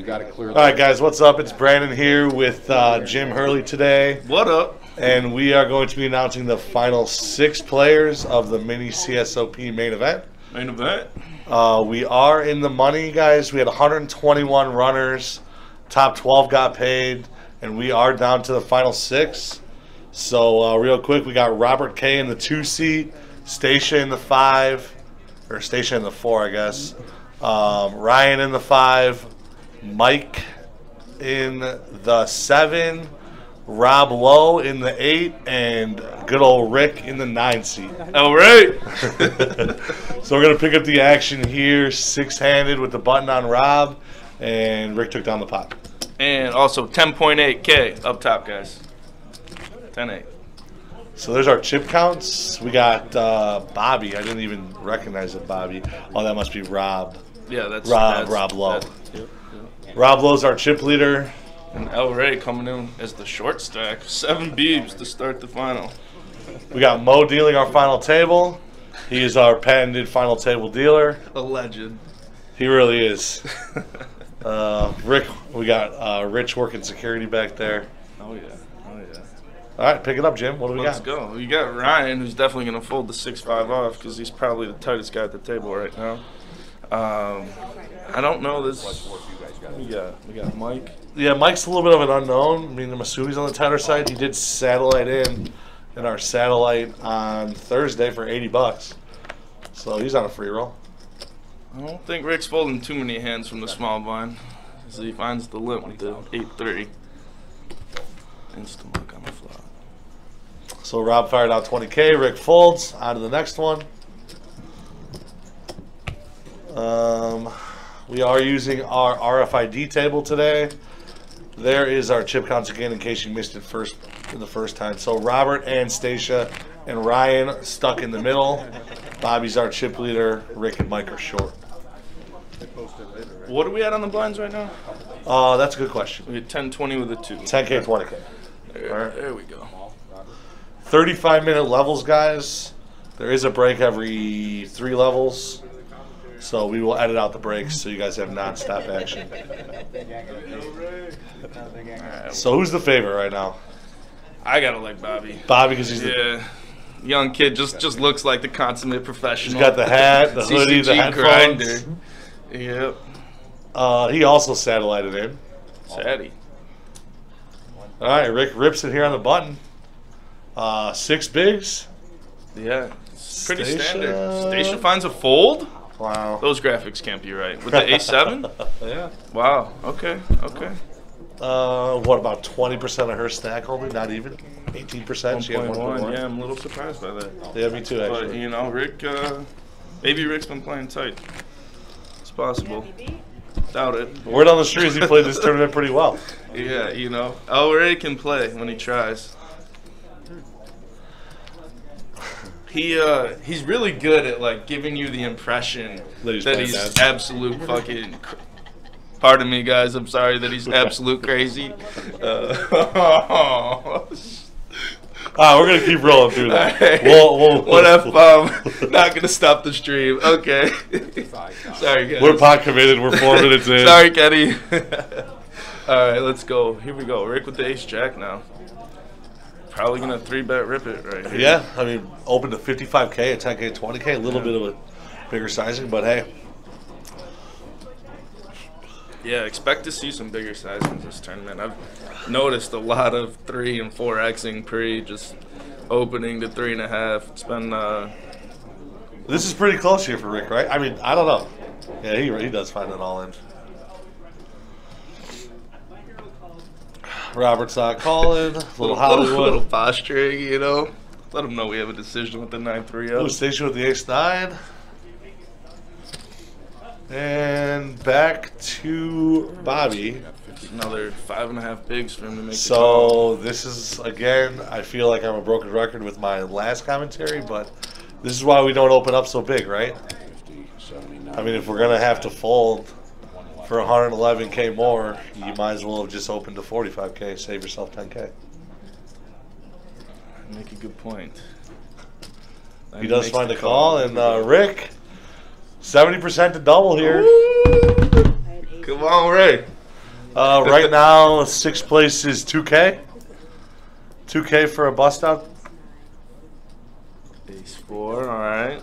got to clear. All right, guys, what's up? It's Brandon here with Jim Hurley today. What up? And we are going to be announcing the final 6 players of the mini CSOP main event. Main event? We are in the money, guys. We had 121 runners. Top 12 got paid, and we are down to the final 6. So real quick, we got Robert K in the 2 seat, Stacia in the 5, or Stacia in the 4, I guess. Ryan in the 5, Mike in the 7, Rob Lowe in the 8, and good old Rick in the 9 seat. All right. So we're going to pick up the action here, 6-handed with the button on Rob, and Rick took down the pot. And also 10.8K up top, guys. 10.8. So there's our chip counts. We got Bobby. I didn't even recognize it, Bobby. Oh, that must be Rob. Yeah, that's Rob Lowe. Yep. Rob Lowe's our chip leader. And El Rey coming in as the short stack. 7 beeps to start the final. We got Mo dealing our final table. He is our patented final table dealer. A legend. He really is. Rick, we got Rich working security back there. Oh, yeah. Oh, yeah. All right, pick it up, Jim. What do we got? Let's go. We got Ryan, who's definitely going to fold the 6-5 off because he's probably the tightest guy at the table right now. I don't know this. We got Mike. Yeah, Mike's a little bit of an unknown. I mean, I'm assuming he's on the tighter side. He did satellite in our satellite on Thursday for $80. So he's on a free roll. I don't think Rick's folding too many hands from the small blind. So he finds the limp with the 8-3. Instant look on the flop. So Rob fired out 20K. Rick folds. On to the next one. We are using our RFID table today. There is our chip counts again in case you missed it the first time. So Robert and Stacia and Ryan stuck in the middle. Bobby's our chip leader. Rick and Mike are short. What are we at on the blinds right now? That's a good question. We had 10-20 with a 2. 10K, 20K. There we go. 35-minute levels, guys. There is a break every 3 levels. So we will edit out the breaks so you guys have non-stop action. So who's the favorite right now? I gotta like Bobby. Bobby, because he's the young kid, just looks like the consummate professional. He's got the hat, the hoodie, the headphones. Grinder. Yep. He also satellited in. Saddy. All right, Rick rips it here on the button. 6 bigs. Yeah, it's pretty Stacia. standard. Stacia finds a fold. Wow. Those graphics can't be right. With the A7? Yeah. Wow. Okay. Okay. What about 20% of her stack holding? Not even 18%. She had 1.1. Yeah, I'm a little surprised by that. Yeah, me too. Actually. But you know, Rick, maybe Rick's been playing tight. It's possible. Doubt it. Word on the street is he played this tournament pretty well. Yeah, you know, El Rey can play when he tries. He's really good at like giving you the impression that he's absolute fucking. Pardon me, guys. I'm sorry that he's absolute crazy. We're gonna keep rolling through that. Right. What if not gonna stop the stream? Okay. Sorry, guys. We're pot committed. We're 4 minutes in. Sorry, Kenny. All right, let's go. Here we go. Rick with the ace jack now. Probably gonna 3-bet rip it right here. Yeah, I mean, open to 55K, a 10K, 20K, a little bit of a bigger sizing, but hey. Yeah, expect to see some bigger sizings this tournament. I've noticed a lot of 3 and 4Xing pre, just opening to 3.5. It's been. This is pretty close here for Rick, right? I mean, I don't know. Yeah, he does find it all in. Robert's not calling. Little Hollywood. Little posturing, you know. Let him know we have a decision with the 9-3 up. Stacia with the ace-9. And back to Bobby. Another 5.5 bigs for him to make. So this is, again, I feel like I'm a broken record with my last commentary, but this is why we don't open up so big, right? I mean, if we're going to have to fold for 111K more, you might as well have just opened to 45K, save yourself 10K. Make a good point. He does find a call, and Rick, 70% to double here. Come on, Ray. Right now, 6th place is 2K. 2K for a bust out. Ace 4, all right.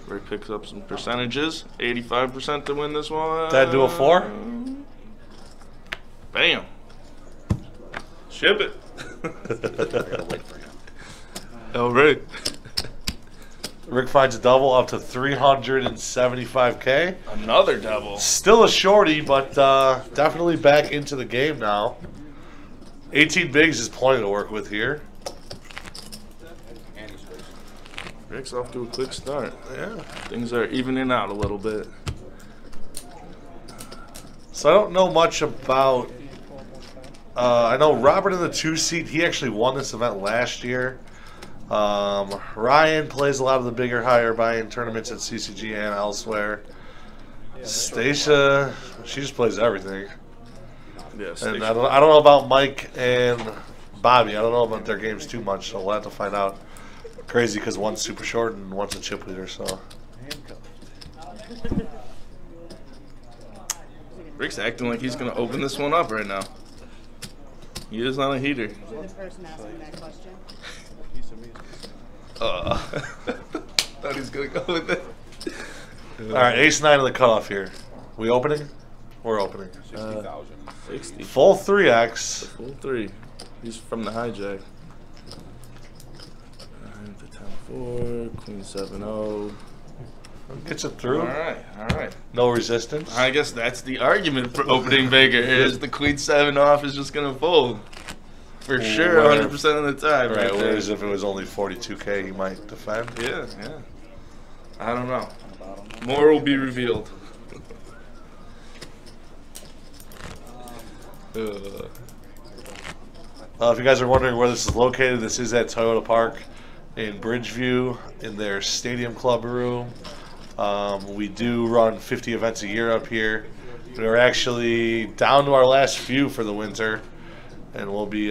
Rick picks up some percentages. 85% to win this one. Did I do a 4? Bam. Ship it. All right. Rick finds a double up to 375K. Another double. Still a shorty, but definitely back into the game now. 18 bigs is plenty to work with here. Rick's off to a quick start. Yeah. Things are evening out a little bit. So I don't know much about... I know Robert in the 2 seat, he actually won this event last year. Ryan plays a lot of the bigger, higher buy-in tournaments at CCG and elsewhere. Stacia, she just plays everything. Yeah, and I don't know about Mike and Bobby. I don't know about their games too much, so we'll have to find out. Crazy because one's super short and one's a chip leader, so. Rick's acting like he's going to open this one up right now. He is on a heater. The person asking that question. Thought he was going to go with it. All right, ace-9 of the cutoff here. We opening? We're opening. 60. Full 3x. Full 3. He's from the hijack. 9 to 10-4, Queen 7-0. Gets it through. All right. No resistance. I guess that's the argument for opening bigger is the Queen 7 off is just going to fold. For sure, 100% of the time. Right, whereas if it was only 42K, he might defend. Yeah. I don't know. More will be revealed. If you guys are wondering where this is located, this is at Toyota Park in Bridgeview in their Stadium Club room. We do run 50 events a year up here. We're actually down to our last few for the winter, and we'll be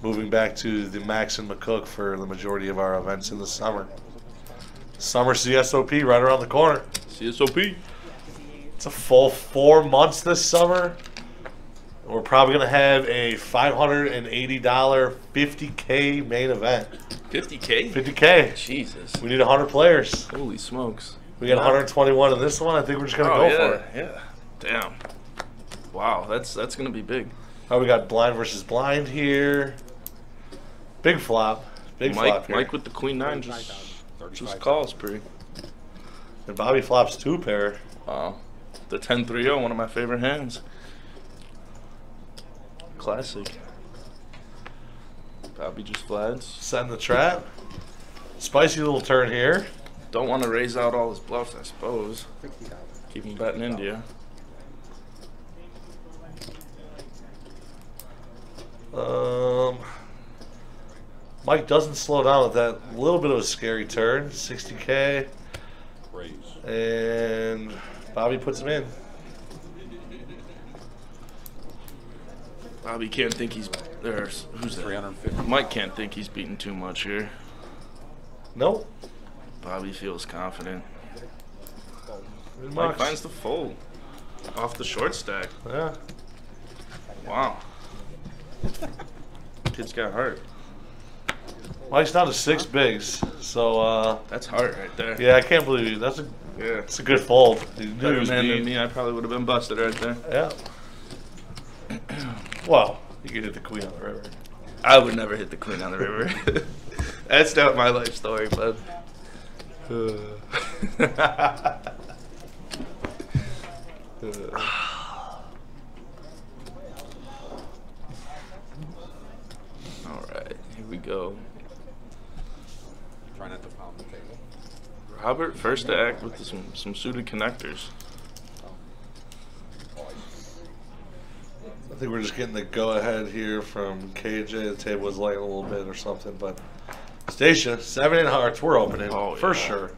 moving back to the Max and McCook for the majority of our events in the summer. Summer CSOP right around the corner. CSOP. It's a full 4 months this summer. We're probably going to have a $580 50K main event. 50K? 50K. Jesus. We need 100 players. Holy smokes. We got 121 in this one. I think we're just going to go for it. Yeah. Damn. Wow, that's going to be big. All right, we got blind versus blind here. Big flop. Big flop here. Mike with the Queen 9 just calls pretty. And Bobby flops 2 pair. Wow. The 10-3-0, one of my favorite hands. Classic. Bobby just flats. Setting the trap. Spicy little turn here. Don't want to raise out all his bluffs, I suppose. Keep him betting India. Mike doesn't slow down with that little bit of a scary turn. 60K. And Bobby puts him in. Bobby can't think he's there's who's that? 350. Mike can't think he's beating too much here. Nope. Bobby feels confident. Mike Mike finds the fold off the short stack. Yeah. Wow. Kid's got heart. Mike's down to 6 bigs, so that's heart right there. Yeah, I can't believe you. That's a good fold. Better man than me, I probably would have been busted right there. Yeah. Well, you could hit the queen on the river. I would never hit the queen on the river. That's not my life story, bud. All right, here we go. Try not to pound the table. Robert, first to act with some suited connectors. I think we're just getting the go-ahead here from KJ. The table was laying a little bit or something, but Stacia, 7 in hearts. We're opening for sure.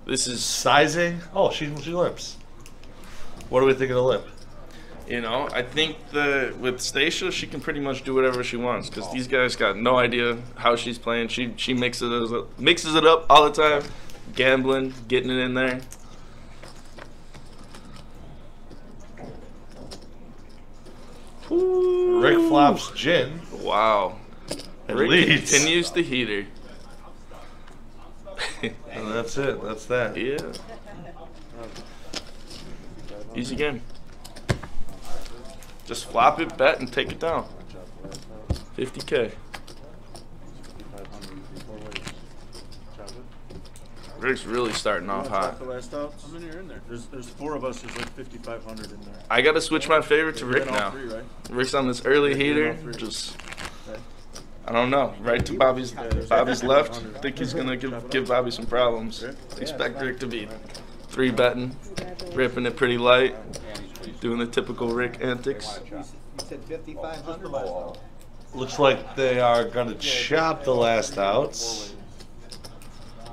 This is sizing. Oh, she limps. What do we think of the limp? You know, I think with Stacia, she can pretty much do whatever she wants because these guys got no idea how she's playing. She mixes it up all the time, gambling, getting it in there. Ooh. Rick flops gin. Wow. And Rick leads. continues the heater. And that's it. That's that. Yeah. Easy game. Just flop it, bet, and take it down. 50K. Rick's really starting off hot. The last outs? How many are in there? There's 4 of us. There's like 5,500 in there. I gotta switch my favorite to You're Rick in all now. 3, right? Rick's on this early Yeah, you're in heater. all 3. Just, Okay. I don't know. Right to Bobby's there's Bobby's left. 500. I think he's gonna give Bobby some problems. Okay. Expect Rick to be 3-betting, ripping it pretty light, doing the typical Rick antics. You said 5,500? Looks like they are going to chop the last outs.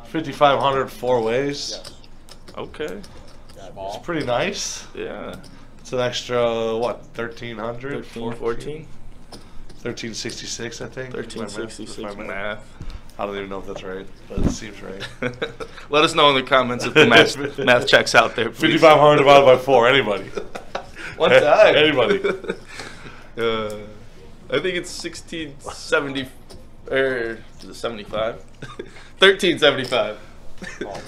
5,500 4 ways. Okay. It's pretty nice. Yeah. It's an extra, what, 1,300? 13, 14, 1366, I think. 1366 math. I don't even know if that's right, but it seems right. Let us know in the comments if the math checks out there, please. 5,500 divided by 4, anybody. One time. Anybody. I think it's 1670, or is it 75? 1375.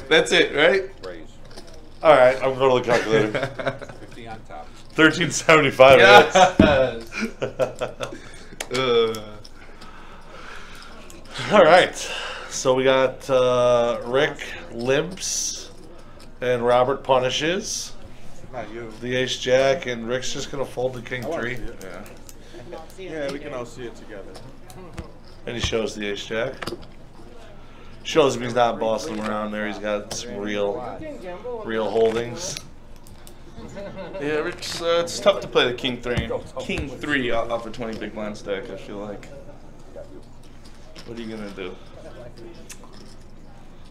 That's it, right? All right, I'm going to the calculator. 50 on top. 1375 Yes. All right. So we got Rick limps and Robert punishes. Not you. The ace jack, and Rick's just going to fold the king I wanna 3. see it. Yeah. Yeah, we can all see it together. And he shows the ace jack. Shows him he's not bossing him around there. He's got some real holdings. Yeah, Rick's, it's tough to play the king 3. King 3 off a 20 big blind stack, I feel like. What are you going to do?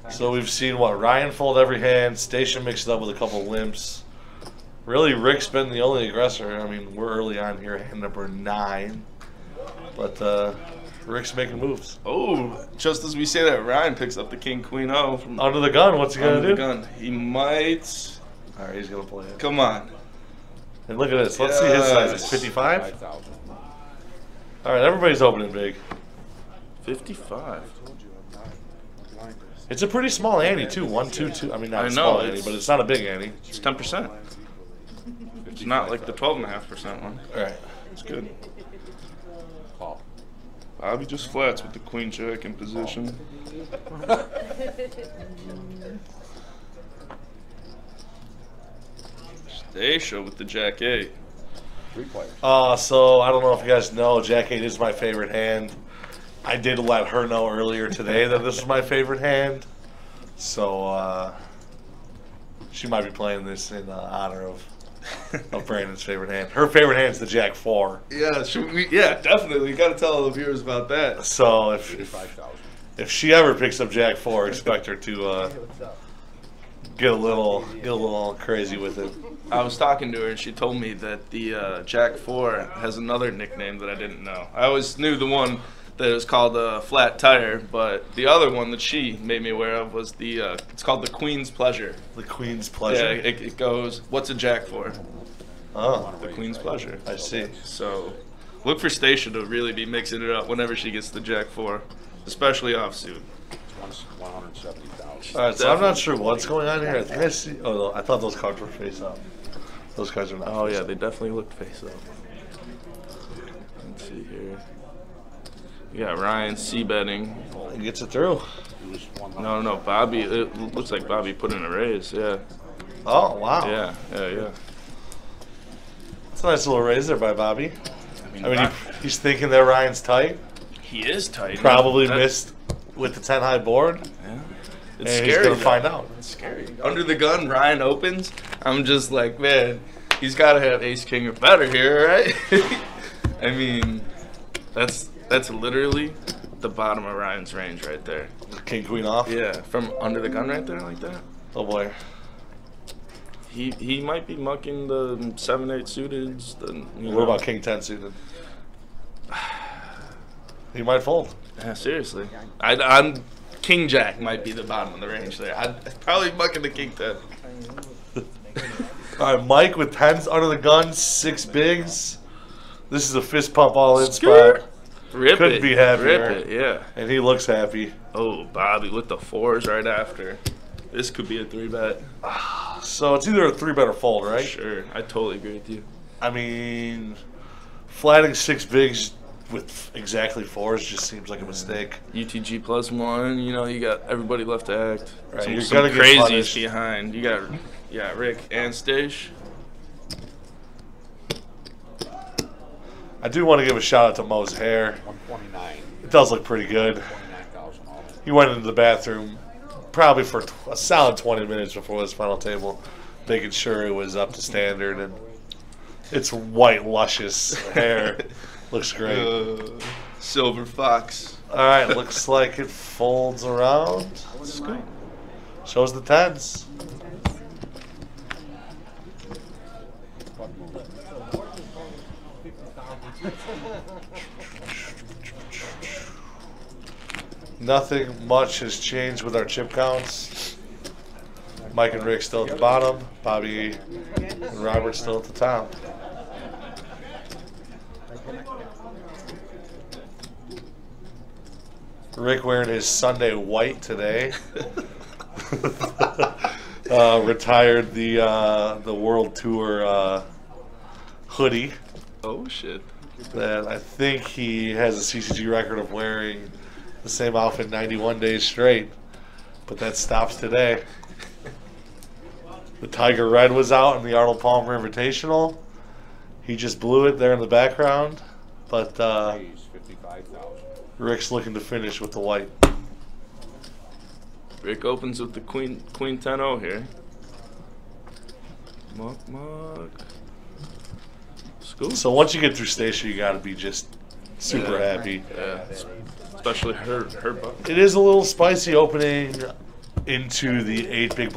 So we've seen what? Ryan fold every hand. Station mixed it up with a couple limps. Really, Rick's been the only aggressor. I mean, we're early on here, hand number 9. But Rick's making moves. Oh, just as we say that, Ryan picks up the king queen O from Under the gun, what's he going under to the do? gun. He might. All right, he's going to play it. Come on. And look at this. Let's see his size. It's Yes. 55? 5,000. All right, everybody's opening big. 55. I told you I'm not a blinder. It's a pretty small ante, too. 1, 2, 2. I mean, not I a know, small ante, it's- but it's not a big ante. It's 10%. It's not like the 12.5% one. All right. It's good. Call. Bobby just flats with the queen jack in position. Station with the jack 8. 3 players. So I don't know if you guys know, Jack 8 is my favorite hand. I did let her know earlier today that this is my favorite hand. So she might be playing this in honor of Brandon's favorite hand. Her favorite hand is the Jack 4. Yeah, yeah, definitely. We got to tell all the viewers about that. So if 35,000. she ever picks up Jack 4, expect her to get a little crazy with it. I was talking to her and she told me that the Jack 4 has another nickname that I didn't know. I always knew the one that was called Flat Tire, but the other one that she made me aware of was it's called the Queen's Pleasure. The Queen's Yeah, pleasure. it goes, what's a Jack for? Oh, The Queen's Pleasure. I see. So look for Stacia to really be mixing it up whenever she gets the Jack 4, especially offsuit. It's 170,000. All right, so I'm not sure what's going on here. I think I see. Oh, no, I thought those cards were face up. Those cards are not. Oh face yeah, up. they definitely looked face up. Let's see here. We got Ryan c-betting. He gets it through. No, Bobby. It looks like Bobby put in a raise. Yeah, Oh wow. yeah. It's a nice little raise there by Bobby. I mean, Bob- he's thinking that Ryan's tight. he is tight. Probably That- missed with the 10 high board. Yeah. And It's he's scary. gonna though. find out. It's scary. Under the gun, Ryan opens. I'm just like, man, he's got to have ace king or better here, right? I mean, that's literally the bottom of Ryan's range right there. King queen off. Yeah, from under the gun right there like that. Oh boy. He might be mucking the 7-8 suiteds. What about king 10 suited? He might fold. Yeah, seriously. I'm king jack might be the bottom of the range there. I'd probably mucking the king 10. All right, Mike with 10s under the gun, 6 bigs. This is a fist pump all in Skirt. spot. Rip Couldn't it. be happier. Rip it, yeah. And he looks happy. Oh, Bobby with the 4s right after. This could be a 3-bet. So it's either a 3-bet or fold, right? Sure, I totally agree with you. I mean, flatting 6 bigs with exactly 4s just seems like a mistake. UTG +1, you know, you got everybody left to act. Right, Some, you're some gonna get crazies punished. behind. You got Rick and Stash. I do want to give a shout out to Mo's hair. 129. It does look pretty good. 29,000 all in. He went into the bathroom probably for a solid 20 minutes before this final table, making sure it was up to standard. And it's white, luscious hair. Looks great. Silver Fox. All right, looks like it folds around. Let's go. Shows the 10s. What move? Nothing much has changed with our chip counts. Mike and Rick still at the bottom. Bobby and Robert still at the top. Rick wearing his Sunday white today. Retired the World Tour hoodie Oh, shit. that I think he has a CCG record of wearing the same outfit 91 days straight, but that stops today. The Tiger Red was out in the Arnold Palmer Invitational. He just blew it there in the background, but Raise 55,000. Rick's looking to finish with the white. Rick opens with the Queen 10-0 here. Muck. Scoop. So once you get through Stacia, you got to be just super happy. Yeah. Especially her bucket. It is a little spicy opening into the 8 big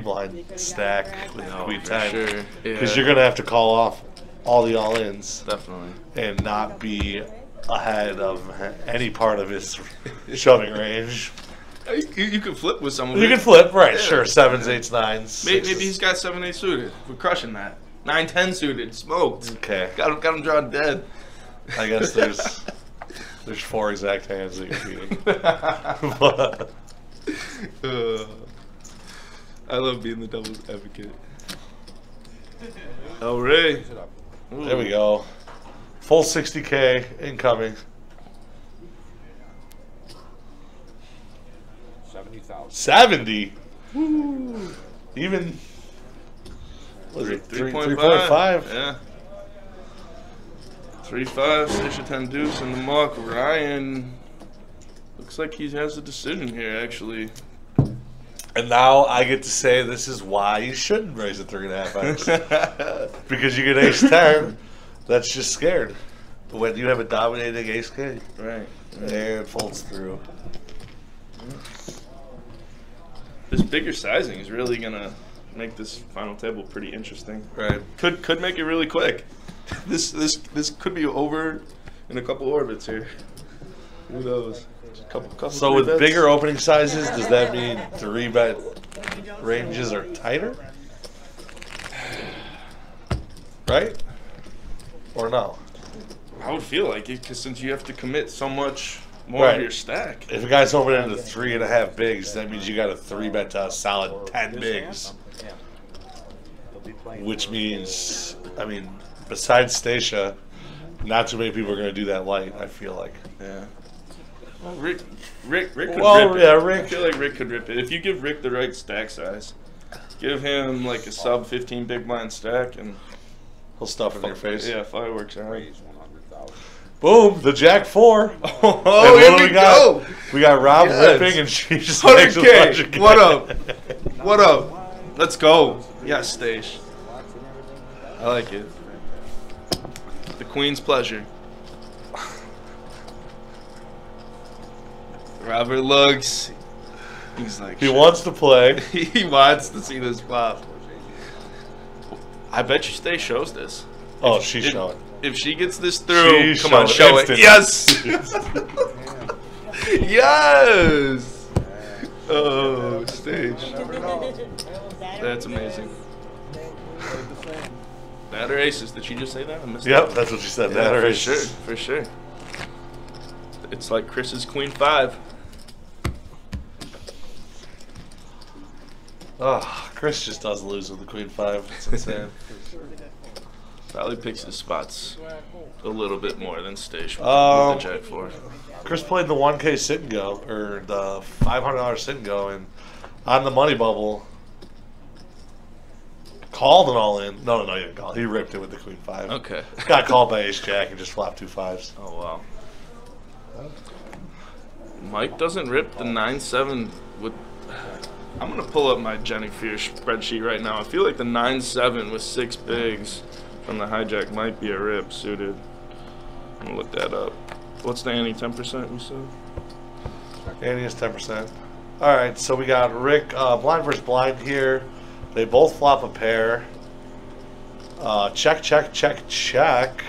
blind stack with No, Queen for 10. sure. Because Yeah. you're going to have to call off all the all-ins Definitely. and not be ahead of any part of his shoving range. You can flip with some of it. You can flip, right, Yeah. sure, 7s, 8s, 9s. Maybe 6s. he's got 7-8 suited. We're crushing that. 9-10 suited. Smoked. Okay, Got him drawn dead. I guess there's 4 exact hands that you're beating. But, I love being the devil's advocate. Oh, Ray. Raise it up. there we go. Full 60K incoming. 70,000. 70. Even what is it? 3.5. Yeah. 3-5, Station 10 deuce in the muck. Ryan looks like he has a decision here, actually. And now I get to say this is why you shouldn't raise a 3.5x. Because you get ace 10, that's just scared. When you have a dominating ace king, Right. and it folds through. This bigger sizing is really gonna make this final table pretty interesting. Right. Could make it really quick. This could be over in a couple orbits here. Who knows? Just a couple. So with 3-bets. bigger opening sizes, does that mean 3-bet ranges are tighter? Right? Or no? I would feel like it, because since you have to commit so much more Right. of your stack. If a guy's opening into 3.5 bigs, that means you got a 3-bet to a solid 10 bigs. Which means, I mean, besides Stacia, not too many people are going to do that light, I feel like. Yeah. Well, Rick could Well, rip it. yeah, Rick- I feel like Rick could rip it. If you give Rick the right stack size, give him like a sub 15 big blind stack, and He'll stuff in your face. yeah, fireworks are Raise 100,000. Boom, the Jack 4. Oh, And here what do we we got? go. We got Rob Yes. ripping, and she just makes a bunch 100K. of What up? What up? Let's go. Yes, Stash. I like it. The Queen's pleasure. Robert looks. He's like. He shit. wants to play. He wants to see this pop. I bet you Stay shows this. Oh, If- she's if- showing. If she gets this through, She's come on, showing show it. instant. Yes. Yes. Oh, Stage. That's amazing. That or aces. Did she just say that? I missed Yep, that. that's what she said. Yeah, That or for aces. sure, for sure. It's like Chris's queen 5. Oh, Chris just does lose with the queen 5. It's insane. Probably picks his spots a little bit more than Stage with the Jack 4. Chris played the 1K sit and go, or the $500 sit and go, and on the money bubble, called an all in. No, he didn't call. He ripped it with the queen 5. Okay. Got called by ace jack and just flopped 2 5s. Oh, wow. Mike doesn't rip the 9-7 with... I'm going to pull up my Jenny Fear spreadsheet right now. I feel like the 9-7 with 6 bigs from the hijack might be a rip suited. I'm going to look that up. What's the ante, 10% we said? Ante is 10%. All right, so we got Rick blind versus blind here. They both flop a pair. Check, check, check, check.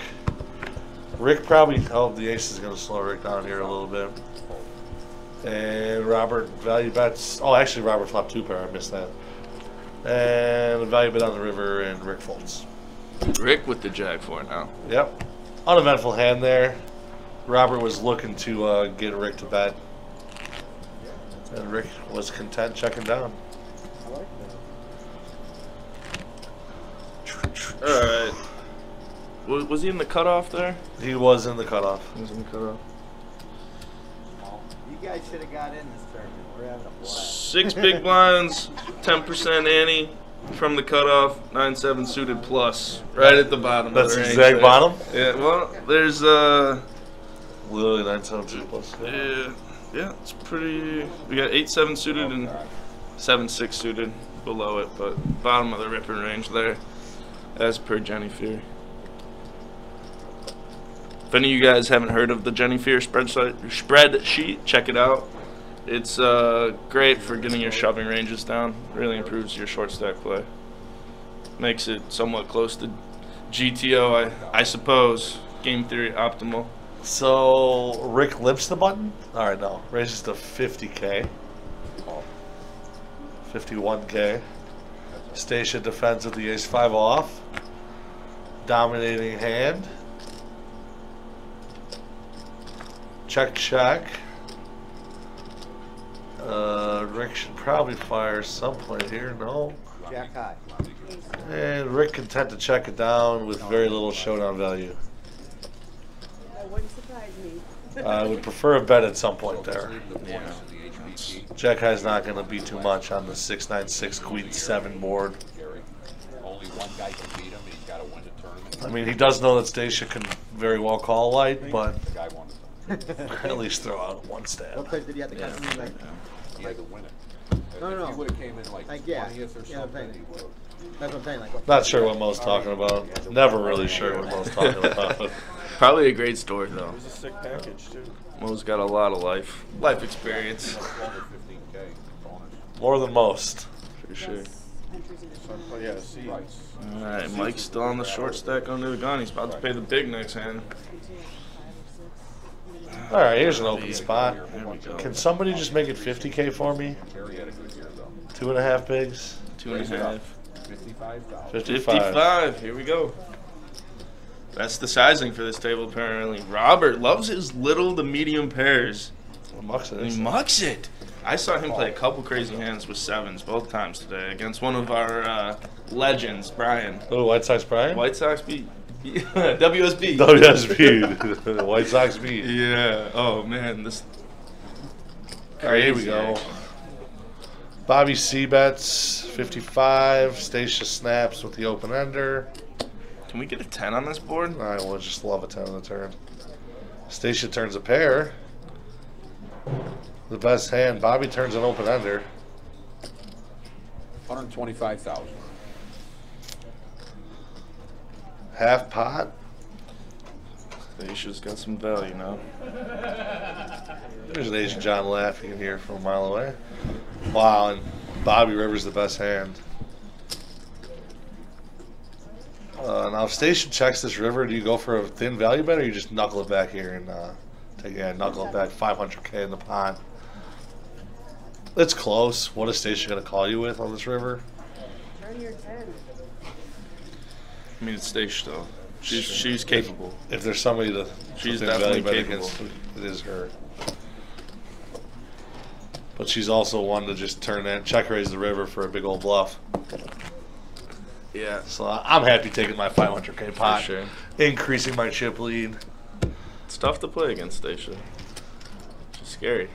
Rick probably... Oh, the ace is going to slow Rick down here a little bit. And Robert value bets. Oh, actually, Robert flopped 2 pair. I missed that. And value bet on the river, and Rick folds. Rick with the Jack 4 now. Yep. Uneventful hand there. Robert was looking to get Rick to bet. And Rick was content checking down. I like that. All right. Was he in the cutoff there? He was in the cutoff. He was in the cutoff. You guys should have got in this tournament. We're having a blast. 6 big blinds, 10% ante from the cutoff, 9-7 suited plus, right at the bottom. That's of the the range exact there. bottom? Yeah. Well, there's Literally 9-7 plus. yeah, it's pretty. We got 8-7 suited and 7-6 suited below it, but bottom of the ripping range there, as per Jenny Fear. If any of you guys haven't heard of the Jenny Fear spreadsheet, check it out. It's great for getting your shoving ranges down. Really improves your short stack play. Makes it somewhat close to GTO, I suppose. Game theory optimal. So Rick limps the button? All right, no. Raises to 50K. 51K. Stacia defends with the ace-5 off. Dominating hand. Check, check. Rick should probably fire some point here. No. Jack high. And Rick content to check it down with very little showdown value. That wouldn't surprise me. I would prefer a bet at some point there. Yeah. Jack high's not going to be too much on the 6-9-6 queen 7 board. Only one guy can beat him, and he's got to win the tournament. I mean, he does know that Stacia can very well call light, but The guy won it. at least throw out one What stab. place did you have to come in? Like, He had to win it. No, If no. he would have came in like yeah. 20th or Yeah, I'm something, saying. he would have. That's what I'm saying. Like, what Not sure what Mo's talking about. Never really sure what Mo's talking about. Probably a great story though. It was a sick package too. Mo's got a lot of life experience. 12 or 15K bonus. More than most. For sure. Entries into Some, tournament. yeah, see. Right. Alright, Mike's still on the short stack under the gun. He's about to pay the big next hand. All right, here's an open spot. There we go. Can somebody just make it 50K for me? Terry had a good year, though. 2.5 bigs? 2.5. 55,000. 55. 55. Here we go. That's the sizing for this table, apparently. Robert loves his little to medium pairs. Mucks it. He mucks it. I saw him play a couple crazy hands with 7s both times today against one of our legends, Brian. Oh, White Sox Brian? White Sox beat WSB. WSB. White Sox beat. Yeah. Oh man, this. All right, here we go. Bobby C bets 55. Stacia snaps with the open ender. Can we get a 10 on this board? I will just love a 10 on the turn. Stacia turns a pair. The best hand. Bobby turns an open ender. 125,000. Half pot. Statia's got some value now. There's an Asian John laugh you can hear from a mile away. Wow, and Bobby Rivers the best hand. Now if Station checks this river, do you go for a thin value bet or you just knuckle it back here and knuckle it back 500K in the pot? It's close. What is Station going to call you with on this river? Turn your 10. I mean, it's Stacia though. She's capable. If there's somebody to She's to definitely bet capable. against, it is her. But she's also one to just turn that check raise the river for a big old bluff. Yeah. So I'm happy taking my 500K pot, sure. increasing my chip lead. It's tough to play against Stacia. She's scary.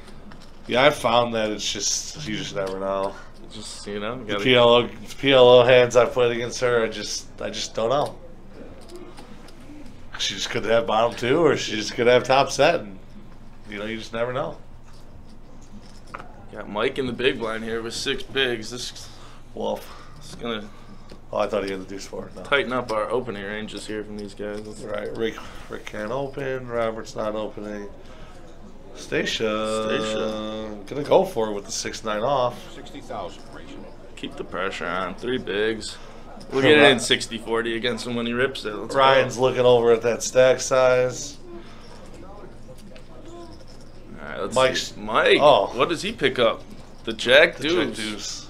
Yeah, I found that it's just you just never know. Just you know, The gotta, PLO hands I played against her, I just don't know. She just could have bottom two, or she just could have top set, and you just never know. got Mike in the big blind here with 6 bigs. This Wolf. is gonna Oh, I thought he had the deuce four. No. tighten up our opening ranges here from these guys. Right, Rick can't open. Robert's not opening. Stacia gonna go for it with the 6-9 off. 60,000 ratio. Keep the pressure on. 3 bigs. We'll get it in 60-40 against him when he rips it. Let's Ryan's go. looking over at that stack size. All right, let's Mike's- see. Mike, oh. what does he pick up? The Jack The Deuce. check deuce.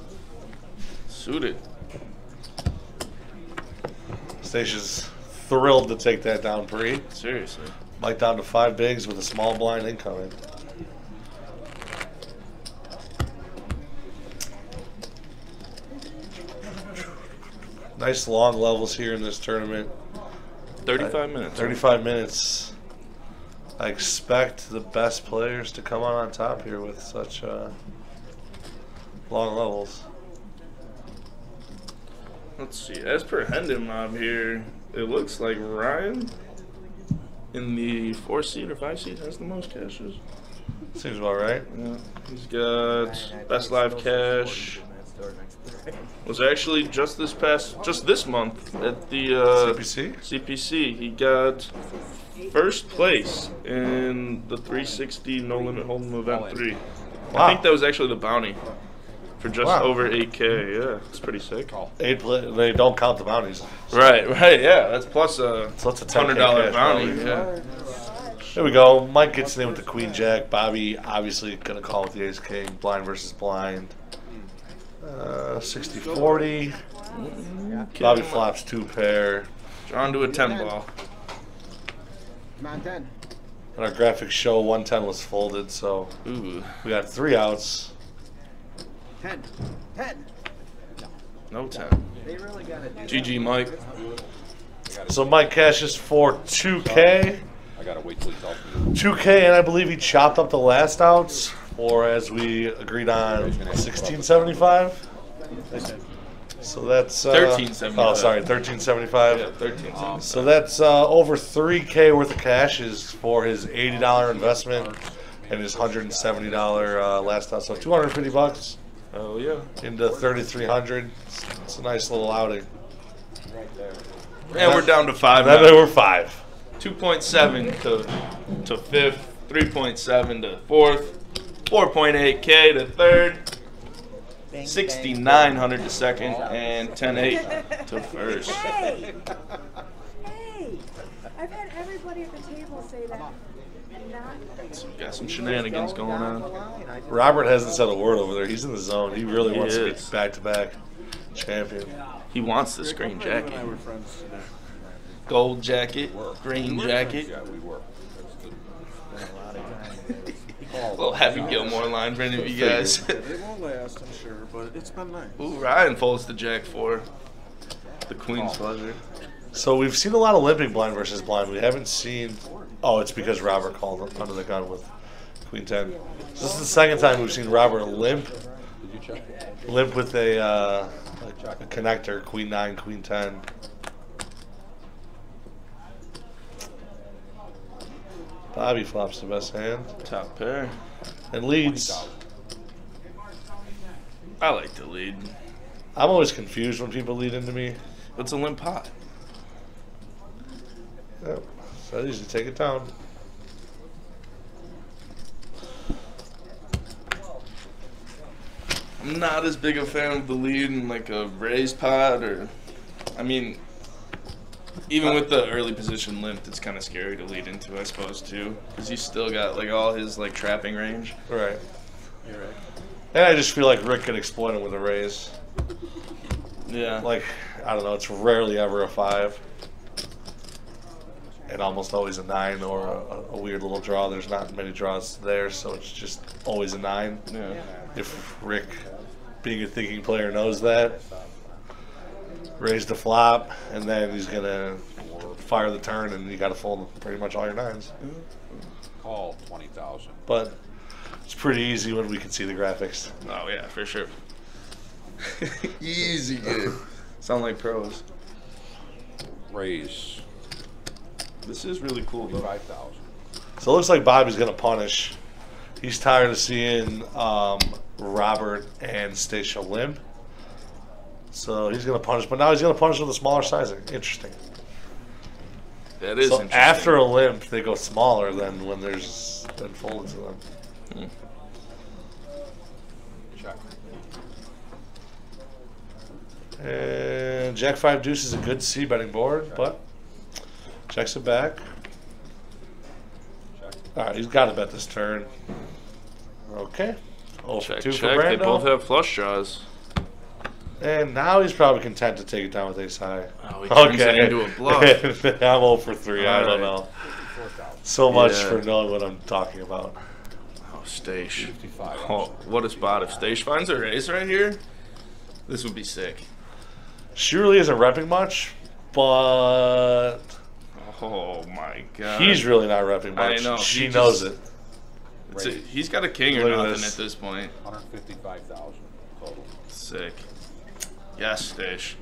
Suited. Stacia's thrilled to take that down pre. Seriously. Mike down to 5 bigs with a small blind incoming. Nice long levels here in this tournament. 35 minutes. 35 minutes. I expect the best players to come on top here with such long levels. Let's see. As per Hendon Mob here, it looks like Ryan in the 4 seed or 5 seed has the most cashes. Seems about right. Yeah. He's got best live cash. Was actually just this month at the CPC? CPC. He got first place in the 360 No Limit Hold'em Event 3. Wow. I think that was actually the bounty for just Wow. over 8K. Yeah, it's pretty sick. They don't count the bounties. Right, yeah. That's plus a So that's a $10K $100 cash bounty. bounty. Yeah. There we go. Mike gets in with the Queen Jack. Bobby obviously gonna call with the Ace King. Blind versus blind. 60-40. Bobby flops 2 pair. Drawn to a 10 ball. Come on, 10. And our graphics show 110 was folded, so Ooh, we got 3 outs. 10. 10. no 10. They really got to do GG, Mike. So Mike cashes for 2K. I gotta wait till he tells me. 2K, and I believe he chopped up the last outs, or as we agreed on, 1675. So that's 1375. Oh, sorry, 1375. Yeah, 13. So that's over 3K worth of cashes for his $80 investment and his $170 last out. So $250 Oh yeah. into 3,300. It's a nice little outing. And we're down to 5 And then now. there were 5. 2.7 to 5th, 3.7 to 4th, 4.8K to 3rd, 6,900 to 2nd, and 10.8 to 1st. Hey! Hey! I've had everybody at the table say that. So we got some shenanigans going on. Robert hasn't said a word over there. He's in the zone. He really He wants to is. be back-to-back champion. He wants this green jacket. I were friends today. Gold jacket, green jacket. Yeah, we were. A little Happy Gilmore line for any of you guys. It won't last, I'm sure, but it's been nice. Ooh, Ryan folds the jack 4. The queen's pleasure. So we've seen a lot of limping blind versus blind. We haven't seen. Oh, it's because Robert called under the gun with Queen 10. So this is the second time we've seen Robert limp. Did you check? Limp with a connector, Queen 9, Queen 10. Bobby flops the best hand Top pair. and leads. I like to lead. I'm always confused when people lead into me. It's a limp pot. Yep. So I usually take it down. I'm not as big a fan of the lead in like a raised pot, or, I mean, even with the early position limped, it's kind of scary to lead into, I suppose, too, because he's still got like all his like trapping range. Right. You're right. And I just feel like Rick could exploit him with a raise. Yeah. Like, I don't know, it's rarely ever a 5. And almost always a 9 or a weird little draw. There's not many draws there, so it's just always a 9. Yeah. If Rick, being a thinking player, knows that, raise the flop, and then he's going to fire the turn, and you got to fold pretty much all your 9s. Call 20,000. But it's pretty easy when we can see the graphics. Oh yeah, for sure. Easy game. Sound like pros. Raise This is really cool though. 5,000. So it looks like Bobby's going to punish. He's tired of seeing Robert and Stacia limp. So he's going to punish, but now he's going to punish with a smaller sizing. Interesting. That is So interesting. after a limp, they go smaller than when there's been folded to them. Check. And Jack 5 deuce is a good C betting board, but checks it back. Check. All right, he's got to bet this turn. Okay. 0 for check, 2 check. for They both Brando. have flush draws. And now he's probably content to take it down with ace high. Oh, he turns it into a bluff. I'm 0 for 3. I don't All know. So much Yeah. for knowing what I'm talking about. Oh, Stache. 55. Oh, what a spot. If Stache finds a raise right here, this would be sick. She really isn't repping much, but Oh my god. he's really not repping I much. know, She he knows just- it. He's got a king or Look at nothing this. at this point. 155,000 total. Sick. Yes, Stache.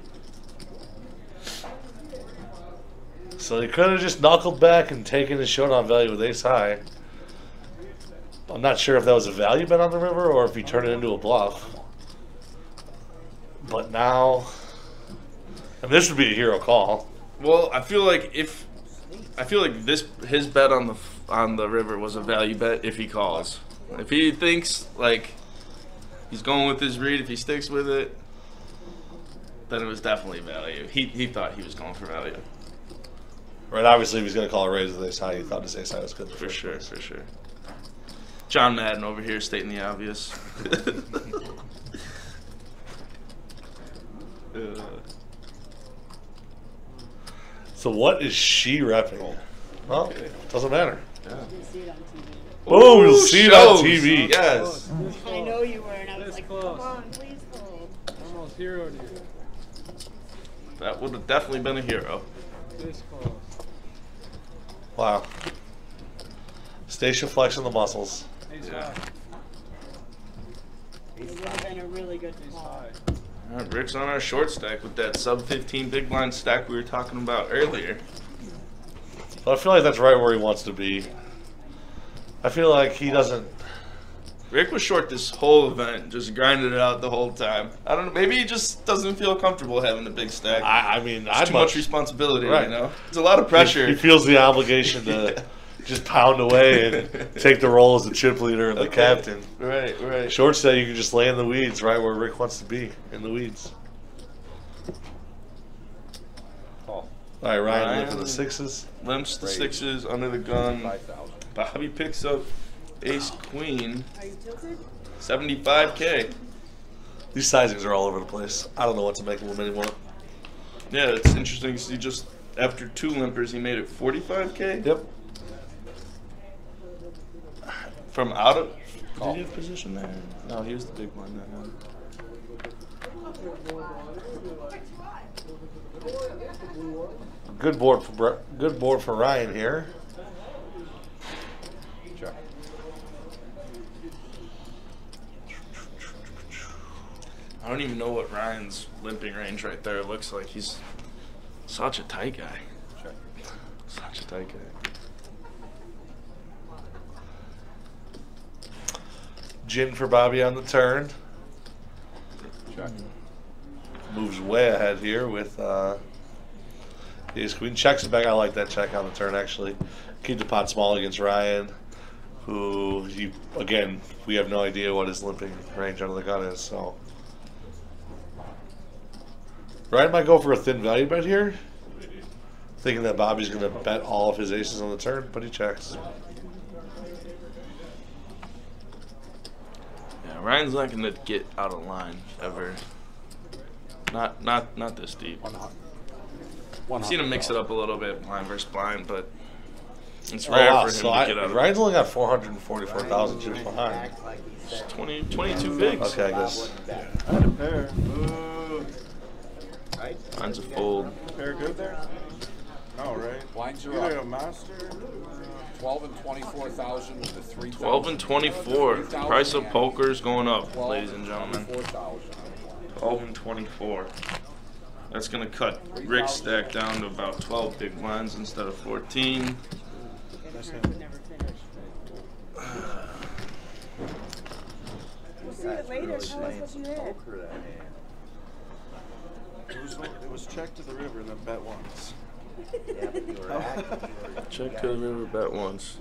So he could have just knuckled back and taken his showdown value with ace high. I'm not sure if that was a value bet on the river or if he turned it into a bluff. But now, and this would be a hero call. Well, I feel like his bet on the river was a value bet if he calls. If he thinks like he's going with his read, if he sticks with it, then it was definitely value. He thought he was going for value. Right, obviously if he's going to call a raise with ace high, he thought his ace high was good. For sure, for sure. John Madden over here stating the obvious. So what is she repping? Well, doesn't matter. Didn't see it on TV. Boom, you'll see it on shows. TV. Yes. I know you were, and I was This like, close. come on, please hold. Almost hero to you. That would have definitely been a hero. This close. Wow. Stacia flexing the muscles. Ace Yeah. high. It would have been a really good Ace call. high. All right, Rick's on our short stack with that sub 15 big blind stack we were talking about earlier. But I feel like that's right where he wants to be. I feel like he doesn't. Rick was short this whole event, just grinding it out the whole time. I don't know, maybe he just doesn't feel comfortable having a big stack. I mean, It's I'd too much much. responsibility, Right. you know? It's a lot of pressure. He feels the obligation to just pound away and take the role as the chip leader and the Okay. captain. Right, right. Short set, you can just lay in the weeds, right where Rick wants to be, in the weeds. Call. All right, Ryan, Ryan. limping the sixes. Limps the Raise. sixes under the gun. 5,000. Bobby picks up ace queen, Are you tilted? 75K. These sizings are all over the place. I don't know what to make of them anymore. Yeah, it's interesting to see just after 2 limpers, he made it 45K. Yep. From out of. Call. Did he have position there? No, he was the big one that one. Good board for Ryan here. Check. I don't even know what Ryan's limping range right there looks like. He's such a tight guy. Check. Such a tight guy. Gin for Bobby on the turn. Check. Moves way ahead here with the ace queen. Checks it back. I like that check on the turn, actually. Keep the pot small against Ryan, who, again, we have no idea what his limping range under the gun is, so. Ryan might go for a thin value bet here, thinking that Bobby's going to bet all of his aces on the turn, but he checks. Yeah, Ryan's not gonna get out of line ever. Not this deep. 100. I've seen him mix it up a little bit, blind versus blind, but it's Oh, rare wow. for him So to get out of it. Ryan's only got 444,000 chips behind. It's 22 bigs. Okay, I guess. I had a pair. Ooh. Mine's a fold. Pair good there? No, right? Blinds are Either up. a master. 12 and 24,000 with the 3,000. 12 and 24. Price of poker's going up, 12 ladies and gentlemen. 4,000. 12 and 24. That's gonna cut Rick's stack down to about 12 big blinds instead of 14. We'll see it later. Tell us what you hit. It was check to the river and then bet once. Check to the river bet once.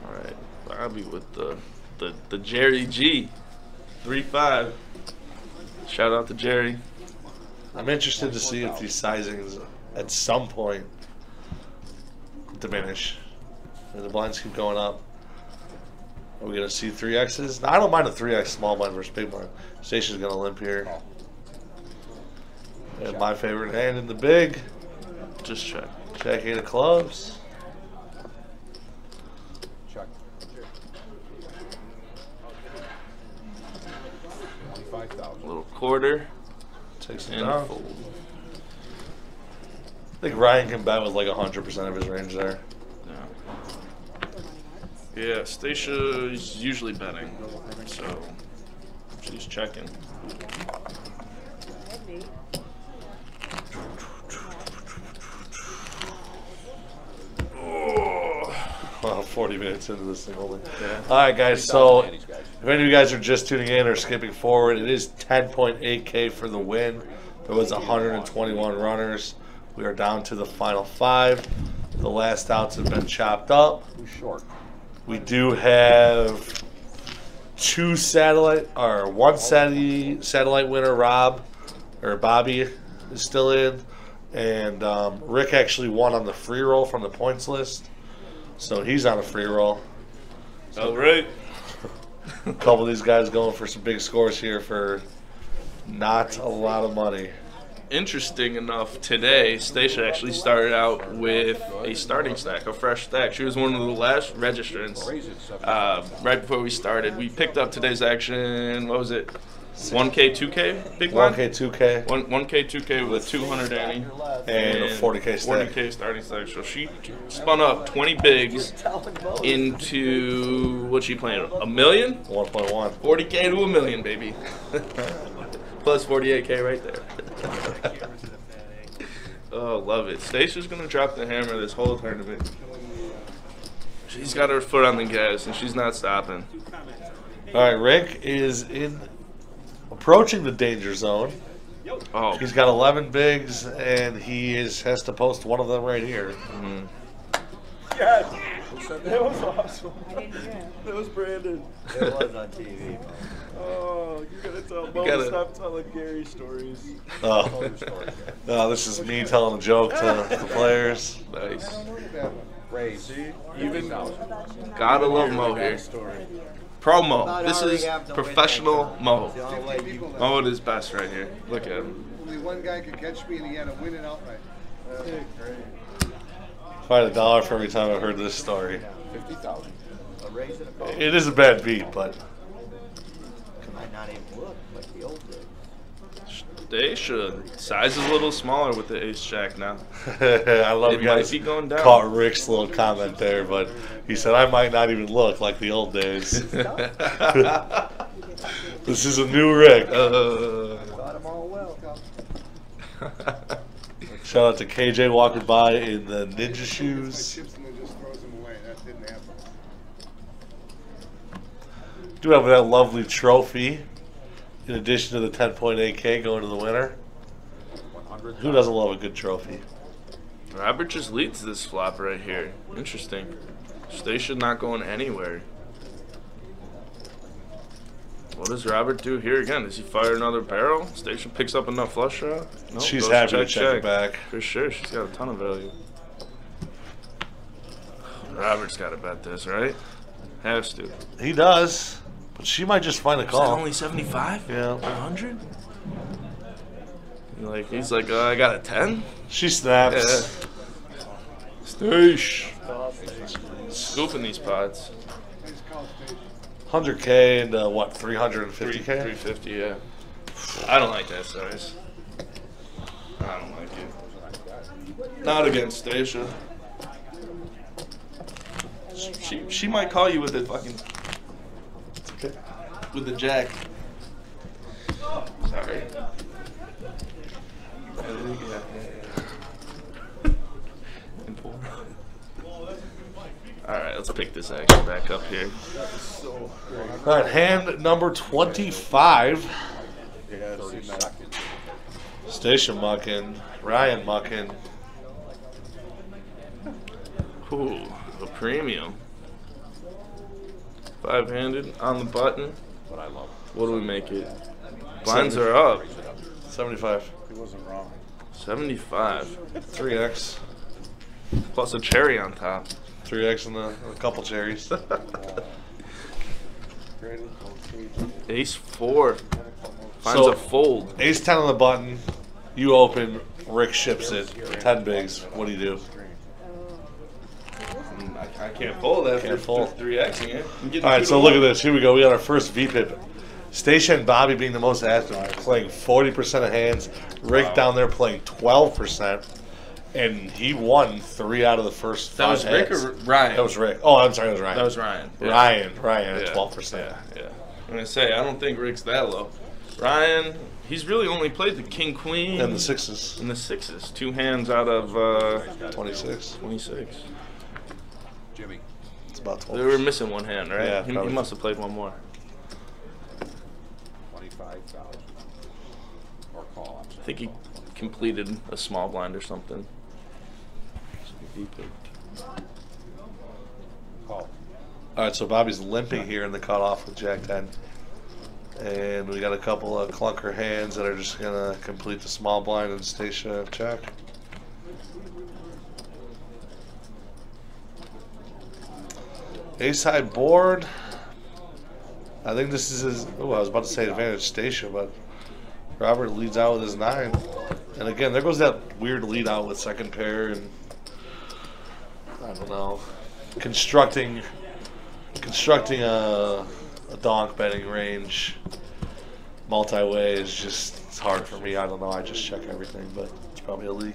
Alright, Bobby with the Jerry G. 3-5. Shout out to Jerry. I'm interested to see if these sizings at some point diminish. And the blinds keep going up. Are we going to see 3Xs? No, I don't mind a 3X small blind versus big blind. Station's going to limp here. And my favorite hand in the big. Just check. Jack 8 of clubs. Check. 25,000. Little quarter Takes it and down. fold. I think Ryan can bet with like 100% of his range there. Yeah, Stacia is usually betting, so she's checking. Wow, 40 minutes into this thing only. All right, guys. So, if any of you guys are just tuning in or skipping forward, it is 10.8K for the win. There was 121 runners. We are down to the final 5. The last outs have been chopped up. Who's short? We do have one satellite winner, Bobby is still in, and Rick actually won on the free roll from the points list, so he's on a free roll. All right. A couple of these guys going for some big scores here for not a lot of money. Interesting enough, today Stacia actually started out with a starting stack, a fresh stack. She was one of the last registrants right before we started. We picked up today's action. What was it? 1K, 2K, big one. 1K, 2K, 1K, 2K with 200 Annie and a 40K stack. 40K starting stack. So she spun up 20 bigs into what she playing? $1 million? 1.1. 40K to $1 million, baby. Plus 48K right there. Oh, love it. Stacia's gonna drop the hammer this whole tournament. She's got her foot on the gas and she's not stopping. All right, Rick is approaching the danger zone. Oh, He's got 11 bigs, and he has to post one of them right here. mhm. Yes! That was awesome. I didn't hear it. That was Brandon. It was on TV. Oh, you gotta tell Mo gotta- stop telling Gary stories. Oh, no, this is me telling a joke to the players. Nice. Raise. See? Even Gotta love Mo here. Story. Pro Mo. About This already is have to win professional next time. Mo. It's the only way you- Mo at his best right here. Look at him. Only one guy could catch me, and he had to win it outright. If I had $1 for every time I've heard this story. 50,000. A raise and a call. It is a bad beat, but Might not even look like the old days. They should. Size is a little smaller with the ace jack now. I love It you might guys be going down. caught Rick's little comment there, but he said I might not even look like the old days. This is a new Rick. Got them all well. Shout out to KJ walking by in the ninja shoes. Chips and then just throws them away. That didn't happen. Do have that lovely trophy in addition to the 10.8K going to the winner. 100. Who doesn't love a good trophy? Robert just leads this flop right here. Interesting. Stacia not going anywhere. What does Robert do here again? Does he fire another barrel? Stacia picks up enough flush draw? No, She's goes happy to check it back. For sure, she's got a ton of value. Robert's got to bet this, right? Has to. He does. But she might just find a Is that call. only 75? Yeah. 100? Like he's like, I got a 10. She snaps. Yeah. Stoosh. Scooping these pods. 100K into what, 350K? 350, yeah. I don't like that size. I don't like it. Not against Stacia. She might call you with the fucking with the jack. Sorry. All right, let's pick this action back up here. All right, hand number 25. Station mucking, Ryan mucking. Ooh, a premium. 5-handed on the button. But I love What do we make it? Blinds are up. 75. He wasn't wrong. 75. 3X. Plus a cherry on top. 3X and a couple cherries. Ace 4. Finds So- a fold. Ace 10 on the button. You open. Rick ships it. 10 bigs. What do you do? I can't fold that Can't for fold. 3Xing it. All right, so look at this. Here we go. We got our first VPIP. Stacia and Bobby being the most active, playing 40% of hands. Rick down there playing 12%. And he won 3 out of the first 5 That was Rick hands. or Ryan? That was Rick. Oh, I'm sorry, that was Ryan. That was Ryan. Yeah. Ryan at Yeah. 12%. Yeah. I'm going to say, I don't think Rick's that low. Ryan, he's really only played the king, queen. And the 6s. And the 6s. 2 hands out of 26. 26. Jimmy. It's about 12. They were missing 1 hand, right? Yeah, he probably. must have played 1 more. 25,000. Or call. I'm I sorry. think he completed a small blind or something. So deep it. Call. All right, so Bobby's limping here in the cutoff with Jack 10. And we got a couple of clunker hands that are just going to complete the small blind and Stacia check. Ace high board. I think this is his. Oh, I was about to say advantage Stacia, but Robert leads out with his 9. And again, there goes that weird lead out with second pair and I don't know, constructing a donk betting range multi-way is just, it's hard for me. I don't know. I just check everything, but it's probably a leak.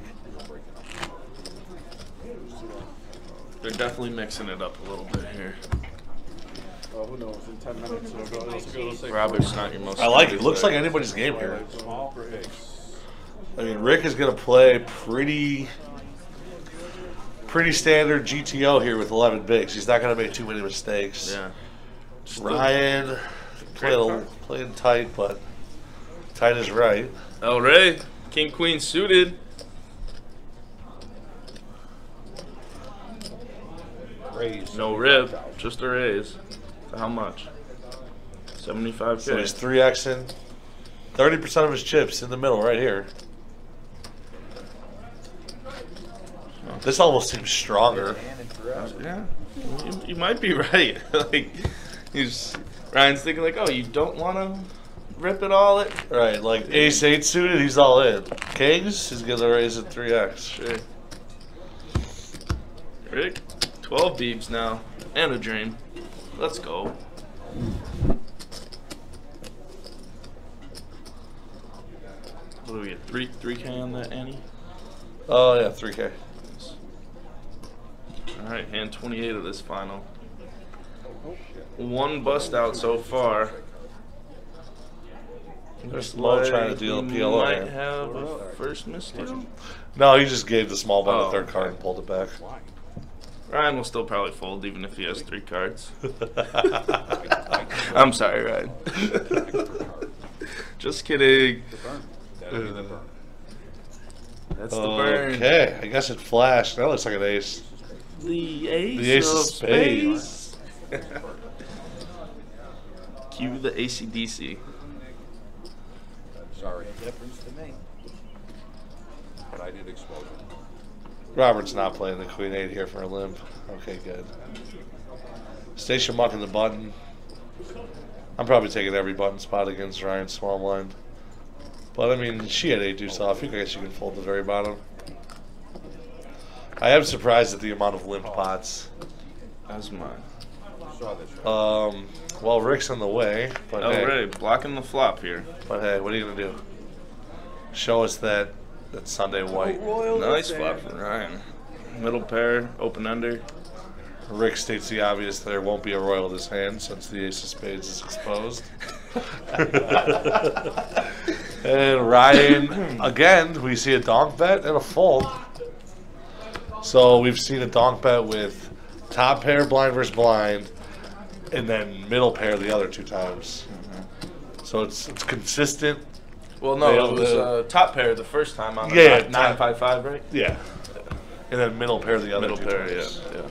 They're definitely mixing it up a little bit here. Well, who knows? In 10 minutes, it'll say Robert's not your most. I like it. Looks like anybody's game here. small for X. I mean, Rick is going to play pretty standard GTO here with 11 bigs. He's not going to make too many mistakes. Yeah. Ryan playing tight, but tight is right. El Rey, king queen suited. Raise. No rip, just a raise. So how much? 75K. So he's 3Xing. 30% of his chips in the middle right here. This almost seems stronger. Yeah, you might be right. Like, Ryan's thinking like, oh, you don't want to rip it all? Right, like ace 8 suited, he's all in. Kings, he's going to raise it 3X. Sure. Rick, 12 beeps now, and a dream. Let's go. What do we get? 3K on that, Annie? Oh, yeah, 3K. All right, hand 28 of this final. 1 bust out so far. There's Mo trying to deal a PLO Might here. have a first misdeal. No, he just gave the small blind Oh, the third card okay. and pulled it back. Ryan will still probably fold even if he has 3 cards. I'm sorry, Ryan. Just kidding. That'll be the burn. That's the burn. Okay, I guess it flashed. That looks like an ace. The ace, The ace of of spades. Cue the AC/DC. Sorry, Difference to me. but I did explode it. Robert's not playing the queen 8 here for a limp. Okay, good. Stacia mucking the button. I'm probably taking every button spot against Ryan's small blind. But I mean, she had 8 deuce off. You guys can fold the very bottom. I am surprised at the amount of limp pots. That's mine. Well, Rick's in the way, but Oh, hey, right, blocking the flop here. but hey, what are you gonna do? Show us that Sunday white. Nice flop from Ryan. Middle pair, open ender. Rick states the obvious: there won't be a royal in his hand since the ace of spades is exposed. And Ryan, again, we see a donk bet and a fold. So we've seen a donk bet with top pair blind versus blind, and then middle pair the other 2 times. So it's consistent. Well, no, it was top pair the first time on the Yeah, 955, right? Yeah. And then middle pair the other Middle 2 pair, times. yeah.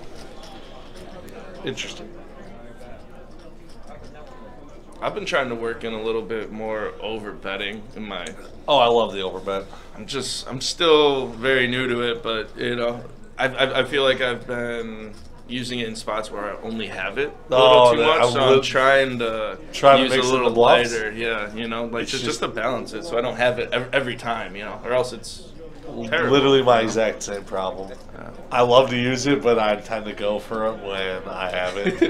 Interesting. I've been trying to work in a little bit more over betting in my. Oh, I love the overbet. I'm still very new to it, but you know, I feel like I've been using it in spots where I only have it a little too much, so I'm trying to use mix a in little the bluffs? lighter. Yeah, you know, like It's just to balance it, so I don't have it every time, you know, or else it's terrible. Literally my exact same problem. I love to use it, but I tend to go for it when I have it.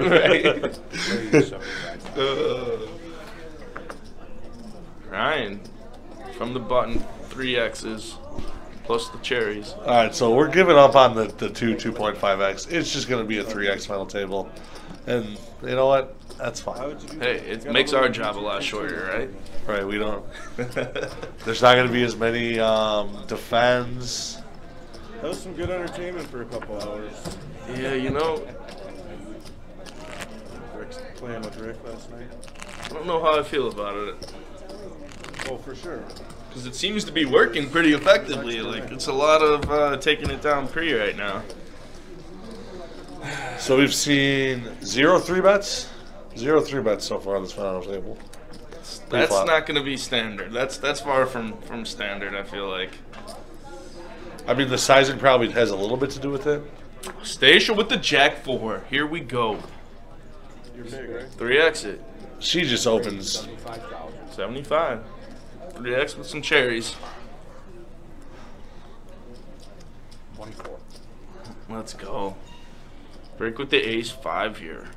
Ryan, from the button, 3 X's plus the cherries. All right, so we're giving up on the 2.5x. It's just going to be a 3x final table. And you know what? That's fine. Hey, it makes our job a lot shorter, right? Right, we don't. There's not going to be as many defends. That was some good entertainment for a couple hours. Yeah, you know, Rick's playing with Rick last night. I don't know how I feel about it. Oh, for sure. Because it seems to be working pretty effectively. Like, it's a lot of taking it down pre right now. So we've seen 0 3-bets. 0 3-bets so far on this final table. That's not going to be standard. That's far from standard, I feel like. I mean, the sizing probably has a little bit to do with it. Stacia with the Jack 4. Here we go. You're big, right? 3X it. She just opens. 75. 3X with some cherries. 24. Let's go. Break with the ace 5 here.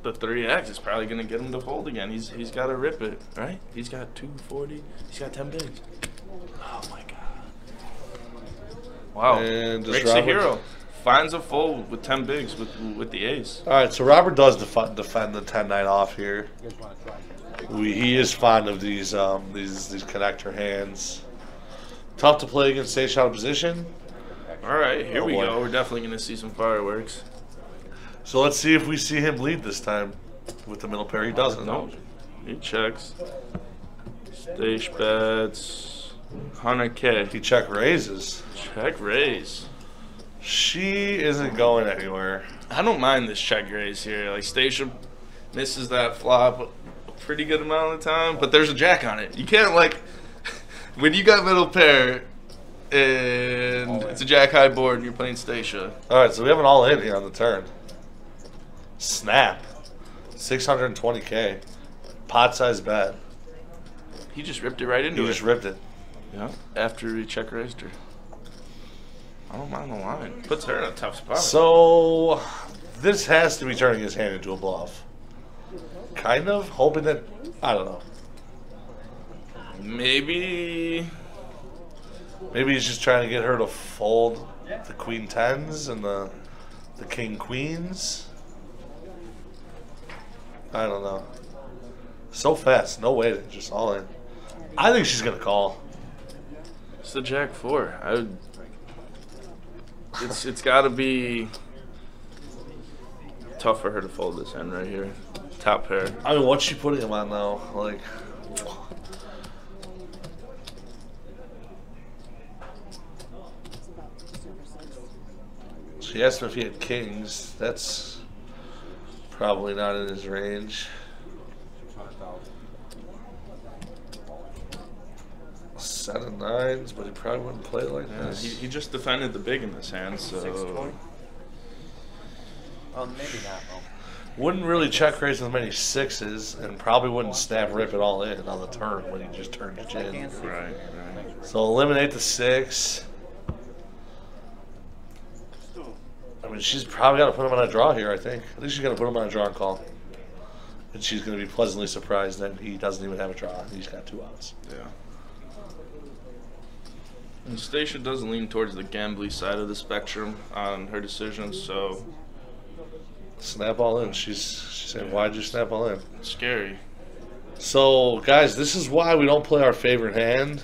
The 3X is probably going to get him to fold again. He's got to rip it, right? He's got 240. He's got 10 bigs. Oh, my God. Wow. And does Rick's a Robert- hero. Finds a fold with 10 bigs with the ace. All right, so Robert does defend the 10-9 off here. He is fond of these connector hands. Tough to play against stay out of position. All right, here we boy. go. We're definitely going to see some fireworks. So let's see if we see him lead this time with the middle pair. He doesn't. No, he checks. Stage bets. 100K. He check raises. Check raise. She isn't going anywhere. I don't mind this check raise here. Like, Stacia misses that flop a pretty good amount of the time, but there's a jack on it. You can't, like, when you got middle pair and it's a jack high board and you're playing Stacia. All right, so we have an all in here on the turn. Snap. 620K. Pot size bet. He just ripped it right into He it. just ripped it. Yeah, after he check raised her. I don't mind the line. Puts her in a tough spot. So this has to be turning his hand into a bluff. Kind of hoping that, I don't know. Maybe Maybe he's just trying to get her to fold the queen tens and the king queens. I don't know. So fast, no waiting, just all in. I think she's gonna call. it's the jack 4. It's got to be tough for her to fold this end right here. Top pair. I mean, what's she putting him on now? Like, she asked him if he had kings. That's probably not in his range. 7 9s, but he probably wouldn't play like Yeah, this. he just defended the big in this hand, so 620. Oh, maybe not. Oh. Wouldn't really check raise as many sixes, and probably wouldn't snap rip it all in on the turn when he just turned it in. Right. So eliminate the 6. I mean, she's probably got to put him on a draw here, I think. I think she's going to put him on a draw and call. And she's going to be pleasantly surprised that he doesn't even have a draw. He's got 2 outs. Yeah. And Stacia does lean towards the gambly side of the spectrum on her decisions, so Snap all in. She's saying, why'd you snap all in? it's scary. So, guys, this is why we don't play our favorite hand,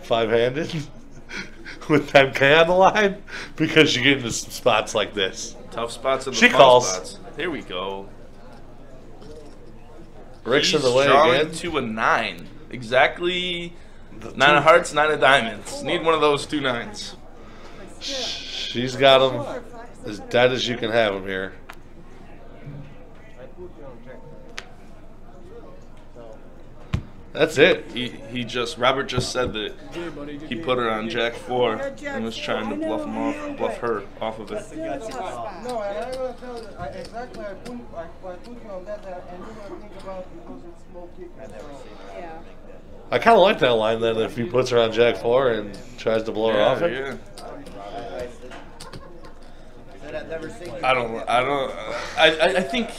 5-handed, with 10K on the line, because you get into some spots like this. Tough spots in the She fun calls. spots. Here we go. Rick's in He's the way drawing again. to a 9. Exactly 9 of hearts, 9 of diamonds. Need one of those 2 9s. She's got him as dead as you can have him here. That's it. Robert just said that Here, buddy. Good he game. put her on Jack 4 and was trying to bluff her off of it. Still a tough spot. No, and I'm gonna tell you exactly. I put you on that, and you're gonna think about it because it's small kick. Yeah. I kind of like that line then if he puts her on Jack 4 and tries to blow her off it. Yeah. I've never seen you. I think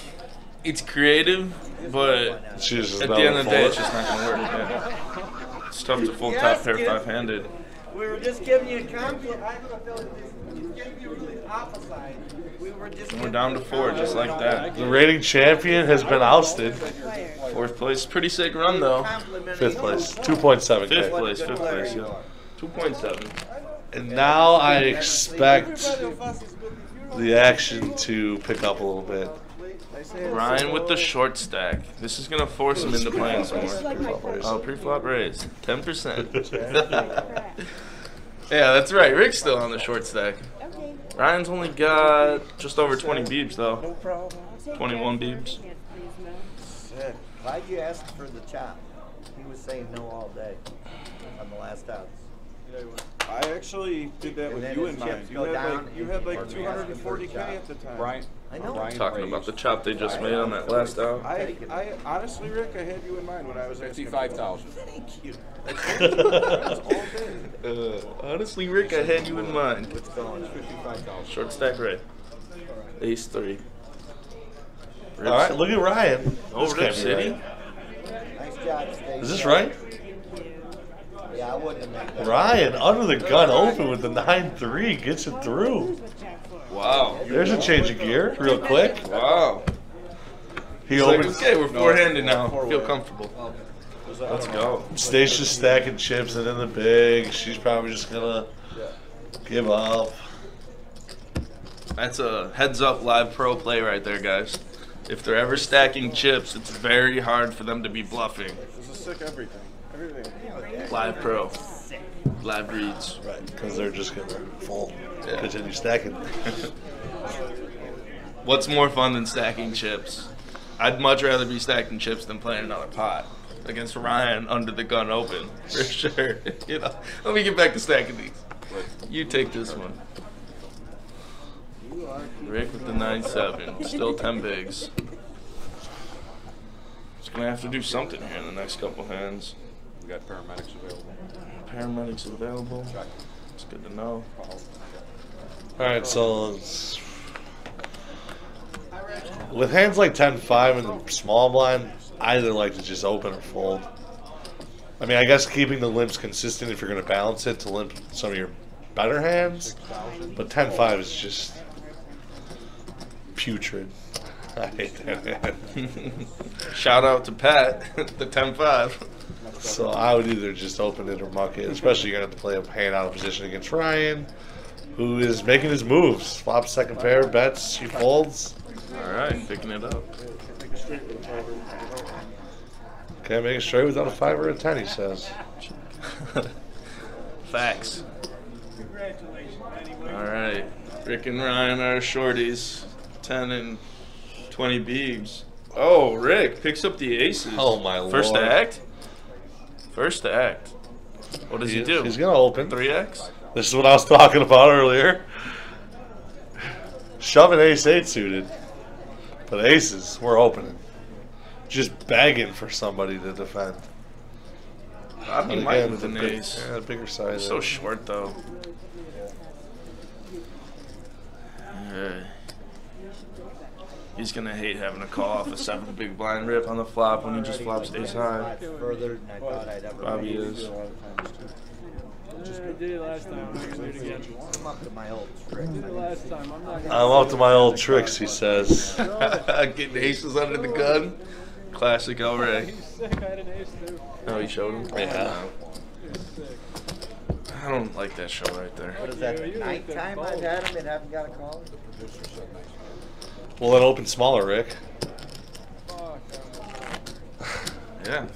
it's creative, but She's just at not the end of the day, gonna it's just not going to work. Yeah. It's tough to full top pair 5-handed. We were just giving you a compliment. I'm gonna tell you this. You can't be really opposite. We were just. And we're down to 4, just like that. The reigning champion has been ousted. Player. 4th place, pretty sick run though. 5th place, 2.7K. 5th place, yeah. 2.7. And now I expect the action to pick up a little bit. Ryan with the short stack. This is going to force him into playing some more. Oh, pre-flop raise. 10%. Yeah, that's right. Rick's still on the short stack. Okay. Ryan's only got just over 20 beeps though. problem. 21 beeps. Why'd you ask for the chop? He was saying no all day on the last outs. I actually did that And with then you his in mind. chips go down You had like and- 240K at the time. Brian, I know. Brian Talking about raised the chop they just made on that last out. I honestly, Rick, I had you in mind when I was asking. 55,000. Thank you. That's all day. Honestly, Rick, I had you in mind. What's going on? 55,000. Short stack red. Ace 3. All right, look at Ryan. Oh, This Rip can't be City. right. Nice job, Stacey. Is this right? Yeah, I wouldn't have made that. Ryan, under the gun open with the 9-3, gets it through. Wow. There's a change of gear, real quick. Wow. He He's like, opens. okay, we're four-handed now. Feel comfortable. Let's go. Stacia's stacking chips and in the big. She's probably just gonna give up. That's a heads-up live pro play right there, guys. If they're ever stacking chips, it's very hard for them to be bluffing. This is sick everything. Everything. Live pro. Live reads. Right, because they're just gonna full Yeah. continue stacking. What's more fun than stacking chips? I'd much rather be stacking chips than playing another pot against Ryan under the gun open, for sure. You know, let me get back to stacking these. You take this one. Rick with the 9-7, still 10 bigs. Just gonna have to do something here in the next couple hands. We got paramedics available. Paramedics available. It's good to know. All right, so with hands like 10-5 and the small blind, I either like to just open or fold. I mean, I guess keeping the limps consistent if you're going to balance it to limp some of your better hands, but 10-5 is just putrid. I hate that hand. Shout out to Pat, the 10-5. So I would either just open it or muck it, especially you're going to have to play a hand out of position against Ryan, who is making his moves. Flops second pair, bets, she folds. All right, picking it up. Can't make it straight without a 5 or a 10, he says. Facts. All right, Rick and Ryan are shorties, 10 and 20 beeps. Oh, Rick picks up the aces. Oh, my First Lord. to act. First to act. What does he do? He's going to open. 3x. This is what I was talking about earlier. Shove an ace-8 suited. But aces, we're opening. Just begging for somebody to defend. I'd be But light again, with the an big- ace. Yeah, the bigger size. He's so short though. He's gonna hate having to call off a 7 big blind rip on the flop when he just flops ace high. That's further than I thought I'd ever Bobby be. is. I did it last time. I'm not gonna do it again. I'm up to my old tricks. I did it last time. I'm not gonna. I'm up to my old tricks, he says. Getting aces under the gun. Classic El Rey. He's sick. I had an ace too. Oh, he showed him? Yeah. He's sick. I don't like that show right there. What is that, You the like night that time ball. I've had them and haven't got a call? Well, then open smaller, Rick. Fuck. Yeah.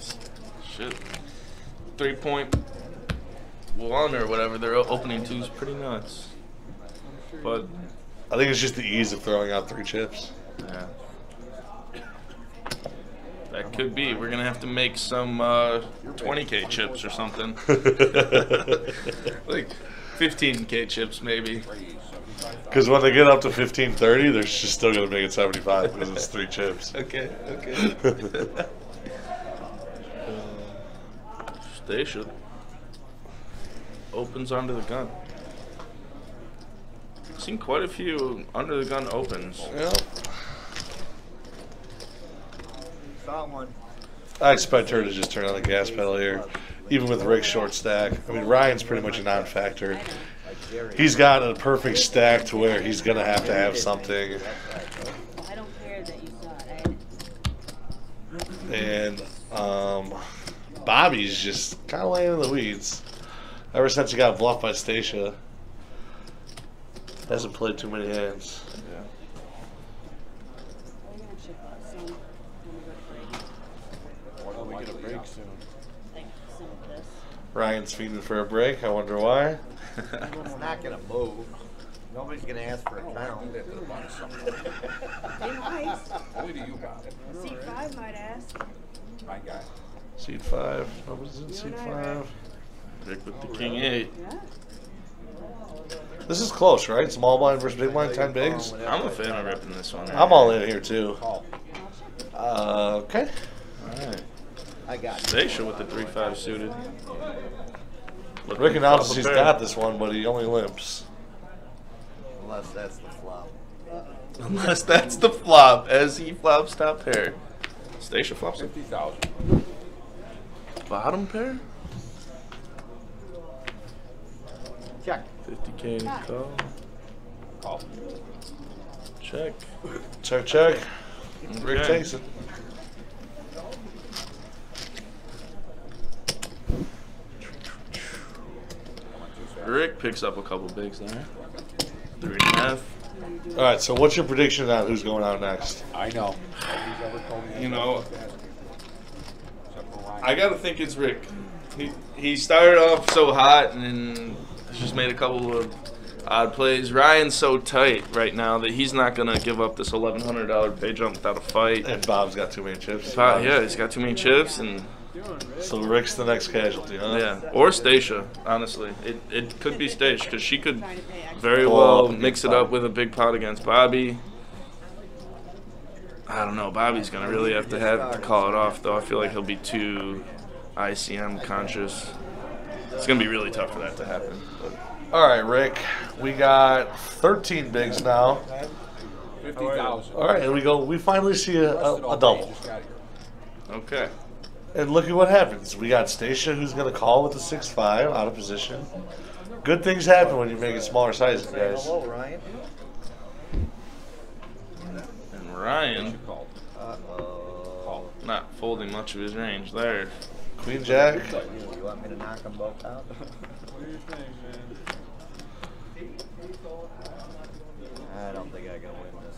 Shit. 3-point 1 or whatever they're opening to is pretty nuts. But, I think it's just the ease of throwing out 3 chips. yeah. That could be. We're going to have to make some 20K chips or something. Like 15K chips maybe. Because when they get up to 15-30, they're just still going to make it 75 because it's 3 chips. Okay, okay. Station opens under the gun. Seen quite a few under the gun opens. Yeah. Saw one. I expect her to just turn on the gas pedal here, even with Rick's short stack. I mean, Ryan's pretty much a non-factor. He's got a perfect stack to where he's going to have something. I don't care that you saw it. And Bobby's just kind of laying in the weeds. Ever since he got bluffed by Stacia, hasn't played too many hands. Yeah. We're gonna chip up soon. When we go to Well, we get a break soon. like some of this. Ryan's feeding for a break. I wonder why. It's not gonna move. Nobody's gonna ask for a count. They might. Only to you, Bob. Seat 5 might ask. My guy. Seed 5. Nobody's in seed 5. Rick with the king 8. Yeah. This is close, right? Small blind versus big blind, 10 bigs. I'm a fan of ripping this one. I'm all in here too. Call. Okay. Alright. I got it. Stacia with the 3-5 suited. Rick announces he's Flop a pair. got this one, but he only limps. Unless that's the flop. Unless that's the flop, as he flops top pair. Stacia flops a 50,000. bottom pair? Check. 50K call. Call. Check. Check, check. Rick Okay. takes it. Rick picks up a couple bigs there. 3.5. All right, so what's your prediction on who's going out next? I know. Nobody's ever told me You know, except for Ryan. I gotta think it's Rick. He started off so hot and then just made a couple of odd plays. Ryan's so tight right now that he's not gonna give up this $1,100 pay jump without a fight. And Bob's got too many chips. Yeah, he's got too many chips and So Rick's the next casualty, huh? yeah, or Stacia. Honestly, it could be Stacia because she could Trying to pay extra. very Pull well up and mix get it up pot. with a big pot against Bobby. I don't know. Bobby's gonna really have to call it off though. I feel like he'll be too ICM conscious. It's gonna be really tough for that to happen. But All right, Rick. We got 13 bigs now. 50,000. All right, here we go. We finally see a double. Just got here. okay. And look at what happens. We got Stacia, who's going to call with the 6-5 out of position. Good things happen when you make it smaller sizes, Say guys. hello, Ryan. And Ryan Called. Uh-oh. not folding much of his range there. Queen Jack. You want me to knock them both out? What do you think, man? I don't think I can win this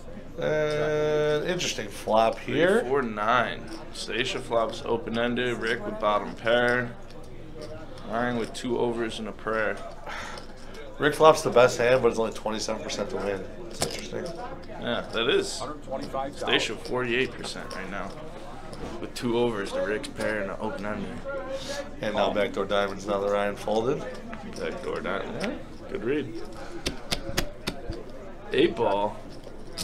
thing. Interesting flop here. 3-4-9. Stacia flops open ended. Rick with bottom pair. Ryan with 2 overs and a prayer. Rick flops the best hand, but it's only 27% to win. That's interesting. Yeah, that is. 125,000. Stacia 48% right now. With 2 overs to Rick's pair and an open ender. And now backdoor diamonds. Now that Ryan folded. Backdoor down. Yeah, good read. 8 ball.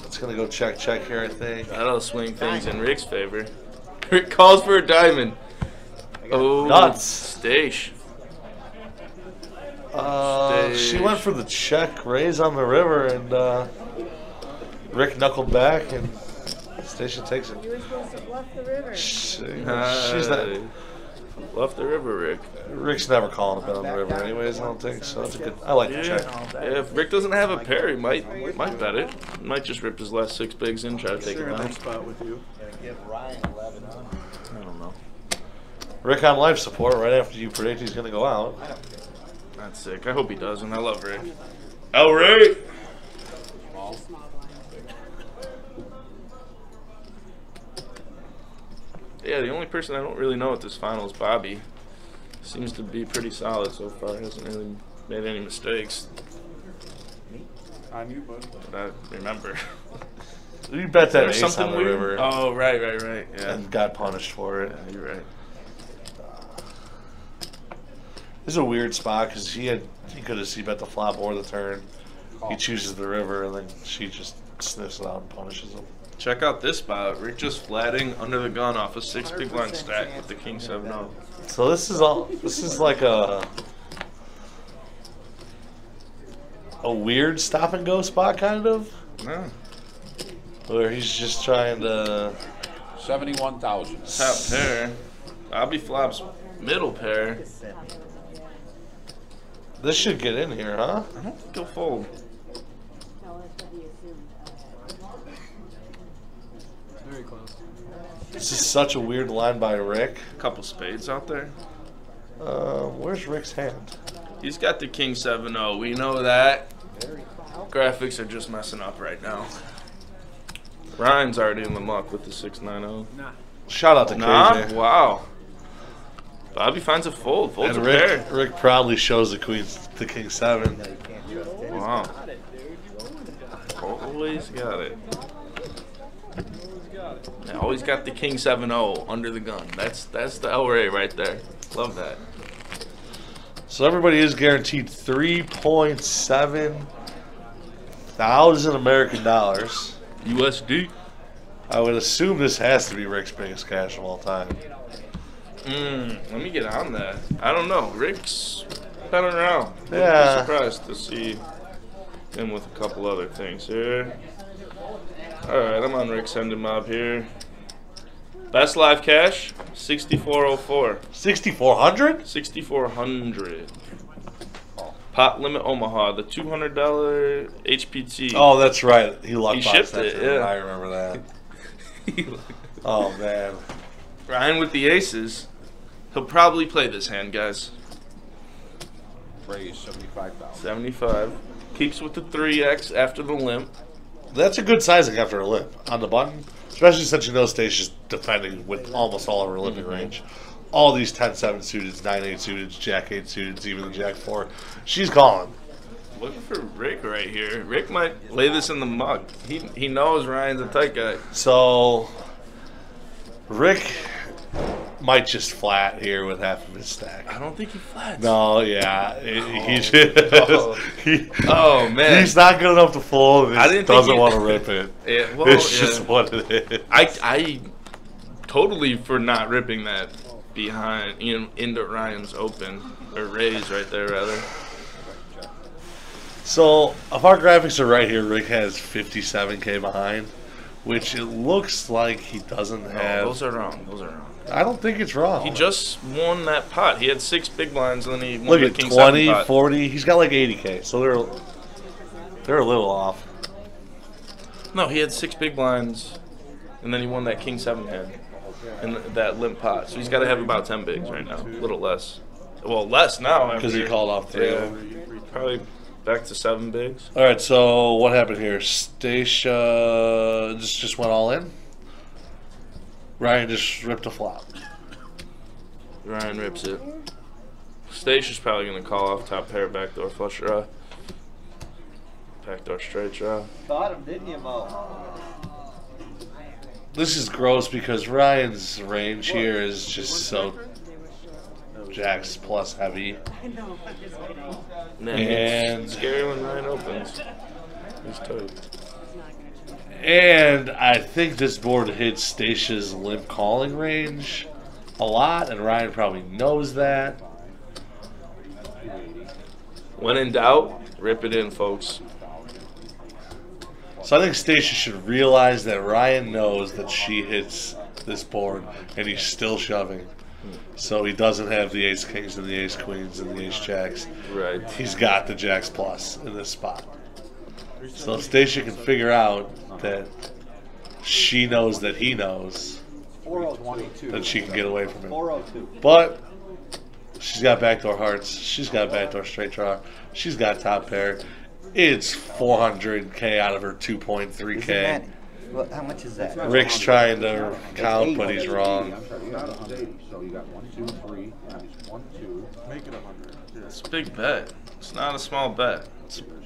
Let's gonna go check here, I think. That'll swing things in Rick's favor. Rick calls for a diamond. Oh, Nuts. Stash. She went for the check raise on the river, and Rick knuckled back, and Station takes it. You were supposed to bluff the river. She's not. Bluff the river, Rick. Rick's never calling a bet on the river, anyways. I don't think so. That's a good. I like the check. Yeah, if Rick doesn't have a pair, he might bet it. He might just rip his last 6 bigs in, try to take it Share down. that spot with you. Gonna give Ryan 1100. I don't know. Rick on life support right after you predict he's gonna go out. That's sick. I hope he doesn't. I love Rick. Oh, Rick! Yeah, the only person I don't really know at this final is Bobby. Seems to be pretty solid so far. Hasn't really made any mistakes On you, bud. that I remember. You bet that There's ace on something the weird. river Oh, right. Yeah, and got punished for it. you're right. This is a weird spot because he could have c bet the flop or the turn. He chooses the river, and then she just sniffs it out and punishes him. Check out this spot. Rick just flatting under the gun off a 6 big blind stack with the king 7-0. So this is like a weird stop and go spot, kind of, Yeah. where he's just trying to 71,000. Top pair. Bobby flops middle pair. This should get in here, huh? I don't think he'll fold. No, that's what he assumed. Very close. This is such a weird line by Rick. Couple spades out there. Where's Rick's hand? He's got the king 7-0. We know that. Graphics are just messing up right now. Ryan's already in the muck with the 6-9-0. Nah. Shout out to Nah, KJ. wow. Bobby finds a fold. Folds And a pair. Rick proudly shows the king 7. No, you can't trust him. Wow. Got it, dude. You always got it. Always got it. Always got it. Yeah, always got the king 7-0 under the gun. That's the El Rey right there. Love that. So everybody is guaranteed 3.7 thousand American dollars. USD. I would assume this has to be Rick's biggest cash of all time. Let me get on that. I don't know. Rick's been around. Yeah. I'm surprised to see him with a couple other things here. Alright, I'm on Rick's Hendon Mob here. Best live cash, 6404. 6,400? 6400. Pot limit Omaha, the $200 HPT. Oh, that's right. He luck He boxed shipped that it, to him. yeah. I remember that. Oh man. Ryan with the aces. He'll probably play this hand, guys. Raise 75,000. 75. Keeps with the 3X after the limp. That's a good sizing after a limp on the button, especially since you know Stacia's defending with almost all of her limping range. All these 10-7 suited, 9-8 suited, Jack-8 suited, even the Jack-4. She's calling. Looking for Rick right here. Rick might lay this in the muck. He knows Ryan's a tight guy. So Rick might just flat here with half of his stack. I don't think he flats. No, yeah, Oh, man. he's not good enough to fold. And I he didn't think doesn't he- want to rip it. Yeah, well, It's yeah. just what it is. I totally for not ripping that behind, into Ryan's open or raise right there rather. So if our graphics are right here, Rick has 57K behind, which it looks like he doesn't have. Those are wrong. Those are wrong. I don't think it's wrong. He just won that pot. He had 6 big blinds and then he won Look the at king 20, 7 pot. 40. He's got like 80K, so they're a little off. No, he had 6 big blinds and then he won that king 7 hand in that limp pot. So he's got to have about 10 bigs right now, a little less. Well, less now Because he called off 3. Yeah, probably back to 7 bigs. All right, so what happened here? Stacia just went all in. Ryan just ripped a flop. Ryan rips it. Stacia's probably going to call off top pair, backdoor flush draw. Backdoor straight draw. Thought him, didn't you, Mo? This is gross because Ryan's range here is just so jacks plus heavy. I know, I'm just kidding. Man, And- it's scary when Ryan opens. He's tight. It's not gonna change. And I think this board hits Stacia's limp calling range a lot, and Ryan probably knows that. When in doubt, rip it in, folks. So I think Stacia should realize that Ryan knows that she hits this board, and he's still shoving. So he doesn't have the ace kings and the ace queens and the ace jacks. Right. He's got the jacks plus in this spot. So Stacia can figure out that she knows that he knows that she can get away from him. 402. But she's got backdoor hearts. She's got backdoor straight draw. She's got top pair. It's 400K out of her 2.3K. Well, how much is that? Rick's trying to count, but he's wrong. So you got 1, 2, 3, times 1, 2. Make it 100. Yeah. It's a big bet. It's not a small bet.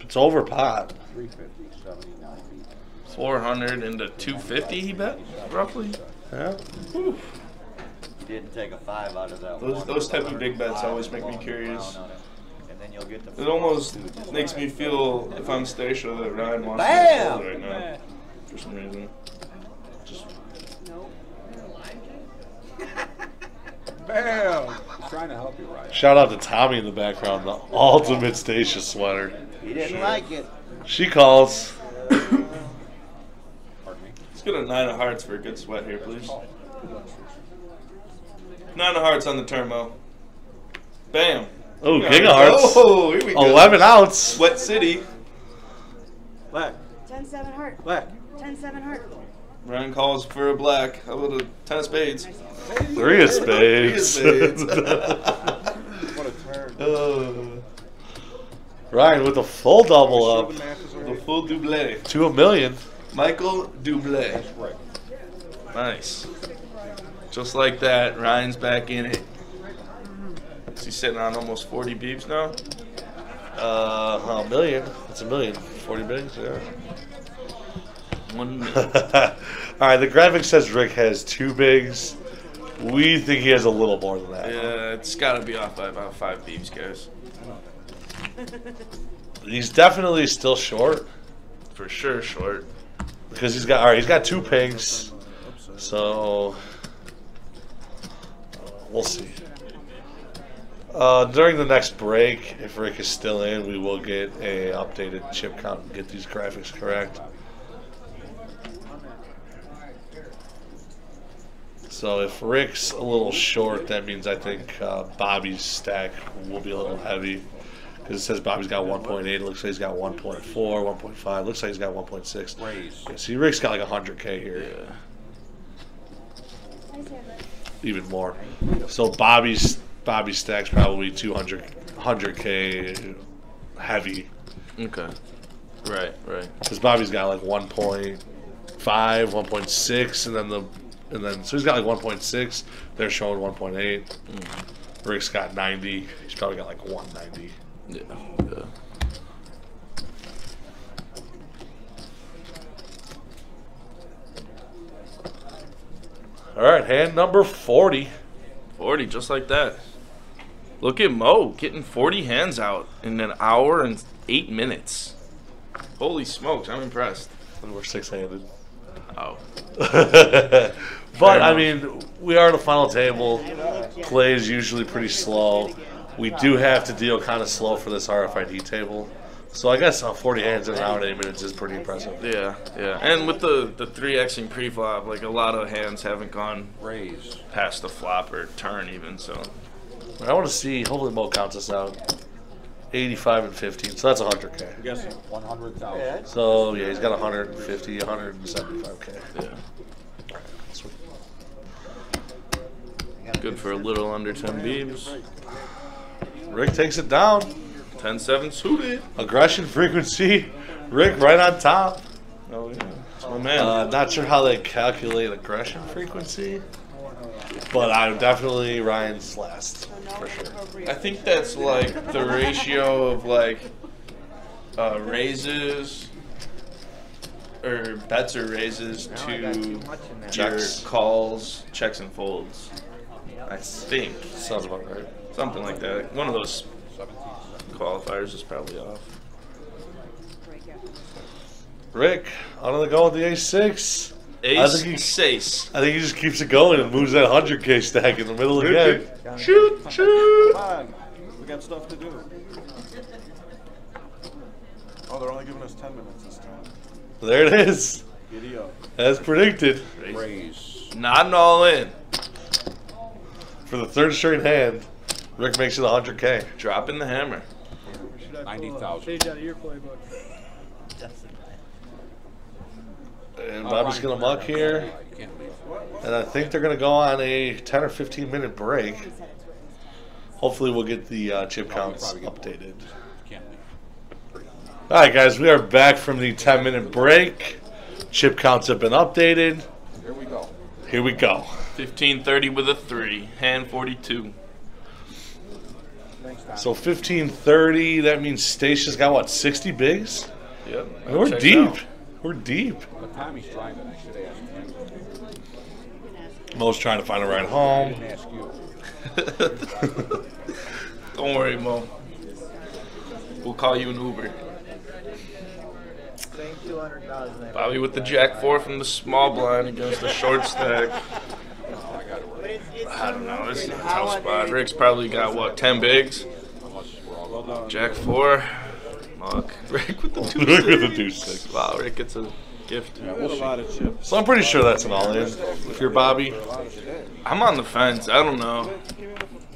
It's over pot. 350, 79 feet. 400 into 250, he bet, roughly. Yeah. Whew. You didn't take a 5 out of that Those type of big bets always make me curious. And then you'll get the It almost makes me feel, if I'm Stacia, that Ryan wants Bam! to fold right now. For some reason. Just Bam! He's trying to help you, Ryan. Shout out to Tommy in the background, the ultimate Stacia sweater. He didn't like it. She calls. Pardon me? let's get a 9 of hearts for a good sweat here, please. 9 of hearts on the turbo. Bam. Oh, king of hearts. Oh, here we go. 11 outs. Sweat City. Black. 10-7 heart. Black. 10-7 heart. Ryan calls for a black. How about a 10 of spades? 3 of spades. 3 of spades. What a turn. Ryan with a full double Sure up. the math is The right. full double. To $1 million. Michael Double. Nice. Just like that, Ryan's back in it. Is he sitting on almost 40 beeps now? $1 million. That's $1 million. 40 bigs, yeah. 1 million. All right, the graphic says Rick has 2 bigs. We think he has a little more than that. Yeah, it's got to be off by about 5 beeps, guys. He's definitely still short For sure, short. because he's got he's got 2 pigs. So we'll see. During the next break, if Rick is still in, we will get a updated chip count and get these graphics correct. So if Rick's a little short, that means I think Bobby's stack will be a little heavy. Because it says Bobby's got 1.8, it looks like he's got 1.4, 1.5, looks like he's got 1.6. Raise. Yeah, see, Rick's got like 100K here. Even more. So Bobby's stack's probably 100K heavy. Okay. Right. Because Bobby's got like 1.5, 1.6, and then so he's got like 1.6. They're showing 1.8. Rick's got 90. He's probably got like 190. Yeah. All right, hand number 40. 40, just like that. Look at Mo getting 40 hands out in an hour and 8 minutes. Holy smokes, I'm impressed. And we're 6-handed. Oh. But I mean, we are at the final table. Play is usually pretty slow. We do have to deal kind of slow for this RFID table. So I guess 40 hands in an hour and 8 minutes is pretty impressive. Yeah. And with the 3Xing pre-flop, like a lot of hands haven't gone Raise. past the flop or turn even, so. I want to see, hopefully Mo counts us out. 85 and 15, so that's 100K. I'm guessing. 100,000. So yeah, he's got 150, 175K. Yeah. Good for a little under 10 beams. Rick takes it down. 10-7 suited. Aggression frequency. Rick right on top. Oh yeah. That's my man. Not sure how they calculate aggression frequency, but I'm definitely Ryan's last for sure. I think that's like the ratio of like raises or bets or raises to your Checks. calls, checks and folds. I think Sounds about right. something like that. One of those qualifiers is probably off. Rick, on the go with the ace-6. Ace-6. I think he just keeps it going and moves that 100K stack in the middle again. Shoot, shoot. Come on. We got stuff to do. Oh, they're only giving us 10 minutes this time. There it is. Giddy up. As predicted. Raise. Nodding all in. For the third straight hand, Rick makes it 100K. Dropping the hammer. 90,000. Page out of your playbook. And Bobby's going to muck here. You can't leave. And I think they're going to go on a 10 or 15 minute break. Hopefully we'll get the chip counts updated. You can't leave. All right, guys, we are back from the 10-minute break. Chip counts have been updated. Here we go. Here we go. 1530 with a 3. Hand 42. So 1530, that means Stacia's got, what, 60 bigs? Yep. We're Checks deep. out. We're deep. But Tommy's driving. I should ask him. Mo's trying to find a ride I home. didn't ask you. Don't worry, Mo. We'll call you an Uber. Same 200,000. Bobby with the Jack 4 from the small blind against the short stack. I don't know. This is a tough spot. Rick's probably got, what, 10 bigs? Jack 4. Muck. Rick with the 2 Rick with the 2-6. Wow, Rick gets a gift. We got a lot of chips. So I'm pretty sure that's an all-in. If you're Bobby. I'm on the fence. I don't know.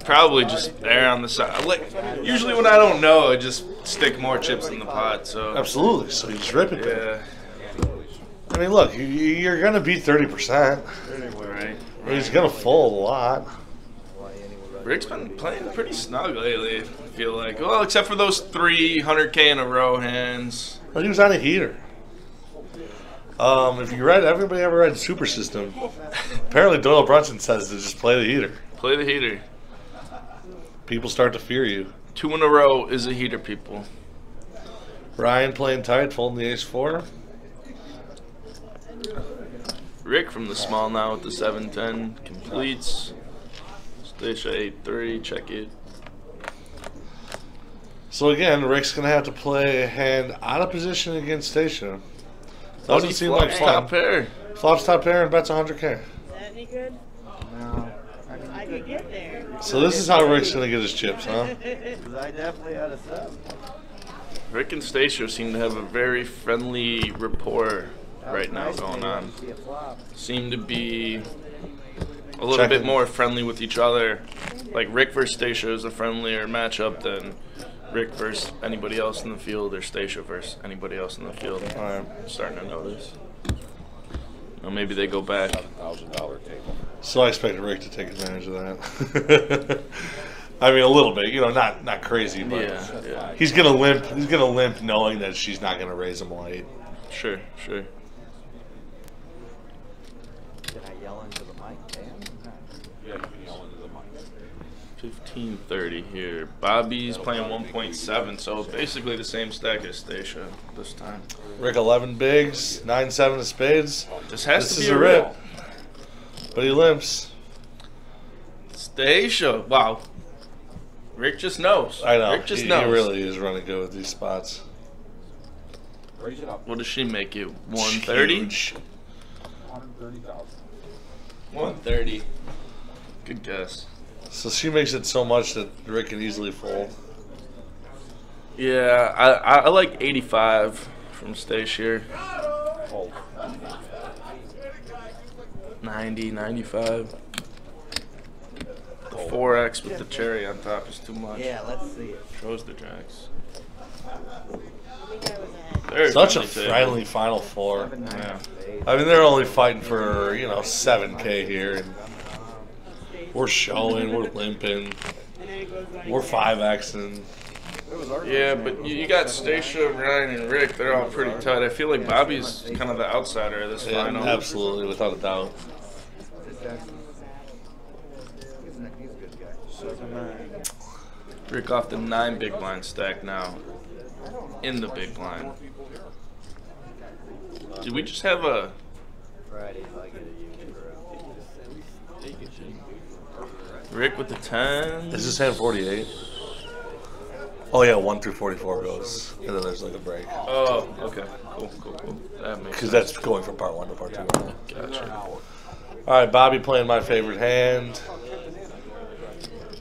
Probably just err on the side. Like, usually when I don't know, I just stick more chips in the pot. So Absolutely. So you just rip it there. yeah, I mean, look, you're going to beat 30%. right. He's going to fold a lot. Rick's been playing pretty snug lately. I feel like, well, except for those 300K in a row hands. Well, he was on a heater. If you read, everybody ever read Super System? Apparently Doyle Brunson says to just play the heater. Play the heater. People start to fear you. 2 in a row is a heater, people. Ryan playing tight, folding the ace-4. Rick from the small now with the 7-10 completes. Stacia 8-3, check it. So again, Rick's going to have to play a hand out of position against Stacia. Doesn't seem like Flops fun. top pair. Flops top pair and bets 100K. Is that any good? No. I could get there. So this is how Rick's going to get his chips, huh? Because I definitely had a 7. Rick and Stacia seem to have a very friendly rapport right now going on. See a flop. Seem to be a little bit more friendly with each other. Like Rick versus Stacia is a friendlier matchup than Rick versus anybody else in the field or Stacia versus anybody else in the field. I'm starting to notice. Well, maybe they go back. $7,000 table. So I expected Rick to take advantage of that. I mean, a little bit, you know, not crazy, but Yeah. he's gonna limp. He's gonna limp, knowing that she's not gonna raise him light. Sure. Did I yell into the mic? Damn. Yeah, you can yell into the mic. 1530 here. Bobby's playing 1.7, so basically the same stack as Stacia this time. Rick 11 bigs, 9-7 of spades. This has This to is be a a rip, rip. but he limps. Stacia. Wow. Rick just knows. I know. Rick just he knows. really is running good with these spots. Raise it up. What does she make it? 130? Huge. 130,000. 130. Good guess. So she makes it so much that Rick can easily fold. Yeah, I like 85 from Stacia. Fold. 90, 95. The 4X with the cherry on top is too much. Yeah, let's see it. Shows the jacks. I think I was ahead. Very Such a table. friendly Final Four. 7, 9 Yeah. spades. I mean, they're only fighting for, 7K here. And we're showing, we're limping, And then it goes like we're 5Xing. Yeah, but you got Stacia, Ryan, and Rick. They're all pretty tight. I feel like Bobby's kind of the outsider of this Yeah, final. absolutely, without a doubt. He's a good guy. 7, 9. Rick off the 9 big blind stack now. In the big blind. Did we just have a... Fridays, I get a Rick with the 10? Is this hand 48? Oh yeah, 1 through 44 goes, and then there's like a break. Oh, okay. Cool. That makes Because sense. that's going from part 1 to part 2. Gotcha. All right, Bobby playing my favorite hand.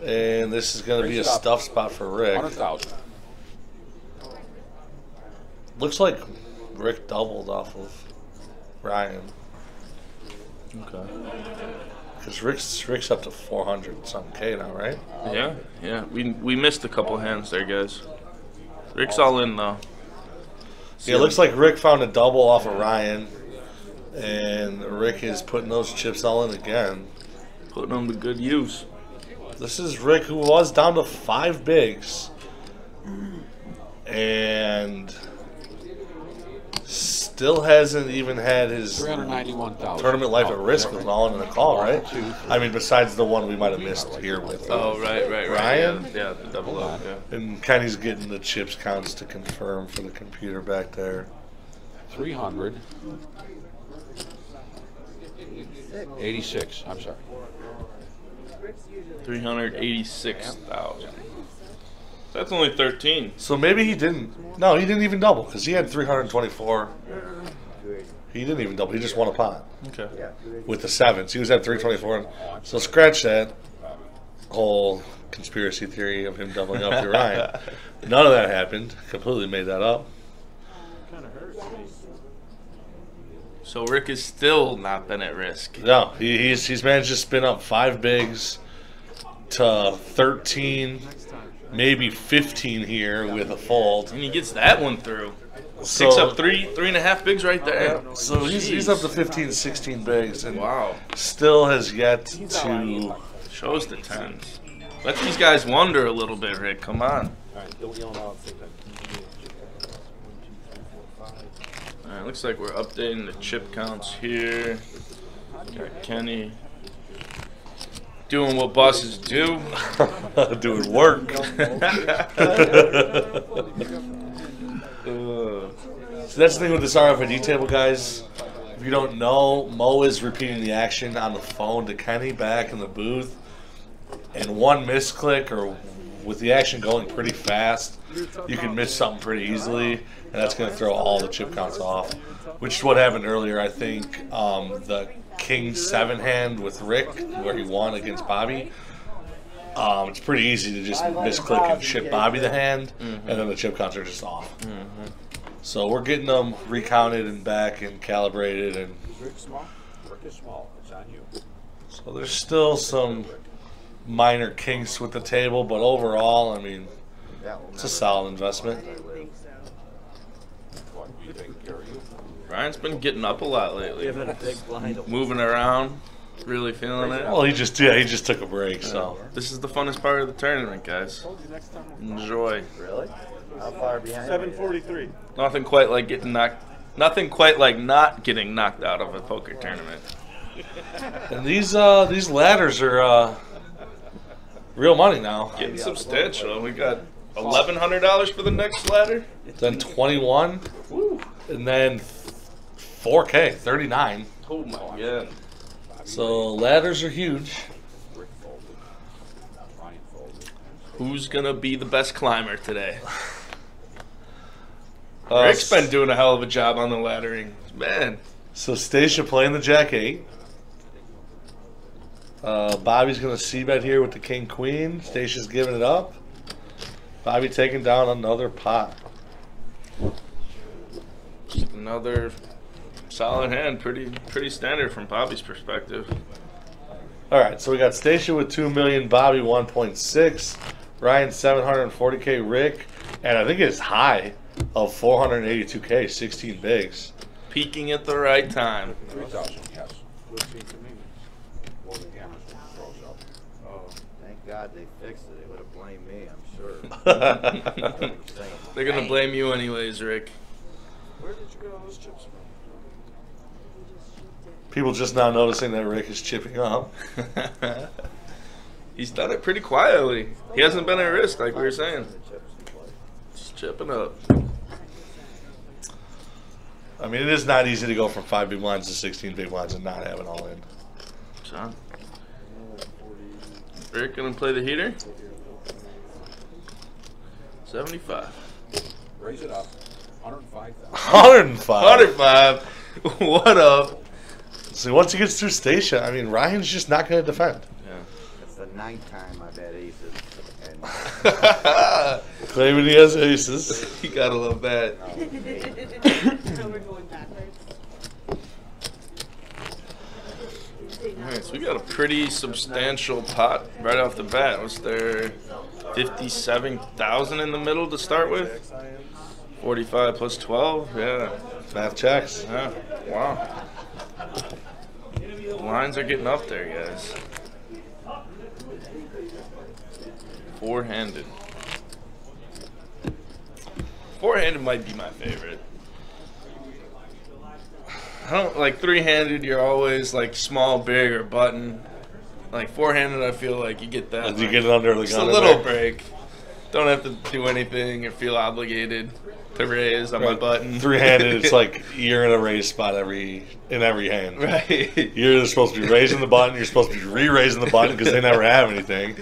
And this is going to be a stuff spot for Rick. 100,000. Looks like Rick doubled off of Ryan. Okay. Because Rick's up to 400 something K now, right? Yeah. We missed a couple hands there, guys. Rick's all in though. Yeah, it looks like Rick found a double off of Ryan. And Rick is putting those chips all in again. Putting them to good use. This is Rick, who was down to 5 bigs. And still hasn't even had his 391,000. tournament life at risk with all in the call, right? I mean, besides the one we might have missed here with Oh, right. Ryan. Yeah, the double up. Yeah. And Kenny's getting the chips counts to confirm for the computer back there. 300. 86. I'm sorry. 386,000. That's only 13. So maybe he didn't. No, he didn't even double because he had 324. He didn't even double. He just won a pot Okay. with the sevens. He was at 324. So scratch that whole conspiracy theory of him doubling up to Ryan. None of that happened. Completely made that up. So Rick is still not been at risk. No, he's managed to spin up 5 bigs to 13, maybe 15 here with a fold. And he gets that one through. So, Picks up three and a half bigs right there. So he's up to 15, 16 bigs, and Wow. still has yet to. Shows the tens. Let these guys wonder a little bit, Rick. Come on. Alright, looks like we're updating the chip counts here. Got Kenny doing what bosses do. doing work. So that's the thing with this RFID table, guys. If you don't know, Mo is repeating the action on the phone to Kenny back in the booth. And one misclick, or with the action going pretty fast, you can miss something pretty easily, and that's going to throw all the chip counts off. Which is what happened earlier, I think. The King 7 hand with Rick, where he won against Bobby. It's pretty easy to just misclick and ship Bobby the hand, and then the chip counts are just off. So we're getting them recounted and back and calibrated, and Rick is small. It's on you. so there's still some minor kinks with the table, but overall, I mean, it's a solid investment. What, you take care of you? Ryan's been getting up a lot lately. Moving around. Really feeling it. Well, he just took a break, so. This is the funnest part of the tournament, guys. Enjoy. Really? How far behind? 743. Nothing quite like getting knocked. Nothing quite like not getting knocked out of a poker tournament. And these ladders are real money now. Getting substantial. We got $1,100 for the next ladder. Then 21, and then 4K, 39. Oh my god. So ladders are huge. Rick folded. Ryan folded. Who's gonna be the best climber today? Rick's been doing a hell of a job on the laddering. Man. So Stacia playing the Jack 8. Bobby's going to c-bet here with the King Queen. Stacia's giving it up. Bobby taking down another pot. Just another solid hand. Pretty standard from Bobby's perspective. All right, so we got Stacia with 2 million, Bobby 1.6, Ryan 740K, Rick, and I think it's high of 482K, 16 bigs. Peaking at the right time. 3,000, yes. Well, the camera's throws up. Oh, thank God they fixed it. They would have blamed me, I'm sure. They're gonna blame you anyways, Rick. Where did you get all those chips from? People just now noticing that Rick is chipping up. He's done it pretty quietly. He hasn't been at risk, like we were saying. Just chipping up. I mean, it is not easy to go from 5 big blinds to 16 big blinds and not have it all in. Son. Rick gonna play the heater? 75. Raise it up. 105,000. 105. 105. What up? See, once he gets through Stacia, I mean, Ryan's just not going to defend. Yeah. It's the 9th time I've had aces. And Claiming he has aces. You gotta love that. Now we're going backwards. Alright, so we got a pretty substantial pot right off the bat. Was there 57,000 in the middle to start with? 45 plus 12? Yeah. Math checks. Yeah. Wow. The lines are getting up there, guys. Four-handed. Four-handed might be my favorite. I don't like three-handed. You're always like small, big, or button. Like four-handed, I feel like you get that. As you get it under the Just gun. a little break. Don't have to do anything or feel obligated to raise on my button. Three-handed, it's like you're in a raise spot in every hand. Right. You're supposed to be raising the button. You're supposed to be re-raising the button because they never have anything.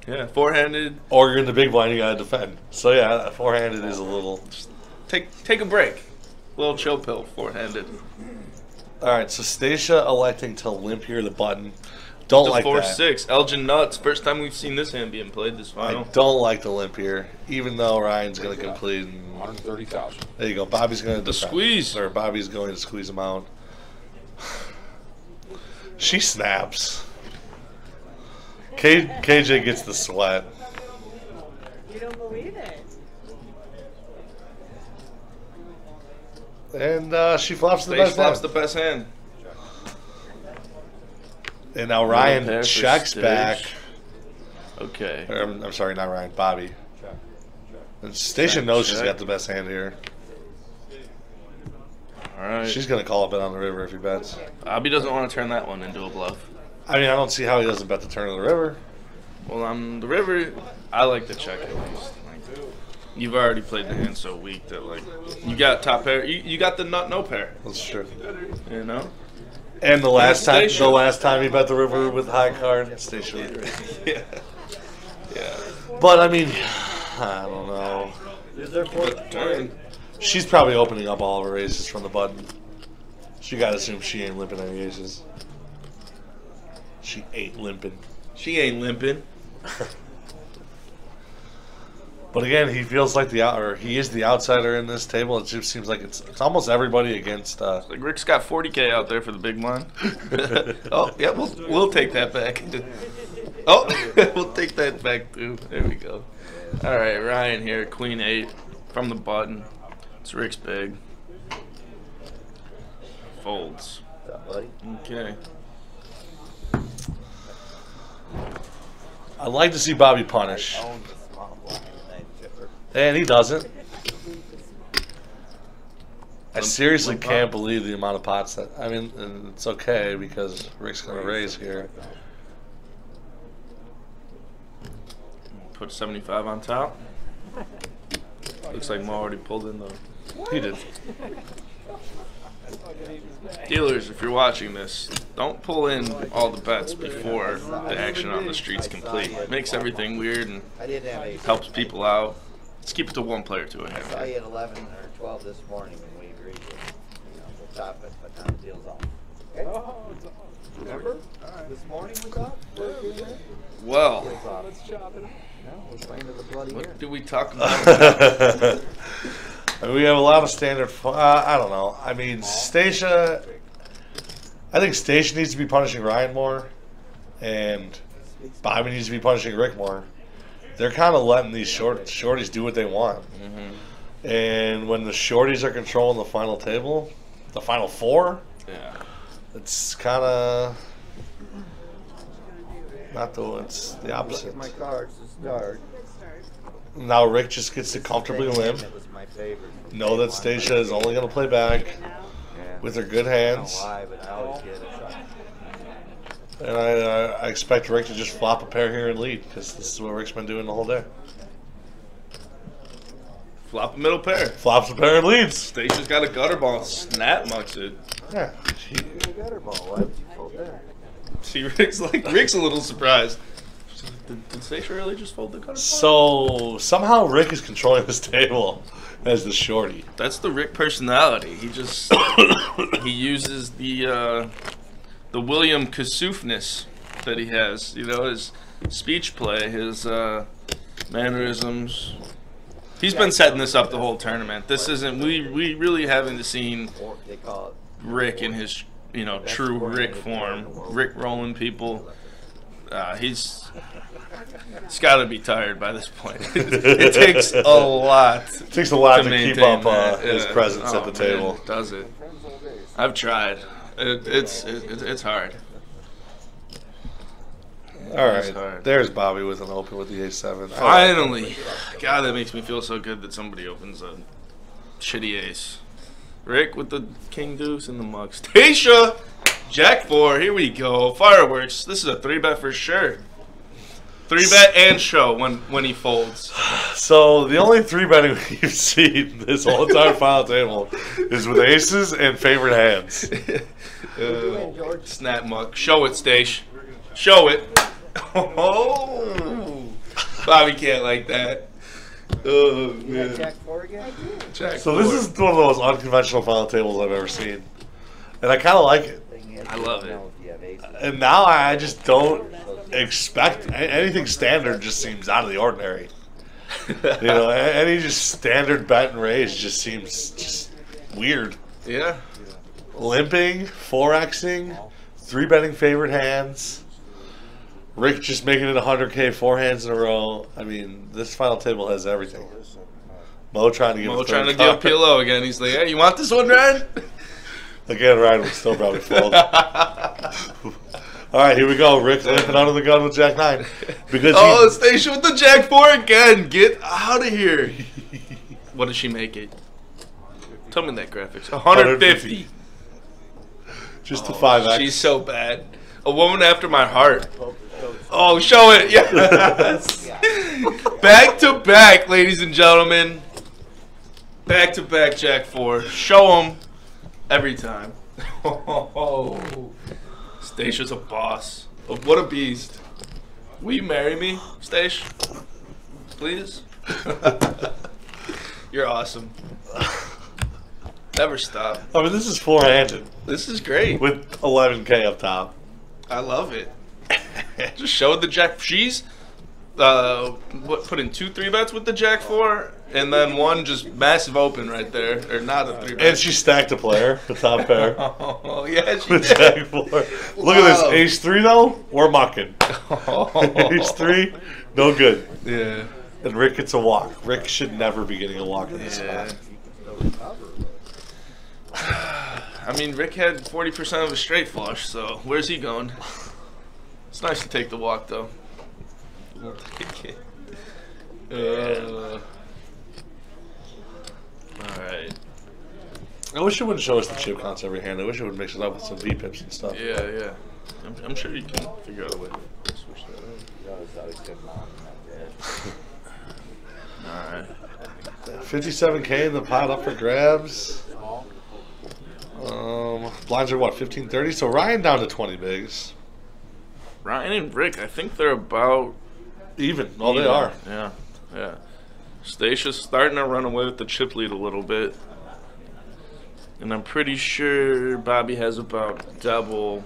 Yeah, four-handed. Or you're in the big blind. You gotta defend. So yeah, four-handed is a little. Take a break. A little chill pill, four-handed. All right, so Stacia electing to limp here the button. Don't like that. 4-6. Elgin Nuts. First time we've seen this hand being played this final. I don't like the limp here, even though Ryan's going to complete. 130,000. There you go. Bobby's going to The squeeze. Or Bobby's going to squeeze him out. She snaps. KJ gets the sweat. You don't believe it. And she flops the Stage best flops hand. the best hand. And now pair Ryan for checks Stage. back. Okay. Or, I'm sorry, not Ryan. Bobby. Check. And Stacia Check, knows she's check. got the best hand here. All right. She's going to call a bet on the river if he bets. Bobby doesn't want to turn that one into a bluff. I mean, I don't see how he doesn't bet the turn of the river. Well, on the river, I like to check at least. Like, you've already played the hand so weak that like you got top pair. You got the nut no pair. That's true. You know. And the last time Stacia. he bet the river with high card, Stacia. Yeah. Yeah. But I mean, I don't know. is there Turn. She's probably opening up all of her aces from the button. So you gotta assume she ain't limping any aces. She ain't limping. She ain't limping. But again, he feels like he is the outsider in this table. It just seems like it's almost everybody against. Like Rick's got 40K out there for the big blind. Oh yeah, we'll take that back. Oh, we'll take that back too. There we go. All right, Ryan here, Queen 8 from the button. It's Rick's big. Folds. What's up, buddy? Okay. I'd like to see Bobby punish, I own the small blind tonight, Chipper. and he doesn't. I seriously limp can't up. believe the amount of pots that. I mean, and it's okay because Rick's gonna raise here. Put 75 on top. Looks like Mo already pulled in the. He did. Dealers, if you're watching this, don't pull in all the bets before the action on the street's complete. It makes everything weird and I didn't have aces. helps people out. Let's keep it to one player to a I saw hand. you at 11 or 12 this morning and we agreed to, we'll top it, but now the deal's off. Okay? Remember? This morning we talked? Well, Deal's off. No, we're playing to the bloody what end. do we talk about? We have a lot of standard. I don't know. I mean, Stacia. I think Stacia needs to be punishing Ryan more, and Bobby needs to be punishing Rick more. They're kind of letting these shorties do what they want, and when the shorties are controlling the final table, the final four, Yeah. it's kind of not the. It's the Look opposite. at my cards to start. Now Rick just gets to comfortably limp. That was my favorite. Know that Stacia is only going to play back Yeah. with her good I don't hands. know why, but I always get it. And I expect Rick to just flop a pair here and lead, because this is what Rick's been doing the whole day. Flop a middle pair. Flops a pair and leads. Stacia's got a gutter ball. Snap mucks it. Yeah. You got her ball. Why would you fold that? See, Rick's a little surprised. Did Stacia really just fold the gutter? So somehow Rick is controlling this table as the shorty. That's the Rick personality. He just he uses the William Kassoufness that he has. You know, his speech play, his mannerisms. He's been setting this up the whole tournament. This isn't. We really haven't seen Rick in his true Rick form. Rick rolling people. He's got to be tired by this point. It takes a lot. It takes a lot to keep up that. his presence at the table. Man, does it? I've tried. It's hard. All right, there's Bobby with an open with the A7. Finally, God, that makes me feel so good that somebody opens a shitty ace. Rick with the king deuce and the mug. Stacia, Jack 4. Here we go. Fireworks. This is a 3-bet for sure. 3-bet and show when he folds. So the only 3-betting we've seen this whole entire final table is with aces and favorite hands. Snap muck. Show it, Stacia. Show it. Oh, Bobby can't like that. Oh man. Jack 4 again? Jack so 4. This is one of the most unconventional final tables I've ever seen, and I kind of like it. I love it. And now I just don't expect anything standard. Just seems out of the ordinary. Any just standard bet and raise just seems just weird. Yeah. Limping, 4xing, 3-betting favorite hands. Rick just making it 100K 4 hands in a row. I mean, this final table has everything. Mo trying to give give PLO again. He's like, hey, you want this one, Ryan? Again, Ryan would still probably fold. All right, here we go. Rick limping under the gun with Jack 9. Because Stacia with the Jack 4 again. Get out of here. What does she make it? Tell me that graphics. 150. Just a 5x. She's so bad. A woman after my heart. Oh, show it. Yes. Back to back, ladies and gentlemen. Back to back Jack 4. Show them every time. Oh, Stacia's a boss. What a beast. Will you marry me, Stacia? Please? You're awesome. Never stop. I mean, this is 4-handed. This is great. With 11K up top. I love it. Just showed the Jack. She's put in 2 3-bets with the Jack 4, and then one just massive open right there, or not a 3-bet. And she stacked a player, the top pair. Oh yeah, she with did. Jack 4. Look at this, Ace 3 though. We're mucking. Ace 3, no good. Yeah. And Rick gets a walk. Rick should never be getting a walk in this spot. I mean, Rick had 40% of a straight flush, so where's he going? It's nice to take the walk, though. We'll take it. Alright. I wish it wouldn't show us the chip counts every hand. I wish it would mix it up with some V-pips and stuff. Yeah. I'm sure you can figure out a way to switch that up. Alright. 57K in the pot up for grabs. Blinds are what, 15-30? So Ryan down to 20 bigs. Ryan and Rick, I think they're about even. Oh, they are. Yeah. Stacia's starting to run away with the chip lead a little bit. And I'm pretty sure Bobby has about double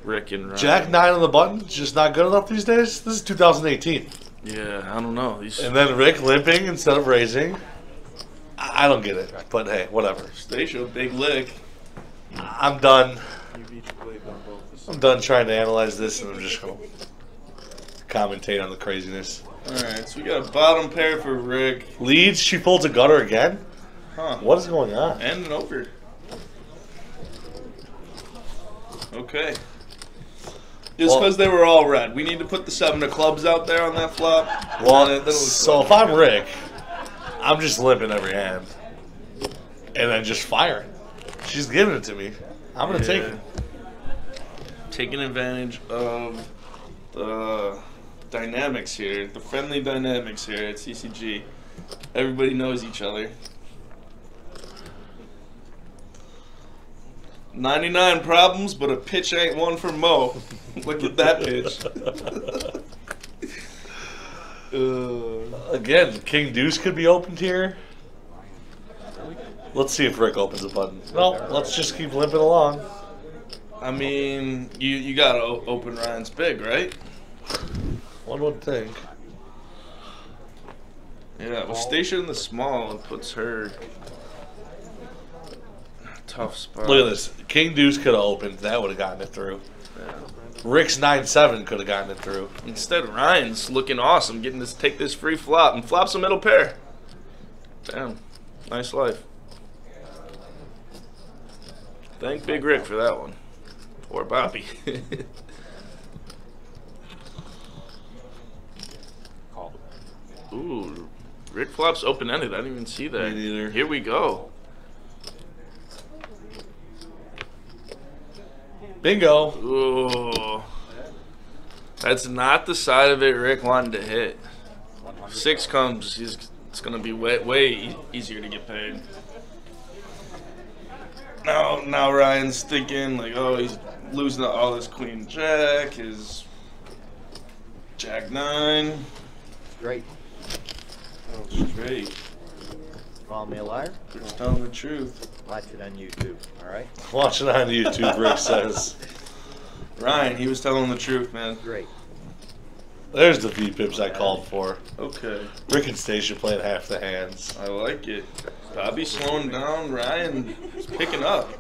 Rick and Ryan. Jack 9 on the button, just not good enough these days? This is 2018. Yeah, I don't know. And then Rick limping instead of raising. I don't get it, but hey, whatever. Stacia, big lick. I'm done. I'm done trying to analyze this, and I'm just going to commentate on the craziness. Alright, so we got a bottom pair for Rick. Leads, she folds a gutter again? Huh. What is going on? And an over. Okay. Just because they were all red. We need to put the 7 of clubs out there on that flop. Well, so if I'm Rick, I'm just limping every hand. And then just firing. She's giving it to me. I'm going to take it. Taking advantage of the dynamics here. The friendly dynamics here at CCG. Everybody knows each other. 99 problems, but a pitch ain't one for Mo. Look at that pitch. Again, King Deuce could be opened here. Let's see if Rick opens a button. No, let's just keep limping along. I mean, you gotta open Ryan's big, right? One would think. Yeah, well, Stacia in the small puts her in a tough spot. Look at this. King Deuce could have opened. That would have gotten it through. Yeah. Rick's 9-7 could have gotten it through. Instead, Ryan's looking awesome, getting to take this free flop and flops a middle pair. Damn, nice life. Thank Big Rick for that one. Poor Bobby. Ooh, Rick flops open-ended. I didn't even see that. Me neither. Here we go. Bingo. Ooh. That's not the side of it Rick wanted to hit. 6 comes, it's going to be way easier to get paid. Now Ryan's thinking, like, oh, he's losing all his queen jack, his jack 9. Great. Oh, straight. Call me a liar? Rick's telling the truth. Watch it on YouTube, alright? Watch it on YouTube, Rick says. Ryan, he was telling the truth, man. Great. There's the V-pips I called for. Okay. Rick and Stacia playing half the hands. I like it. Bobby slowing down. Ryan is picking up.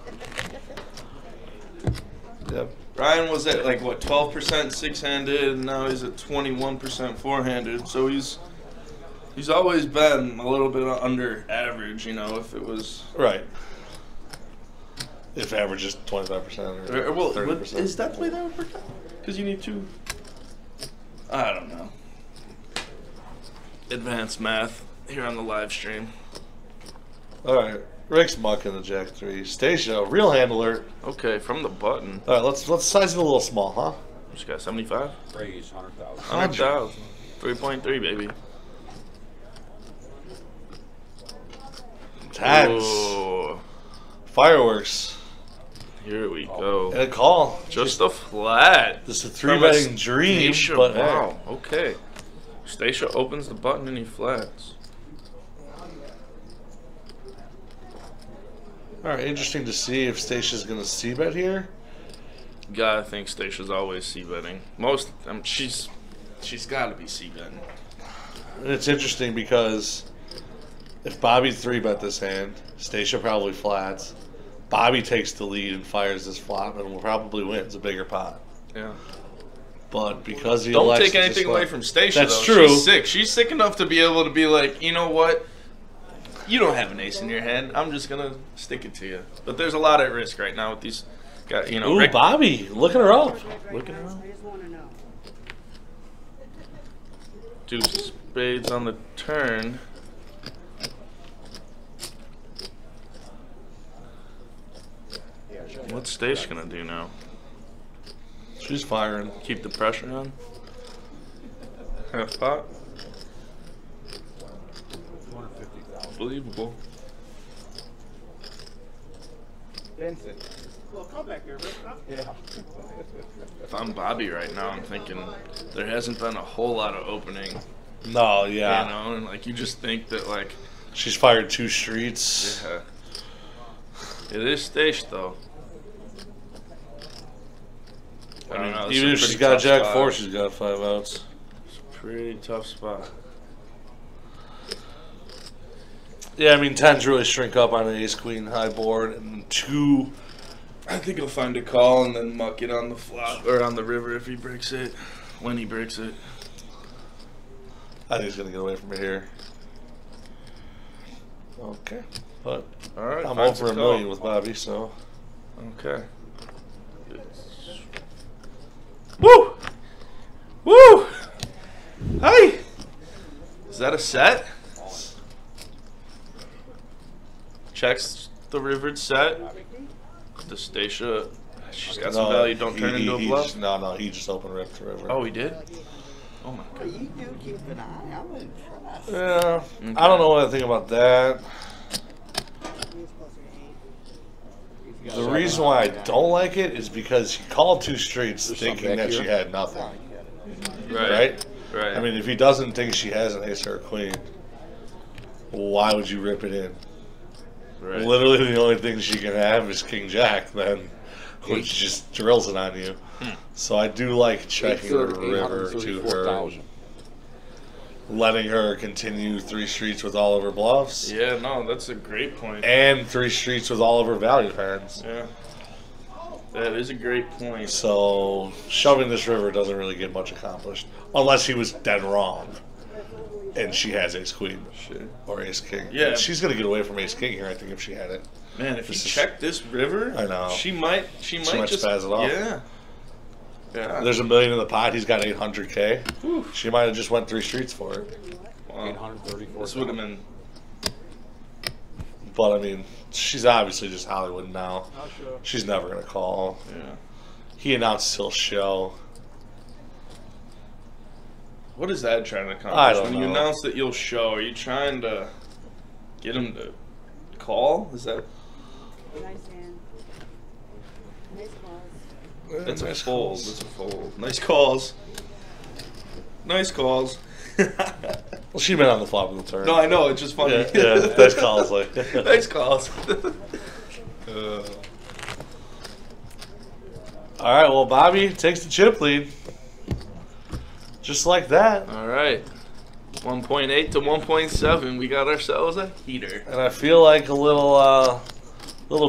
Yep. Ryan was at like what 12% six-handed, and now he's at 21% four-handed. So he's always been a little bit under average, you know. If it was Right. If average is 25% or well, 30%. is that play that would work out? Because you need 2. I don't know. Advanced math here on the live stream. All right. Rick's mucking the jack 3. Stacia, real hand alert. Okay, from the button. All right, let's size it a little small, huh? Just got 75. Raise 100,000. 100,000. 3.3, baby. Tens. Ooh. Fireworks. Here we go. And a call. Just a flat. This is a 3-betting dream, Stacia, but wow. Okay. Stacia opens the button and he flats. All right, interesting to see if Stacia's going to c-bet here. Gotta think Stacia's always c-betting. She's gotta be c-betting. And it's interesting because if Bobby 3-bet this hand, Stacia probably flats. Bobby takes the lead and fires this flop and will probably wins a bigger pot. Yeah. But because he Don't elects take to anything just away let- from Stacia, That's though. true. She's sick. She's sick enough to be able to be like, you know what? You don't have an ace in your hand. I'm just gonna stick it to you. But there's a lot at risk right now with these guys. You know, Ooh, Rick, Bobby, looking her up. looking around. I just want to know. Deuce of spades on the turn. What's Stacia gonna do now? She's firing. Keep the pressure on? Half pot? 250,000. Believable. Vincent. Well, come back here, Rick. Yeah. If I'm Bobby right now, I'm thinking there hasn't been a whole lot of opening. No, yeah. You know, and like you just think that like, She's fired 2 streets. yeah. It is Stacia though. I don't know. Even if she's got Jack 4, she's got 5 outs. It's a pretty tough spot. Yeah, I mean, 10s really shrink up on an ace-queen high board, and 2... I think he'll find a call and then muck it on the flop or on the river if he breaks it. When he breaks it. I think he's going to get away from it here. Okay. But All right. I'm finds over a call. million with Bobby, so... Okay. Woo! Woo! Hey! Is that a set? Checks the rivered set. The Stacia, she's got some value. Don't turn into a bluff. No, he just open ripped the river. Oh, he did? Oh my god. You do keep an eye. I'm impressed. Yeah, Okay. I don't know what I think about that. He's closer to 8. The reason why I don't like it is because he called 2 streets thinking that she had nothing. Right? Right. I mean, if he doesn't think she has an ace or a queen, why would you rip it in? Right. Literally, the only thing she can have is King Jack, then, which just drills it on you. So I do like checking the river to her, letting her continue 3 streets with all of her bluffs. Yeah, no, that's a great point. And 3 streets with all of her value hands. Yeah. That is a great point. So shoving this river doesn't really get much accomplished. Unless he was dead wrong. And she has ace queen. Shit. Or ace king. Yeah. And she's going to get away from ace king here, I think, if she had it. Man, if you check this river, I know. She might just spaz it off. Yeah. Yeah. There's $1 million in the pot. He's got 800K. She might have just went 3 streets for it. Wow. 834. This would have been. But I mean, she's obviously just Hollywood now. She's never gonna call. Yeah. He announced he'll show. What is that trying to accomplish? I don't when know. you announce that you'll show, are you trying to get him to call? Is that? Nice hand. Nice balls. That's a Nice fold. calls. That's a fold. Nice calls. Nice calls. Well, she been on the flop of the turn. No, I know. It's just funny. Yeah, nice calls. Like Nice calls. All right, well, Bobby takes the chip lead. Just like that. All right. 1.8 to 1.7. We got ourselves a heater. And I feel like a little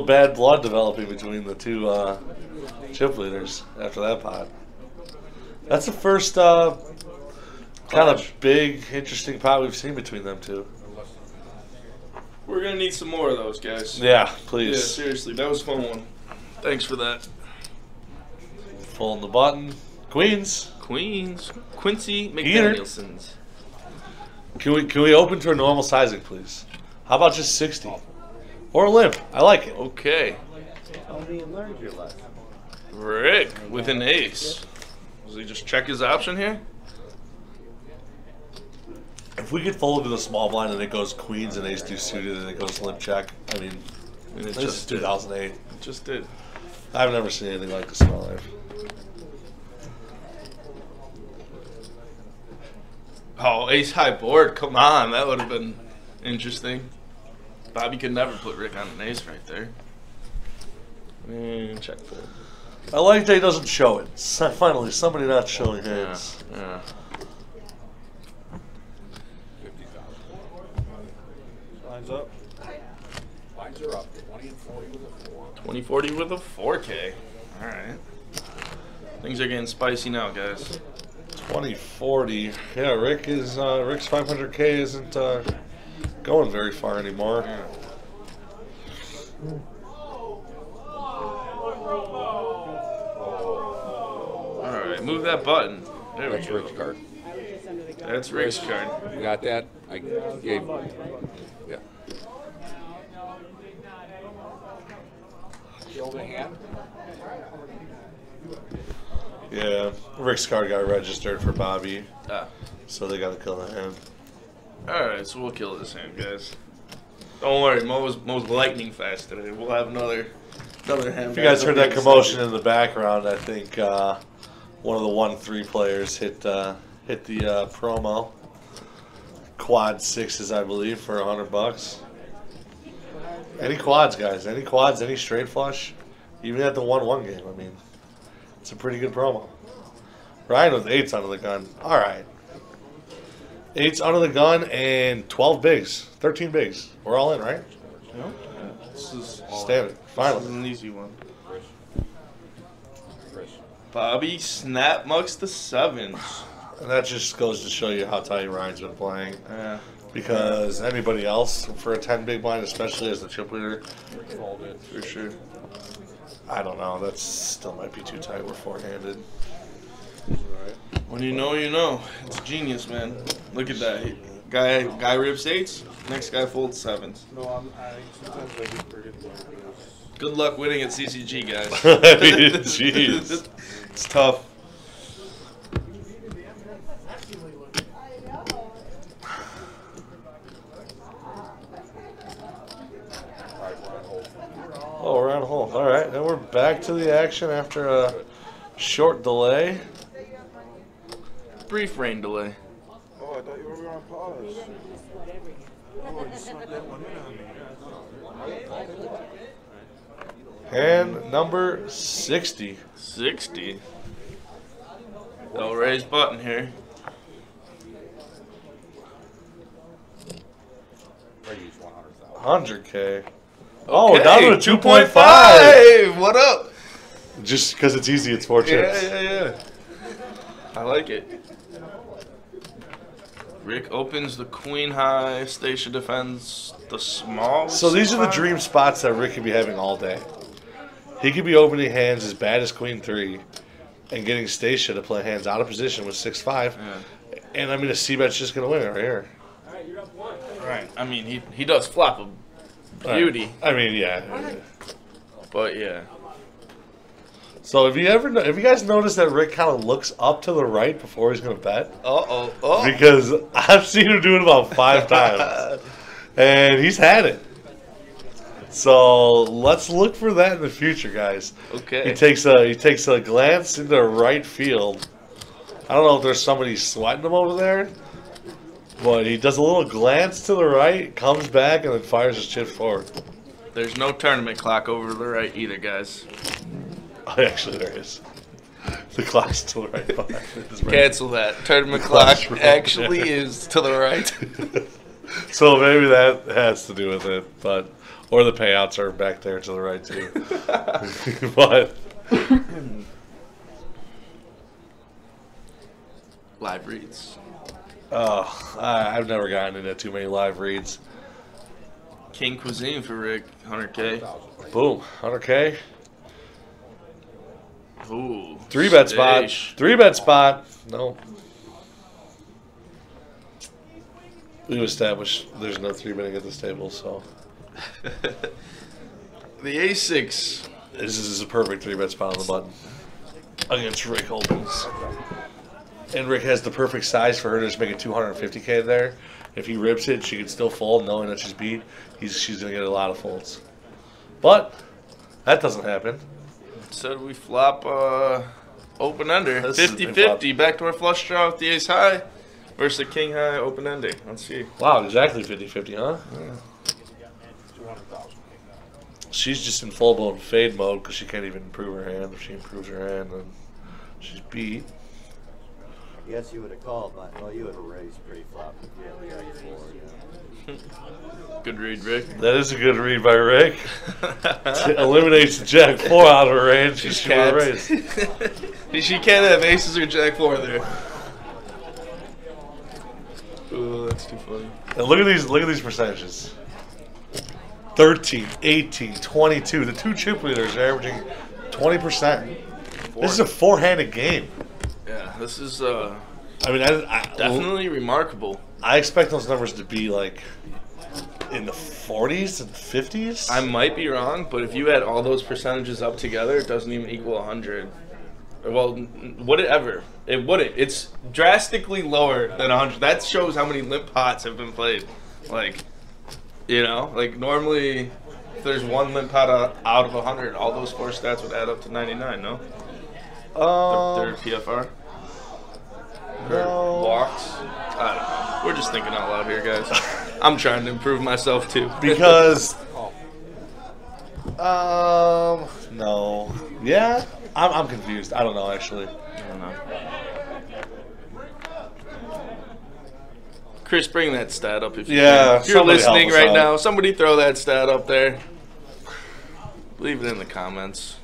bad blood developing between the 2 chip leaders after that pot. That's the first kind of big, interesting pot we've seen between them 2. We're going to need some more of those, guys. Yeah, Yeah, please. seriously. That was a fun one. Thanks for that. Pulling the button. Queens. Queens. Quincy Heater. McDanielsons. Can we open to a normal sizing, please? How about just 60? Or limp. I like it. Okay. Tony, you learned your lesson. Rick with an ace. Does he just check his option here? If we get folded to the small blind and it goes queens and ace 2 suited and it goes limp check, I mean, And it this is 2008. It just did. I've never seen anything like this in my life. Oh, ace high board. Come on. That would have been interesting. Bobby could never put Rick on an ace right there. And check fold. I like that he doesn't show it. Finally, somebody not showing Yeah. hands. Yeah. 50,000. Lines up. Lines are up. 20 and 40 with a 4. 2040 with a 4K. All right. Things are getting spicy now, guys. 2040. Yeah, Rick's 500K isn't going very far anymore. All right, move that button. There we That's go. Rick's card. I was just under the gun. That's Rick's card. You got that? I gave. Yeah. Kill the hand. Yeah, Rick's card got registered for Bobby, Ah. so they got to kill the hand. All right, so we'll kill this hand, guys. Don't worry, Mo's lightning fast today. We'll have another hand. If you guys heard that commotion in the background, I think one of the 1-3 players hit the promo. Quad 6s, I believe, for $100. Any quads, guys? Any quads? Any straight flush? Even at the 1-1 game, I mean, it's a pretty good promo. Ryan with 8s under the gun. All right. 8s under the gun and 12 bigs. 13 bigs. We're all in, right? Yeah, this is Standard. This is Finally. an easy one. Chris. Bobby snap mucks the 7s. And that just goes to show you how tight Ryan's been playing. Yeah. Because anybody else for a 10 big blind, especially as the chip leader, Folded. For sure. I don't know. That still might be too tight. We're four-handed. When you know, you know. It's genius, man. Look at that. Guy rips 8s. Next guy folds 7s. No, sometimes I do forget that. Good luck winning at CCG, guys. Jeez. It's tough. Oh, we're on hold. All right. back to the action after a short delay. Brief rain delay. Oh, I thought you were on pause. Oh, you snuck that one in on me. Hand number 60. 60. Don't raise button here. Brady's 100,000. 100K. Oh, Okay, down to a 2.5. 2.5. What up? Just because it's easy, it's 4 chips. Yeah. I like it. Rick opens the queen high. Stacia defends the small. So these are the spot. dream spots that Rick could be having all day. He could be opening hands as bad as queen 3 and getting Stacia to play hands out of position with 6-5. Yeah. And I mean, a C-bet's just going to win it right here. Right. I mean, he does flop a beauty, I mean, yeah. but yeah. So if you guys notice that Rick kind of looks up to the right before he's going to bet? Oh. Because I've seen him do it about 5 times. And he's had it. So let's look for that in the future, guys. Okay. He takes a glance into right field. I don't know if there's somebody sweating him over there, but he does a little glance to the right, comes back, and then fires his chips forward. There's no tournament clock over to the right either, guys. Oh, actually, there is. The clock's to the right behind it. Cancel that. Tournament clock's clock right actually there. is to the right. So maybe that has to do with it, or the payouts are back there to the right too. But Live reads. I've never gotten into too many live reads. King Cuisine for Rick, 100K. Boom, 100K. Ooh. 3-bet spot. Stash. 3-bet spot. No. We've established there's no 3-betting at this table, so. The A6. This is a perfect 3-bet spot on the button against Rick Holmes. And Rick has the perfect size for her to just make a 250K there. If he rips it, she can still fold, knowing that she's beat. She's going to get a lot of folds. But that doesn't happen. Said we flop open ender. This is a big 50-50. Backdoor flush draw with the ace high versus the king high open ending. Let's see. Wow, exactly 50-50, huh? Yeah. 200,000. She's just in full-blown fade mode because she can't even improve her hand. If she improves her hand, then she's beat. Yes, you would have called, but well, you would have raised pre-flop if you had the guy before. Good read, Rick. That is a good read by Rick. Eliminates Jack 4 out of her range. She Can't. raised. She can't have aces or jack 4 there. Ooh, that's too funny. And look at these percentages. 13, 18, 22. The two chip leaders are averaging 20%. This is a 4-handed game. Yeah, this is I mean, I definitely remarkable. I expect those numbers to be like in the 40s and 50s. I might be wrong, but if you add all those percentages up together, it doesn't even equal 100. Well, would it ever? It wouldn't. It's drastically lower than 100. That shows how many limp pots have been played. Like, you know, like normally if there's one limp pot out of 100, all those 4 stats would add up to 99, no? Their PFR? Or walks? I don't know. We're just thinking out loud here, guys. I'm trying to improve myself too. Because, no. Yeah? I'm confused. I don't know, actually. I don't know. Chris, bring that stat up if you can. If you're somebody listening help us right out. now, somebody throw that stat up there. Leave it in the comments.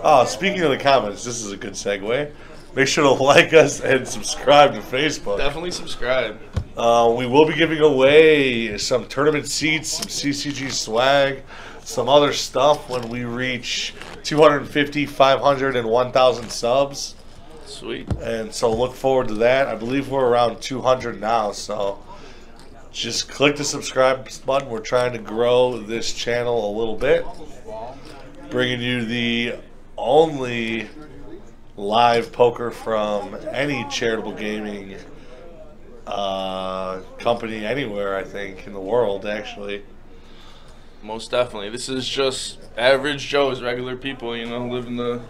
Oh, speaking of the comments, this is a good segue. Make sure to like us and subscribe to Facebook. Definitely subscribe. We will be giving away some tournament seats, some CCG swag, some other stuff when we reach 250, 500, and 1,000 subs. Sweet. And so look forward to that. I believe we're around 200 now, so just click the subscribe button. We're trying to grow this channel a little bit, bringing you the only live poker from any charitable gaming company anywhere, I think, in the world, actually. Most definitely. This is just average Joe's, regular people, you know, living the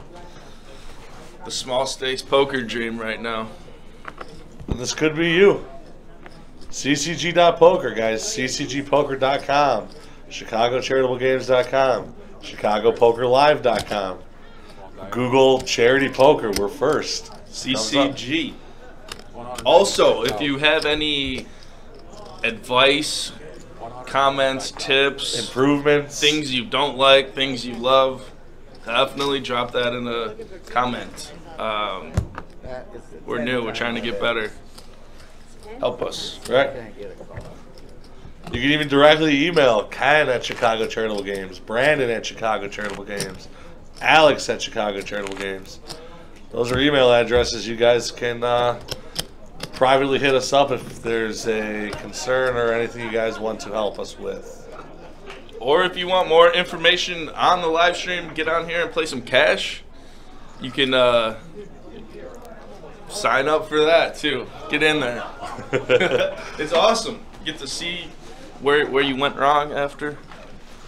small stakes poker dream right now. And this could be you. CCG.poker, guys. CCGpoker.com. ChicagoCharitableGames.com. ChicagoPokerLive.com. Google Charity Poker. We're first. CCG. Also, if you have any advice, comments, tips, Improvements. things you don't like, things you love, definitely drop that in a comment. We're new. We're trying to get better. Help us. Right. You can even directly email Ken at Chicago Charitable Games, Brandon at Chicago Charitable Games, Alex at Chicago Charitable Games. Those are email addresses. You guys can privately hit us up if there's a concern or anything you guys want to help us with. Or if you want more information on the live stream, get on here and play some cash. You can sign up for that too. Get in there. It's awesome. You get to see where you went wrong after.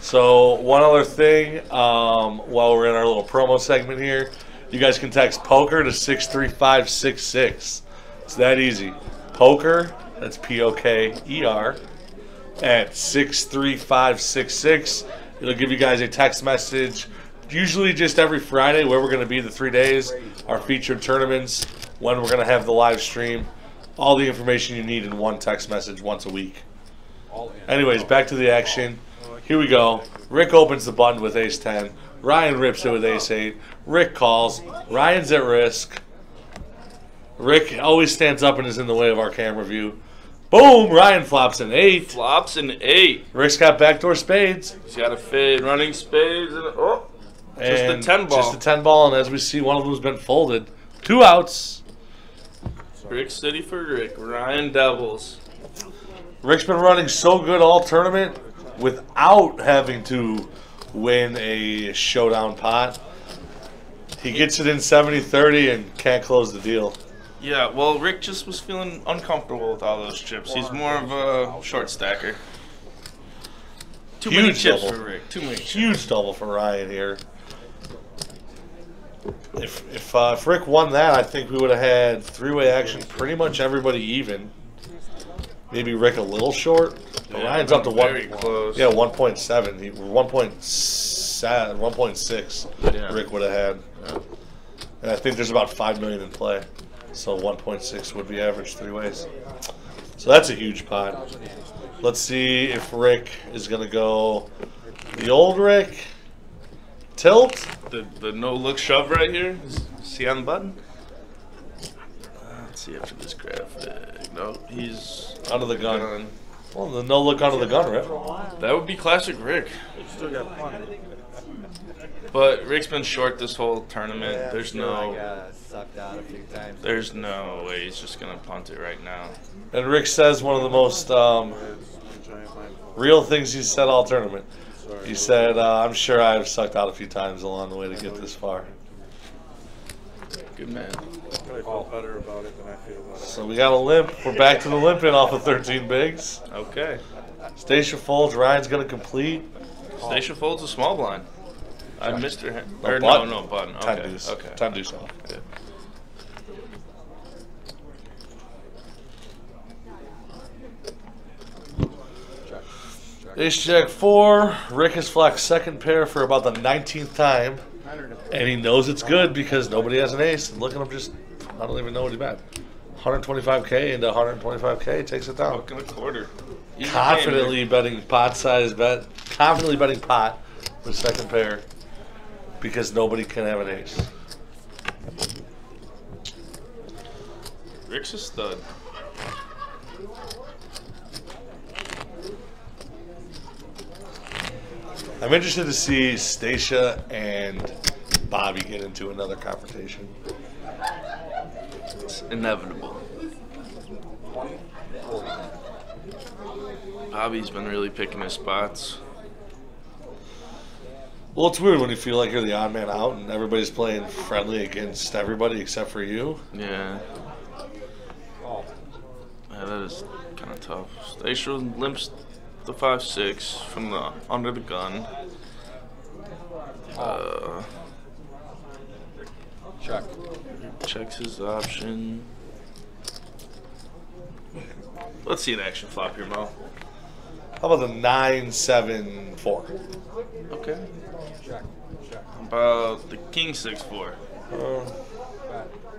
So one other thing, while we're in our little promo segment here, you guys can text poker to 63566. It's that easy. Poker, that's Poker, at 63566. It'll give you guys a text message, usually just every Friday, where we're going to be the 3 days, our featured tournaments, when we're going to have the live stream, all the information you need in one text message once a week. Anyways, back to the action. Here we go. Rick opens the button with ace-10. Ryan rips it with ace-8. Rick calls. Ryan's at risk. Rick always stands up and is in the way of our camera view. Boom! Ryan flops an 8. Flops an 8. Rick's got backdoor spades. He's got a fade, running spades, and just a 10 ball. Just a 10 ball, and as we see, one of them's been folded. 2 outs. Brick City for Rick. Ryan Devils. Rick's been running so good all tournament without having to win a showdown pot. He gets it in 70-30 and can't close the deal. Yeah, well, Rick just was feeling uncomfortable with all those chips. He's more of a short stacker. Too many chips for Rick. Too many. Huge double for Ryan here. If Rick won that, I think we would have had three-way action, pretty much everybody even. Maybe Rick a little short. But Yeah, Ryan's up to very close. 1.7. 1.6. Yeah. Rick would have had. Yeah. And I think there's about 5 million in play. So 1.6 would be average three ways. So that's a huge pot. Let's see if Rick is going to go the old Rick. Tilt. The no-look shove right here. See on the button? Let's see after this graphic. No, he's Under the gun. Well, the no look under the gun, Rick. That would be classic Rick. Still got plenty. But Rick's been short this whole tournament. Yeah, There's sure, I no got sucked out a few times. there's no way he's just gonna punt it right now. And Rick says one of the most real things he's said all tournament. He said, I'm sure I've sucked out a few times along the way to get this far. Good man. I feel better about it than I feel about it. So we got a limp. We're back to the limping off of 13 bigs. Okay. Station folds. Ryan's going to complete. Station folds a small blind. I missed her hand. No, Or button. no button. Time Okay. deuce. Okay. Time deuce off. Good. Ace Jack 4. Rick has flexed second pair for about the 19th time. And he knows it's good because nobody has an ace. And look at him just, I don't even know what he bet. 125K into 125K takes it down. Buck and a quarter. Easy Confidently game, betting pot size bet. Confidently betting pot with second pair because nobody can have an ace. Rick's a stud. I'm interested to see Stacia and Bobby get into another confrontation. It's inevitable. Bobby's been really picking his spots. Well, it's weird when you feel like you're the odd man out and everybody's playing friendly against everybody except for you. Yeah. Yeah, that is kind of tough. Stacia limps the 5-6 from the under the gun. Check. Checks his option. Let's see an action flop here, Mo. How about the 9-7-4? Okay. Check. Check. How about the King 6-4? Bet.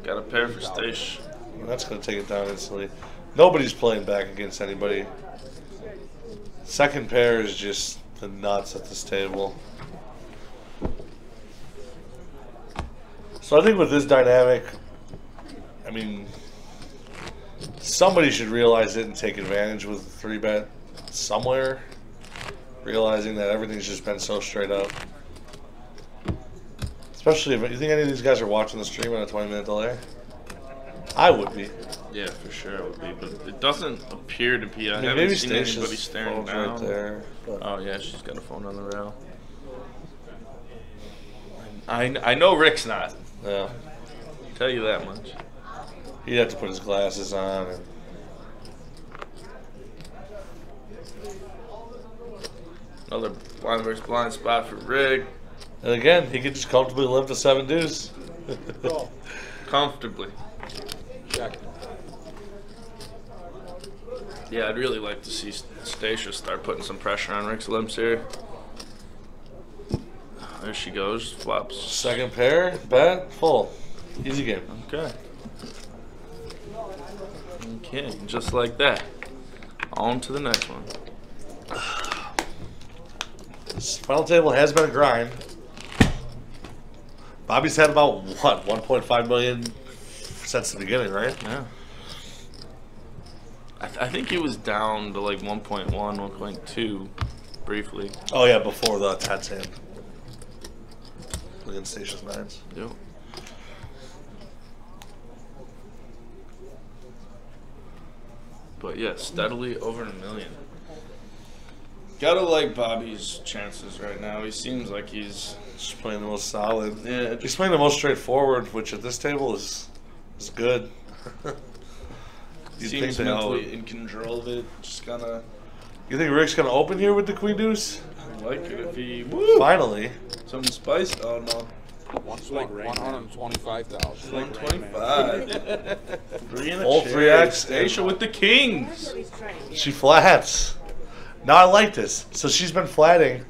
Got a pair for Stash. That's going to take it down instantly. Nobody's playing back against anybody. Second pair is just the nuts at this table. So I think with this dynamic, I mean, somebody should realize it and take advantage with a 3-bet somewhere, realizing that everything's just been so straight up. Especially if you think any of these guys are watching the stream on a 20-minute delay. I would be. Yeah, for sure it would be, but it doesn't appear to be. I haven't maybe seen Stacia's anybody staring phone's down. right there. But Oh yeah, she's got a phone on the rail. I know Rick's not. yeah, Tell you that much. he'd have to put his glasses on. And Another blind versus blind spot for Rick. And again, he could just comfortably live to 7 deuce. Comfortably. Check. Yeah, I'd really like to see Stacia start putting some pressure on Rick's limbs here. There she goes. Flops. Second pair, bet, full. Easy game. Okay. Okay, just like that. On to the next one. This final table has been a grind. Bobby's had about, what, 1.5 million since the beginning, right? Yeah. I think he was down to like 1.1, 1.2 briefly. Oh, yeah, before the 10's hand. Against Stacia's 9s. Yep. But yeah, steadily over $1 million. Gotta like Bobby's chances right now. He seems like he's Just playing the most solid. yeah. He's playing the most straightforward, which at this table is good. You'd think Seems that mentally in control of it. Just gonna You think Rick's gonna open here with the Queen Deuce? like it if he woo Finally. some spice. Oh no, 125,000. 125. Three in a Full chair. 3x. Stacia with the kings. She flats. Now I like this. So she's been flatting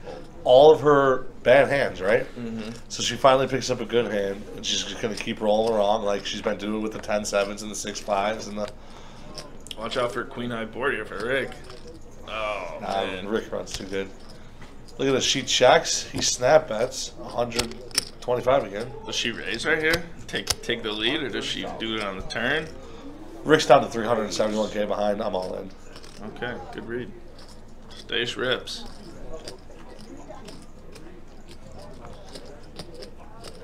all of her bad hands, right? Mm-hmm. So she finally picks up a good hand, and she's just gonna keep rolling along like she's been doing with the 10-7s and the 6-5s and the. Watch out for queen high board here for Rick. Oh man. Rick runs too good. Look at this. She checks. He snap bets 125 again. Does she raise right here? Take the lead, or does she do it on the turn? Rick's down to 371K behind. I'm all in. Okay, good read. Stace rips.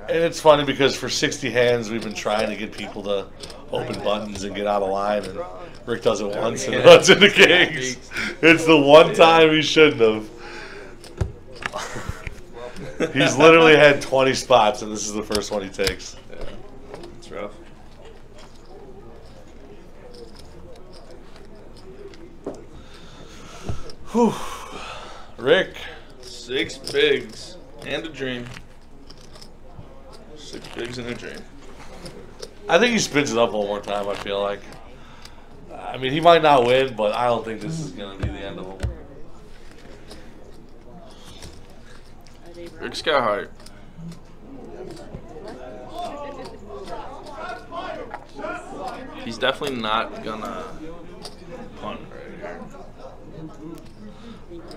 And it's funny because for 60 hands, we've been trying to get people to open buttons and get out of line, and Rick does it once and runs into kings. It's the one time he shouldn't have. He's literally had 20 spots, and this is the first one he takes. Yeah, it's rough. Whew. Rick. 6 bigs and a dream. 6 bigs and a dream. I think he spins it up one more time, I feel like. I mean, he might not win, but I don't think this is going to be the end of him. Rick's got heart. He's definitely not gonna punt right here.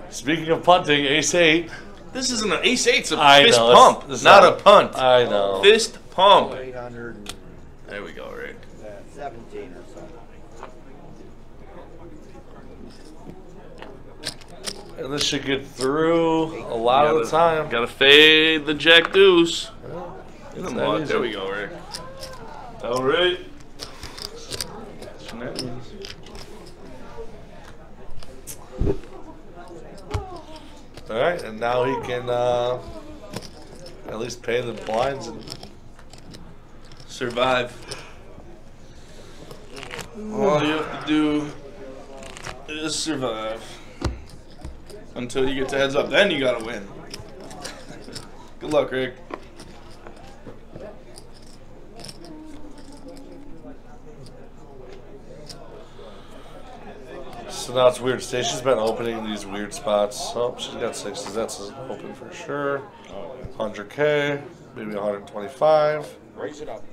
Speaking of punting, ace-8. This isn't an ace-8, it's a I fist know, pump, it's not a punt. I know. Fist pump. 800 There we go, Rick. 17 or so. And this should get through a lot of the time. Gotta fade the jack deuce. In the It's mud. that There easy. we go, Rick. All right. Shenanigans. All right, and now he can at least pay the blinds. And Survive. All you have to do is survive. until you get to heads up. Then you gotta win. Good luck, Rick. So now it's weird. Stacy's been opening these weird spots. Oh, she's got 60s. That's open for sure. 100K, maybe 125. Raise it up.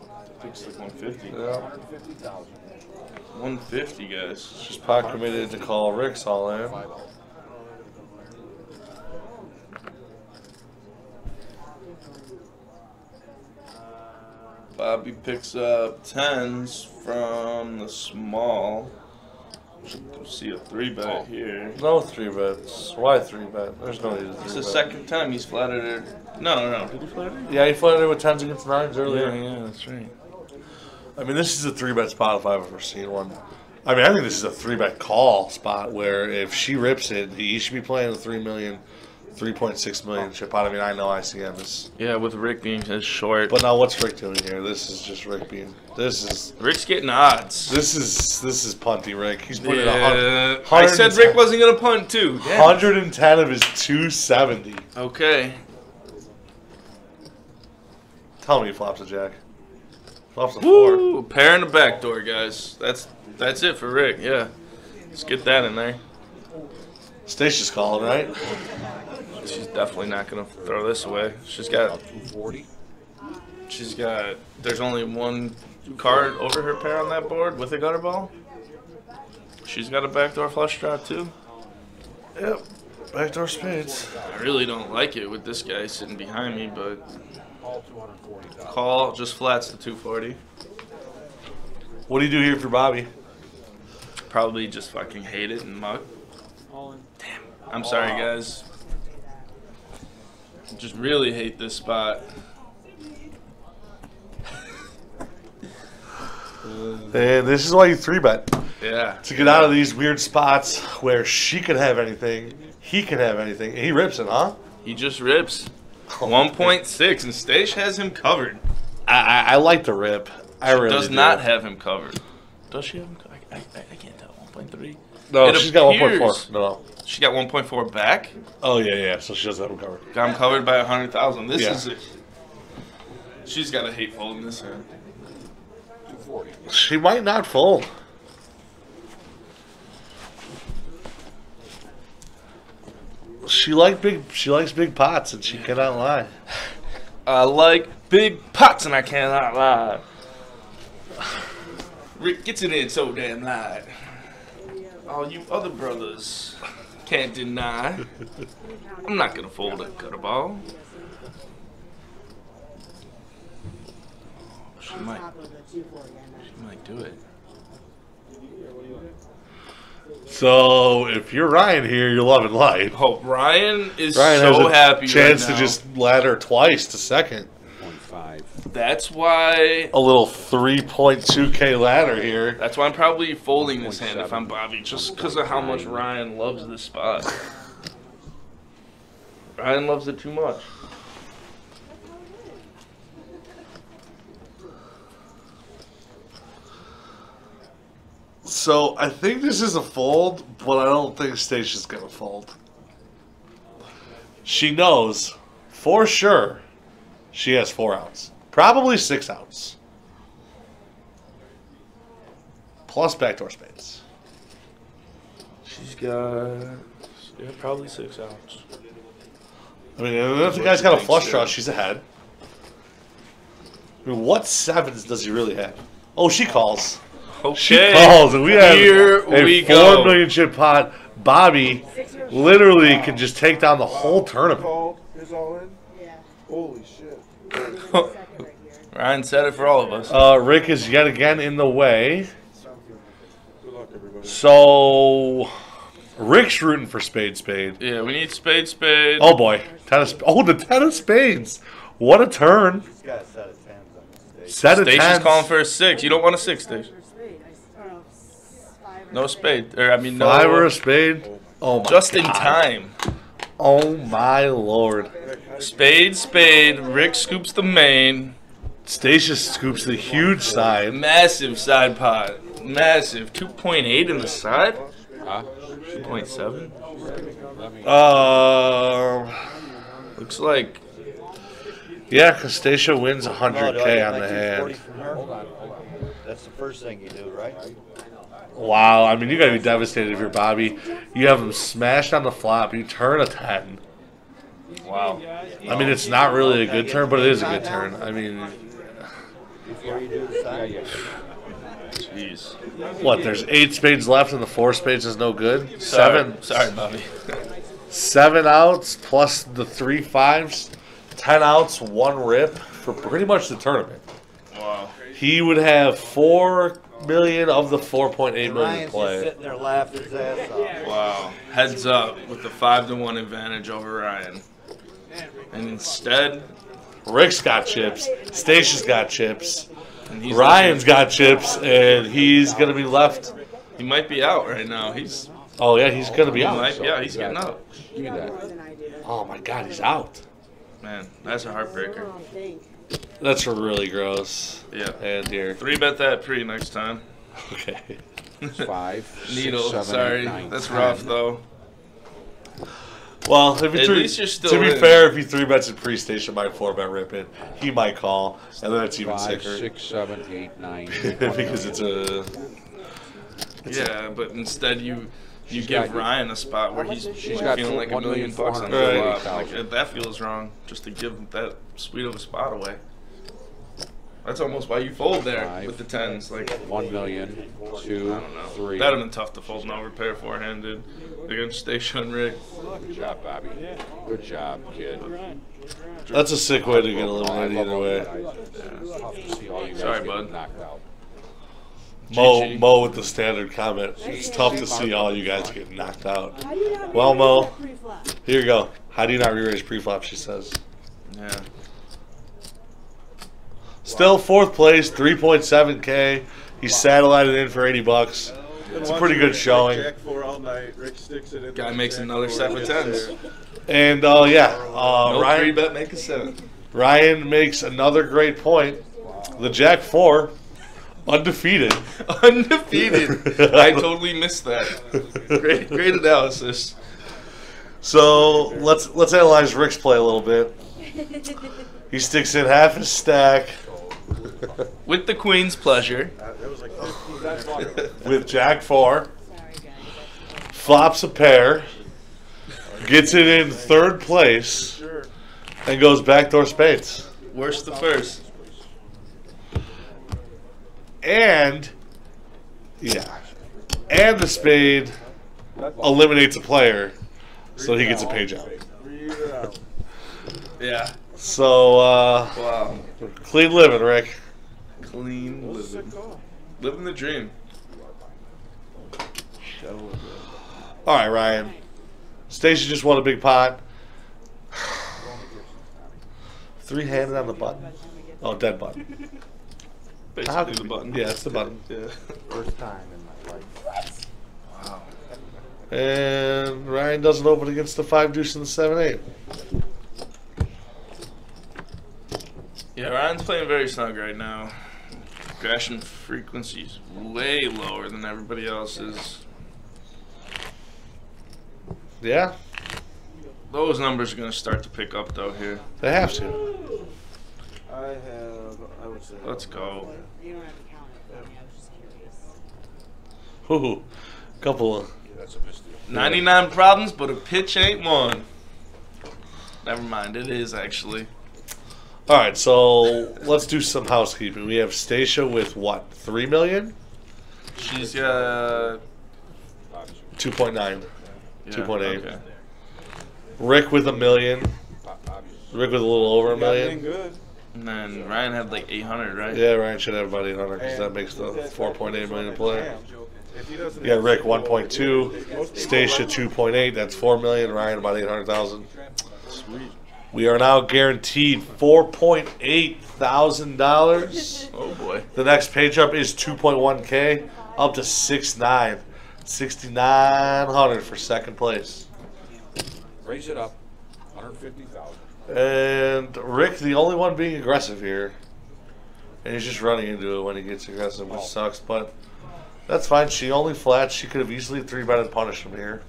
I think it's like 150. Yeah. 150, guys. She's pot committed to call Rick's all in. Bobby picks up 10s from the small. Should see a 3-bet here. No 3-bets. Why 3-bet? There's no need to 3-bet. It's the second time he's flattered her. No. Did he flatter her? Yeah, he flattered her with 10s against 9s earlier. Yeah, that's right. I mean, this is a 3-bet spot if I've ever seen one. I mean, I think this is a 3-bet call spot where if she rips it, he should be playing a 3 million, 3.6 million chip pot. I mean, I know ICM is. Yeah, with Rick being his short. But now what's Rick doing here? This is just Rick being. Rick's getting odds. This is punty Rick. He's putting in I said Rick wasn't gonna punt too. Damn. 110 of his 270. Okay. Tell me he flops a jack. Flops a 4. Woo! Pair in the back door, guys. That's it for Rick. Yeah. Let's get that in there. Stacia's calling, right? She's definitely not gonna throw this away. She's got 240. She's got. There's only one card over her pair on that board with a gutter ball. She's got a backdoor flush draw too. Yep. Backdoor spades. I really don't like it with this guy sitting behind me, but All 240. call just flats to 240. What do you do here for Bobby? Probably just fucking hate it and muck. All in. Damn. I'm sorry, guys. Just really hate this spot. And this is why you 3-bet. Yeah. To get out of these weird spots where she could have anything, he can have anything, and he rips it, huh? He just rips. 1.6, and Stash has him covered. I like the rip. I really does do. not have him covered. Does she have him covered? I can't tell. 1.3? No, It she's got appears- 1.4. No. She got 1.4 back. Oh, yeah. So she doesn't have him covered. Got him covered by 100,000. This Yeah. is it. She's got a hate folding this hand. 240. She might not fold. She likes big pots, and she cannot lie. I like big pots, and I cannot lie. Rick gets it in so damn light. All you other brothers can't deny. I'm not gonna fold a gutter ball. She might do it. So if you're Ryan here, you're loving life. Oh, Ryan is Ryan so has a happy chance right to now. just ladder twice to second. 0.5. That's why. A little 3.2K ladder here. That's why I'm probably folding this hand if I'm Bobby, just because of how much Ryan loves this spot. Ryan loves it too much. So I think this is a fold, but I don't think Stacia's gonna fold. She knows for sure she has 4 outs, probably 6 outs, plus backdoor spades. She's got probably 6 outs. I mean, if the guy's got a flush draw, she's ahead. I mean, what 7s does he really have? Oh, she calls. Okay. She calls, and we have Here a we 4 go. million chip pot. Bobby literally can just take down the whole tournament. Call is all in? Yeah. Holy shit. Second right here. Ryan said it for all of us. Rick is yet again in the way. Good luck, everybody. So Rick's rooting for spade. Yeah, we need spade. Oh boy, tennis. Oh, the 10 of spades. What a turn. He's got a set of 10s on the stage. Set of Stacy's 10s. calling for a 6. You don't want a 6, Stacy. Spade. I don't know, 5 or No 6. spade. Or, I mean, no. 5 or a spade. Oh my Just in God. time. Oh my lord. Spade. Rick scoops the main. Stacia scoops the huge side. Massive side pot. Massive. 2.8 in the side? Huh? 2.7? Looks like Yeah, because Stacia wins 100K on the hand. Hold on. That's the first thing you do, right? Wow, I mean, you got to be devastated if you're Bobby. You have him smashed on the flop. You turn a 10. wow. I mean, it's not really a good turn, but it is a good turn. I mean, Before you do the sign. Jeez. what? There's 8 spades left, and the 4 spades is no good. Sorry, Bobby. 7 outs plus the 3 5s, 10 outs, 1 rip for pretty much the tournament. Wow. He would have 4 million of the 4.8 million Ryan's just play. sitting there laughing his ass off. Wow. Heads up with the 5-1 advantage over Ryan. And instead, Rick's got chips. Stacia's got chips. and he's Ryan's got chips, and he's gonna be left. he might be out right now. He's Oh yeah, he's gonna be he out. might, yeah, he's getting out. More than I did. Oh my God, he's out. Man, that's a heartbreaker. Oh, thanks. That's really gross. Yeah. And here, 3-bet that pre next time. okay. 5, 6, Needle, 7, sorry. 8, 9, That's 10. rough though. Well, if At least you're still to be in. fair, if he 3-bets at pre-station, might 4-bet rip it. He might call, and then it's even 5, sicker 6, 7, 8, 9. because it's a. Yeah, but instead you She's give got- Ryan a spot where he's got feeling like $1 million on the Right. flop. Like, that feels wrong, just to give that sweet of a spot away. That's almost why you fold there 5, with the 10s. Like, 1 million, 2, I don't know. 3. That'd have been tough to fold an overpair forehand, dude. Against Stacia and Rick. Good job, Bobby. Good job, kid. That's a sick way to get eliminated either way. Tough to see all you guys Sorry, get bud. knocked out. GG. Mo with the standard comment. It's tough to see all you guys get knocked out. How do you not Well, Mo. re-raise that pre-flop? Here you go. How do you not re-raise pre-flop? She says. Yeah. Still 4th place, 3.7K. He's satellited in for $80. It's a pretty good showing. Jack 4 all night. Rick sticks it in. Guy with makes Jack another 4, set with gets 10s. there. And yeah, No Ryan 3-bet, make a 7. Ryan makes another great point. The Jack 4, undefeated. Undefeated. I totally missed that. Great analysis. So let's analyze Rick's play a little bit. He sticks in half his stack With the Queen's pleasure. That was like 15. with Jack 4, Sorry, guys. flops a pair, gets it in 3rd place, Sure. and goes backdoor spades. Worst to first. And the spade eliminates a player, so he gets a page out. Read it out. Yeah. So Wow. clean living, Rick. Clean Sick living. call. Living the dream. All right, Ryan. Stacia just won a big pot. 3-handed on the button. Oh, dead button. How Basically could the we- button. Yeah, it's the button. Yeah. First time in my life. Wow. And Ryan doesn't open against the 5-deuce and the 7-8. Yeah, Ryan's playing very snug right now. Crashing frequency's way lower than everybody else's. Yeah, Those numbers are going to start to pick up, though, here. they have to. I would say. Let's go. You don't have to count it. I was just curious. Ooh, couple of. Yeah, that's a mistake. 99 problems, but a pitch ain't one. Never mind, it is actually. All right, so let's do some housekeeping. We have Stacia with what? 3 million? She's 2.9. yeah, 2.8. okay. Rick with $1 million. Rick with a little over $1 Everything million. good. And then Ryan had like 800, right? Yeah, Ryan should have about 800 because that makes the 4.8 million play. If he doesn't You got have Rick 6, 1.2, Stacia 2.8. That's 4 million. Ryan about 800,000. Sweet. We are now guaranteed $4.8 thousand. Oh boy. The next page up is 2.1K, up to 6.9, 6,900 for second place. Raise it up. 150,000. And Rick, the only one being aggressive here, and he's just running into it when he gets aggressive, which sucks. But that's fine. She only flats. She could have easily 3-bet and punished him here.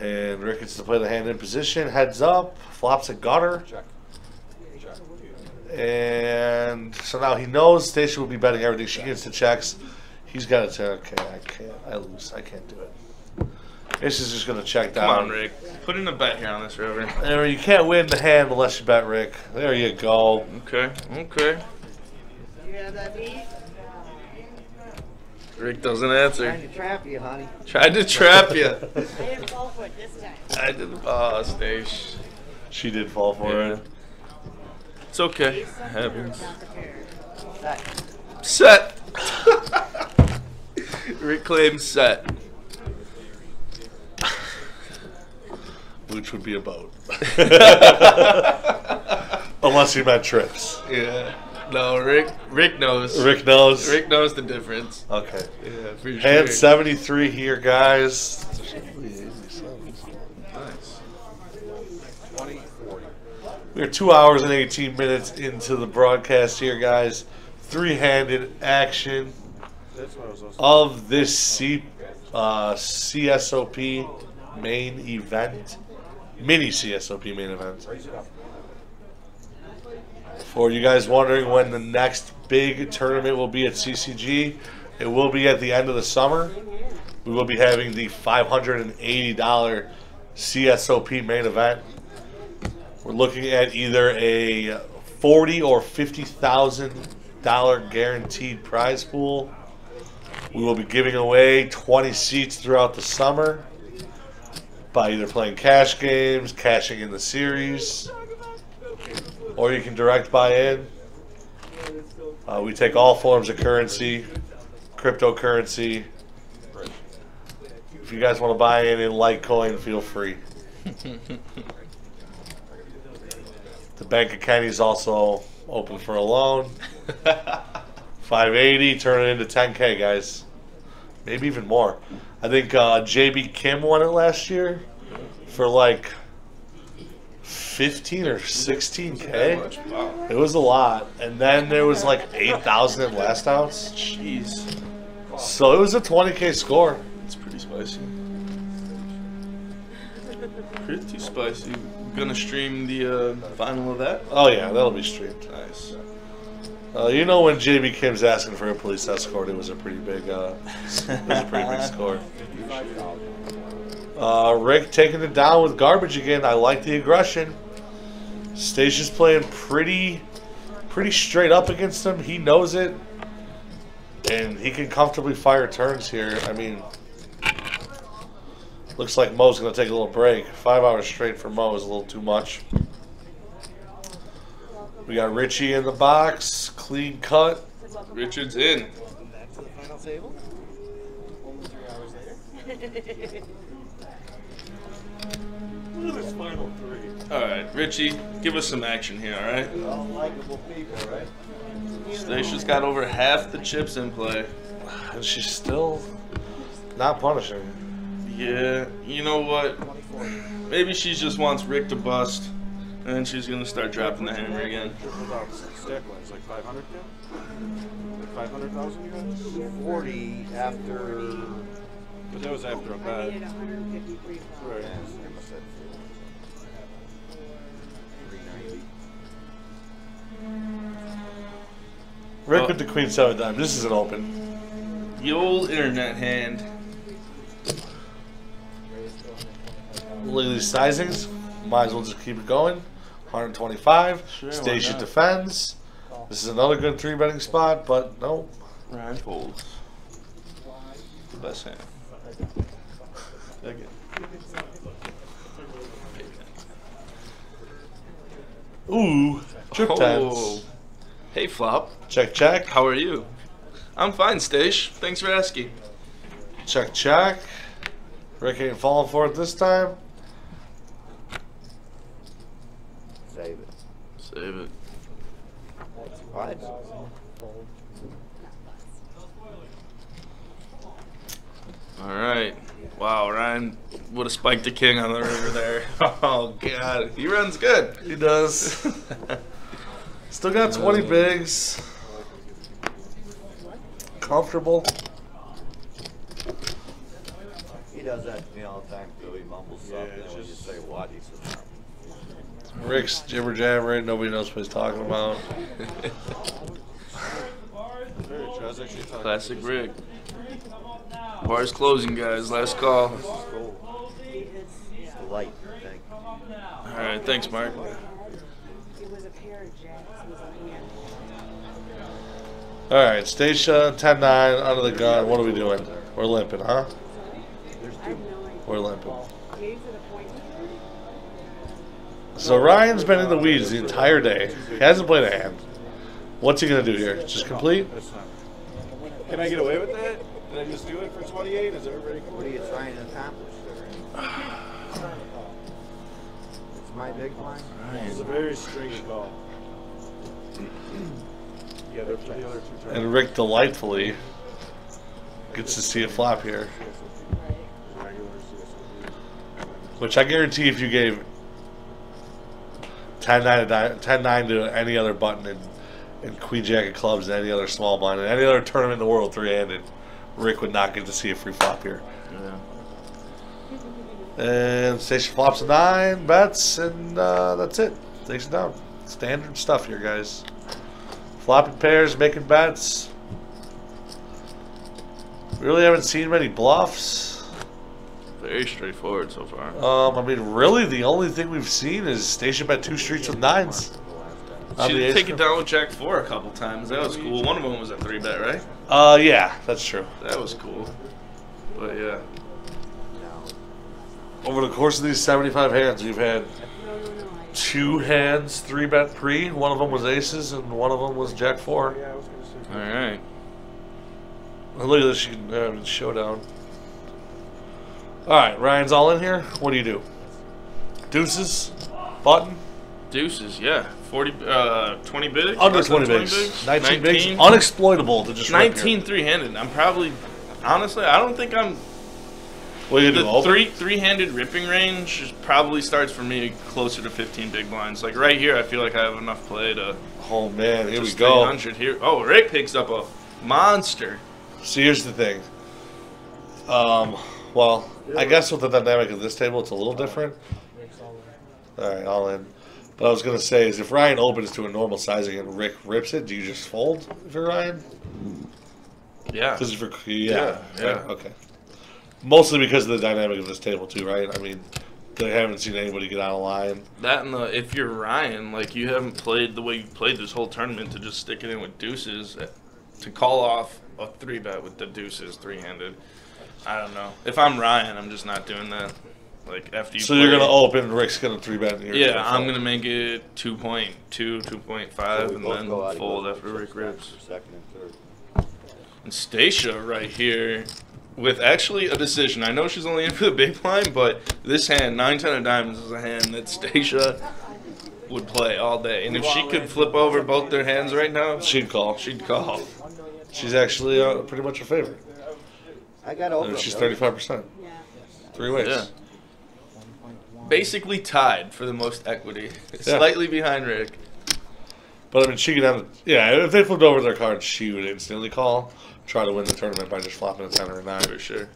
And Rick gets to play the hand in position. Heads up. Flops a gutter. Check. Check. And so now he knows Stacia will be betting everything. She gets the checks. He's got to say, okay, I can't. I lose. I can't do it. This is just going to check down. Come on, Rick. Put in a bet here on this river. There, you can't win the hand unless you bet Rick. There you go. Okay, okay. You have that beat? Rick doesn't answer. Trying to trap you, honey. Tried to trap you. I didn't fall for it this time. I didn't. Oh, Stace. She did fall for it. It's okay. Happens. Set. Set. Rick claims set. Which would be a boat. Unless you meant trips. Yeah. No, Rick knows. Rick knows. Rick knows the difference. Okay. Yeah, for sure. Hand 73 here, guys. Nice. 20-40. We're 2 hours and 18 minutes into the broadcast here, guys. Three-handed action That's what I was also. of this CSOP main event. Mini CSOP main event. Raise it up. For you guys wondering when the next big tournament will be at CCG, it will be at the end of the summer. We will be having the $580 CSOP main event. We're looking at either a $40,000 or $50,000 guaranteed prize pool. We will be giving away 20 seats throughout the summer by either playing cash games, cashing in the series, or you can direct buy in. We take all forms of currency, cryptocurrency. If you guys want to buy in Litecoin, feel free. The Bank of Kenny is also open for a loan. 580, turn it into 10K, guys. Maybe even more. I think JB Kim won it last year for like 15 or 16K. Wow. It was a lot. And then there was like 8,000 in last outs. Jeez. So it was a 20K score. It's pretty spicy. Pretty spicy. Gonna stream the final of that? Oh yeah, that'll be streamed. Nice. You know when JB Kim's asking for a police escort, it was a pretty big, score. Rick taking it down with garbage again. I like the aggression. Stacia's playing pretty straight up against him. He knows it, and he can comfortably fire turns here. I mean, looks like Mo's gonna take a little break. 5 hours straight for Mo is a little too much. We got Richie in the box, clean cut. Richard's in. Back to the final table. Only 3 hours later. Look at this final three. All right, Richie, give us some action here, all right? All likable people, right? Stacia's got over half the chips in play. And she's still not punishing. Yeah, you know what? Maybe she just wants Rick to bust, and then she's gonna start dropping the hammer again. About stack lines, like 500, yeah? Like 500,000 you guys? 40 after. But that was after a I bet. needed 153 for Right. Yeah, I must have 390. Rick with the queen 7 dime. This is an open. The old internet hand. Look at these sizings. Might as well just keep it going. 125. Sure, why Stacia not? defends. This is another good 3-betting spot, but no. Ryan folds. The best hand. Second. Ooh, trip tens. Oh. Hey, Flop. Check, check. How are you? I'm fine, Stace. Thanks for asking. Check, check. Rick ain't falling for it this time. Save it. Save it. Right. All right. Wow, Ryan would have spiked the king on the river there. Oh, God. He runs good. He does. Still got 20 bigs. Comfortable. He does that to me all the time too. He mumbles something, it's and when you just- say what, he says nothing. Rick's jibber jabbering. Nobody knows what he's talking about. Very true. I was actually talking Classic to Rick. Bar's closing, guys. Last call. It's the light, I think. All right, thanks, Mark. It was a pair of jacks. It was a hand. All right, Stacia, 10-9, under the gun. What are we doing? We're limping, huh? I have no idea. We're limping. Gave it a point. So Ryan's been in the weeds the entire day. He hasn't played a hand. What's he gonna do here? Just complete? That's not. Can I get away with that? Can I just do it for 28? Is everybody What are you trying to accomplish there? It's my big blind. It's a very strange call. Yeah, they're for the other two turns. And Rick delightfully gets to see a flop here. Regular CSOP. Which I guarantee if you gave 10-9 to any other button in Queen Jack of Clubs and any other small blind in any other tournament in the world three-handed, Rick would not get to see a free flop here. Yeah. And Station flops a 9, bets, and that's it. Takes it down. Standard stuff here, guys. Flopping pairs, making bets. Really haven't seen many bluffs. Very straightforward so far. I mean, really, the only thing we've seen is Station bet 2 streets with 9s. She did take it down with Jack 4 a couple times. That was cool. One of them was a 3-bet, right? Yeah, that's true. That was cool. But yeah. Over the course of these 75 hands, we've had 2 hands 3-bet pre. One of them was aces, and one of them was Jack 4. Yeah, I was going to say. All right. Look at this, you can showdown. All right, Ryan's all in here. What do you do? Deuces, button, Deuces, yeah. 20 bigs? under Less 20 than bigs, 19 bigs, 19? unexploitable to just rip 19 here. three-handed. I'm probably, honestly, I don't think I'm. What do you do? The Open? three-handed ripping range probably starts for me closer to 15 big blinds. Like right here, I feel like I have enough play to. Oh man, here we just go. 300 here. Oh, Rick picks up a monster. So here's the thing. Well, I guess with the dynamic of this table, it's a little different. All right, all in. But I was gonna say is if Ryan opens to a normal sizing and Rick rips it, do you just fold if you're Ryan? Yeah. Because if you're, Yeah. okay. Mostly because of the dynamic of this table too, right? I mean, they haven't seen anybody get out of line. That and if you're Ryan, like you haven't played the way you played this whole tournament to just stick it in with deuces, to call off a 3-bet with the deuces 3-handed. I don't know. If I'm Ryan, I'm just not doing that. Like after you. So you're gonna open, Rick's gonna 3-bet. And you're Yeah, gonna I'm fold. gonna make it 2.2, 2.5, and then fold after Rick rips. Second and third. And Stacia right here with actually a decision. I know she's only in for the big blind, but this hand, 9-10 of diamonds, is a hand that Stacia would play all day. And if she could flip over both their hands right now, She'd call. she'd call. She's actually pretty much a favorite. I got over. She's 35%. Yeah. 3 ways. Yeah. Basically tied for the most equity. Slightly behind Rick. But I mean, she could have. Yeah, if they flipped over their cards, she would instantly call. Try to win the tournament by just flopping a 10 or a 9. For sure.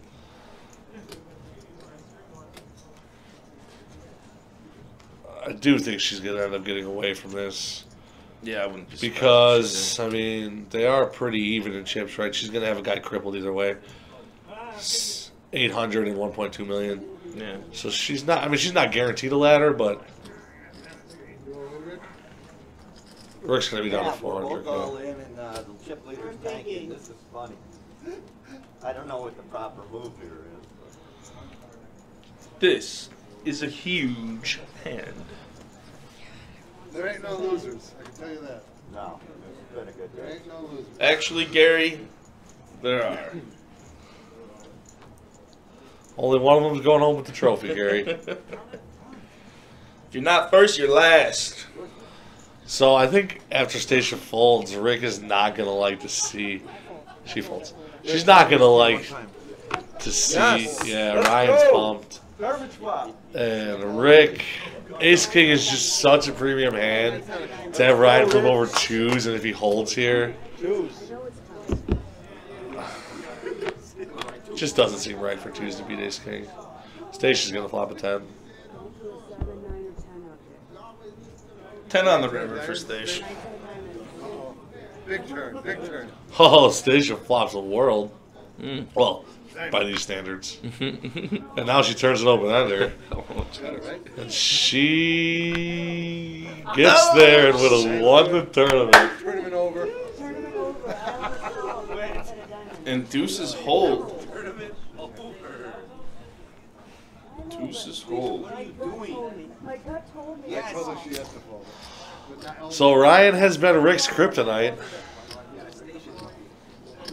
I do think she's going to end up getting away from this. Yeah, I wouldn't be surprised if she Because, I mean, they are pretty even in chips, right? She's going to have a guy crippled either way. 800 and 1.2 million. did. Yeah. So she's not, I mean, she's not guaranteed a ladder, but Rick's going to be down to Yeah, we're 400. both all in, and the chip leader's tanking. This is funny. I don't know what the proper move here is. This is a huge hand. There ain't no losers, I can tell you that. No, it's been a good There day. ain't no losers. Actually, Gary, there are. Only one of them's going home with the trophy, Gary. If you're not first, you're last. So I think after Stacia folds, Rick is not going to like to see. She folds. She's not going to like to see. Yes. Yeah, Let's Ryan's go. pumped. Garbage flop. And Rick, Ace King is just such a premium hand to have Ryan flip over 2s, and if he holds here, Choose. Just doesn't seem right for twos to beat ace king. Stacia's gonna flop a 10. 10 on the river for Station. Big turn, big turn. Oh, Stacia flops a world. Mm. Well, by these standards. And now she turns it open ender. And she gets there and would have won the tournament. Tournament over. And deuces hold. Deuces hold. My gut told me. I told her she has to fold. So Ryan has been Rick's kryptonite.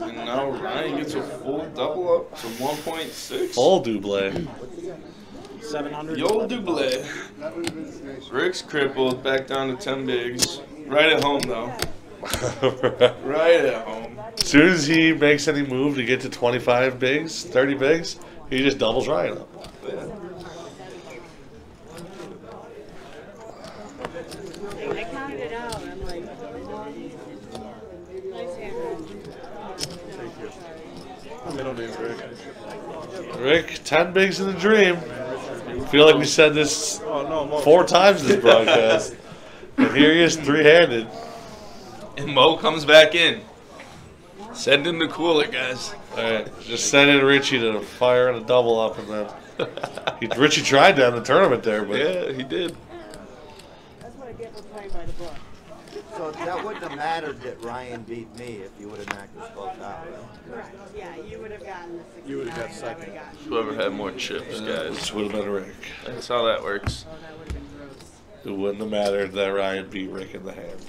And now Ryan gets a full double up to 1.6. Full double. 700. Yo double. That would have been Station. Rick's crippled, back down to 10 bigs. Right at home though. Right at home. As soon as he makes any move to get to 25 bigs, 30 bigs, he just doubles Ryan up. Yeah. I counted it out. I'm like, nice hand. Middle name, Rick. Rick, 10 bigs in the dream. I feel like we said this Oh, no, Mo. 4 times this broadcast. And here he is, 3-handed. And Mo comes back in. Send him to cool it, guys. Alright, just send in Richie to fire and a double up, and then Richie tried to end the tournament there, but Yeah, he did. That's what I get for playing by the book. So that wouldn't have mattered that Ryan beat me if you would have knocked us both out, right? Correct. Yeah, you would have gotten the 69. You would have got I second. would have gotten. Whoever had more chips, guys. this would have been Rick. That's how that works. Oh, that would have been gross. It wouldn't have mattered that Ryan beat Rick in the hand.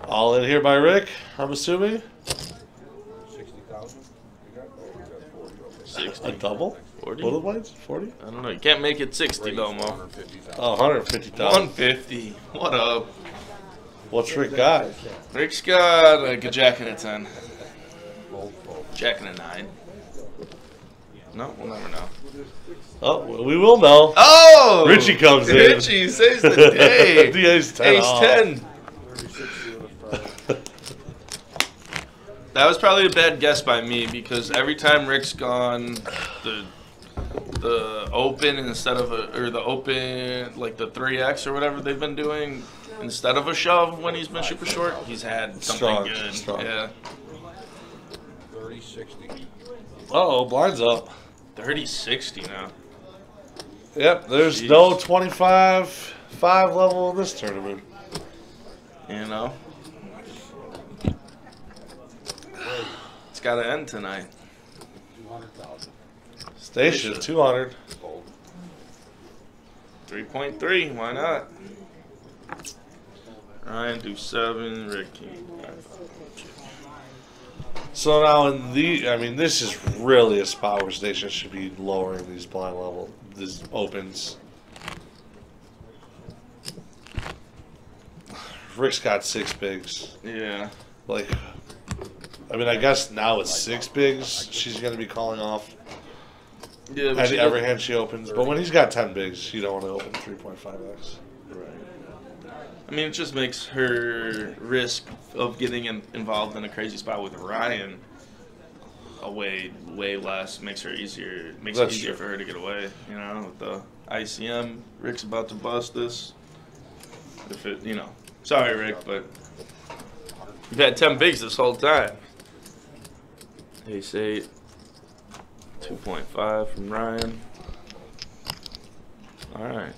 All in here by Rick, I'm assuming. 60,000? You got? Oh, you got 40. Okay. 60. A double? 40? Bullet blades? 40? I don't know. You can't make it 60 Raise though, Mo. 150,000. Oh, 150,000. 150. What up? What's Rick got? Rick's got like a jack and a 10. Fold, fold. Jack and a 9. No, we'll never know. Oh, well, we will know. Oh! Richie comes in. Richie saves the day. The ace 10. Ace off. 10. That was probably a bad guess by me because every time Rick's gone the open instead of the open like the 3x or whatever they've been doing instead of a shove when he's been super short, he's had something good. Strong. Yeah. 30-60. Uh-oh, blinds up. 30-60 now. Yep, there's Jeez. no 25-5 level in this tournament. You know? It's got to end tonight. 200,000. Station, 200. Fold. 3.3, why not? Ryan do 7, Rick King. So now in the, I mean, this is really a spot where Station should be lowering these blind level, these opens. Rick's got 6 bigs. Yeah. Like, I mean, I guess now with 6 bigs, she's going to be calling off Yeah, but at she every hand she opens. But when he's got 10 bigs, you don't want to open 3.5x. Right. I mean, it just makes her risk of getting involved in a crazy spot with Ryan way less. Makes her easier. Makes That's it easier true. for her to get away. You know, with the ICM, Rick's about to bust this. If it, you know, sorry, Rick, but you've had 10 bigs this whole time. Ace 8, 2.5 from Ryan. All right.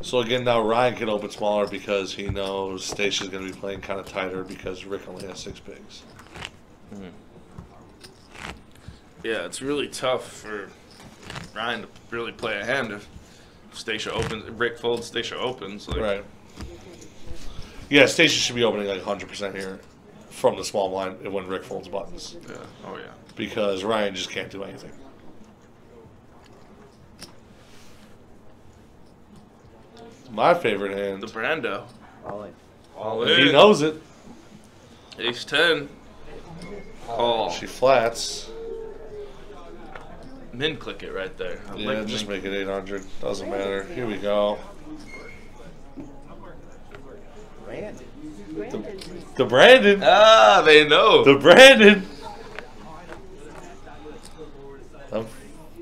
So again, now Ryan can open smaller because he knows Stacia's going to be playing kind of tighter because Rick only has 6 bigs. Yeah, it's really tough for Ryan to really play a hand if Stacia opens, Rick folds, Stacia opens. Like, Right. Yeah, Stacia should be opening like 100% here from the small blind when Rick folds buttons Yeah. Oh yeah. because Ryan just can't do anything. My favorite hand. The Brando. All in. All He in. knows it. Ace 10. Call. She flats. Min click it right there. I Yeah, like just min- make it 800. Doesn't matter. Here we go. The Brandon. Ah, they know. The Brandon.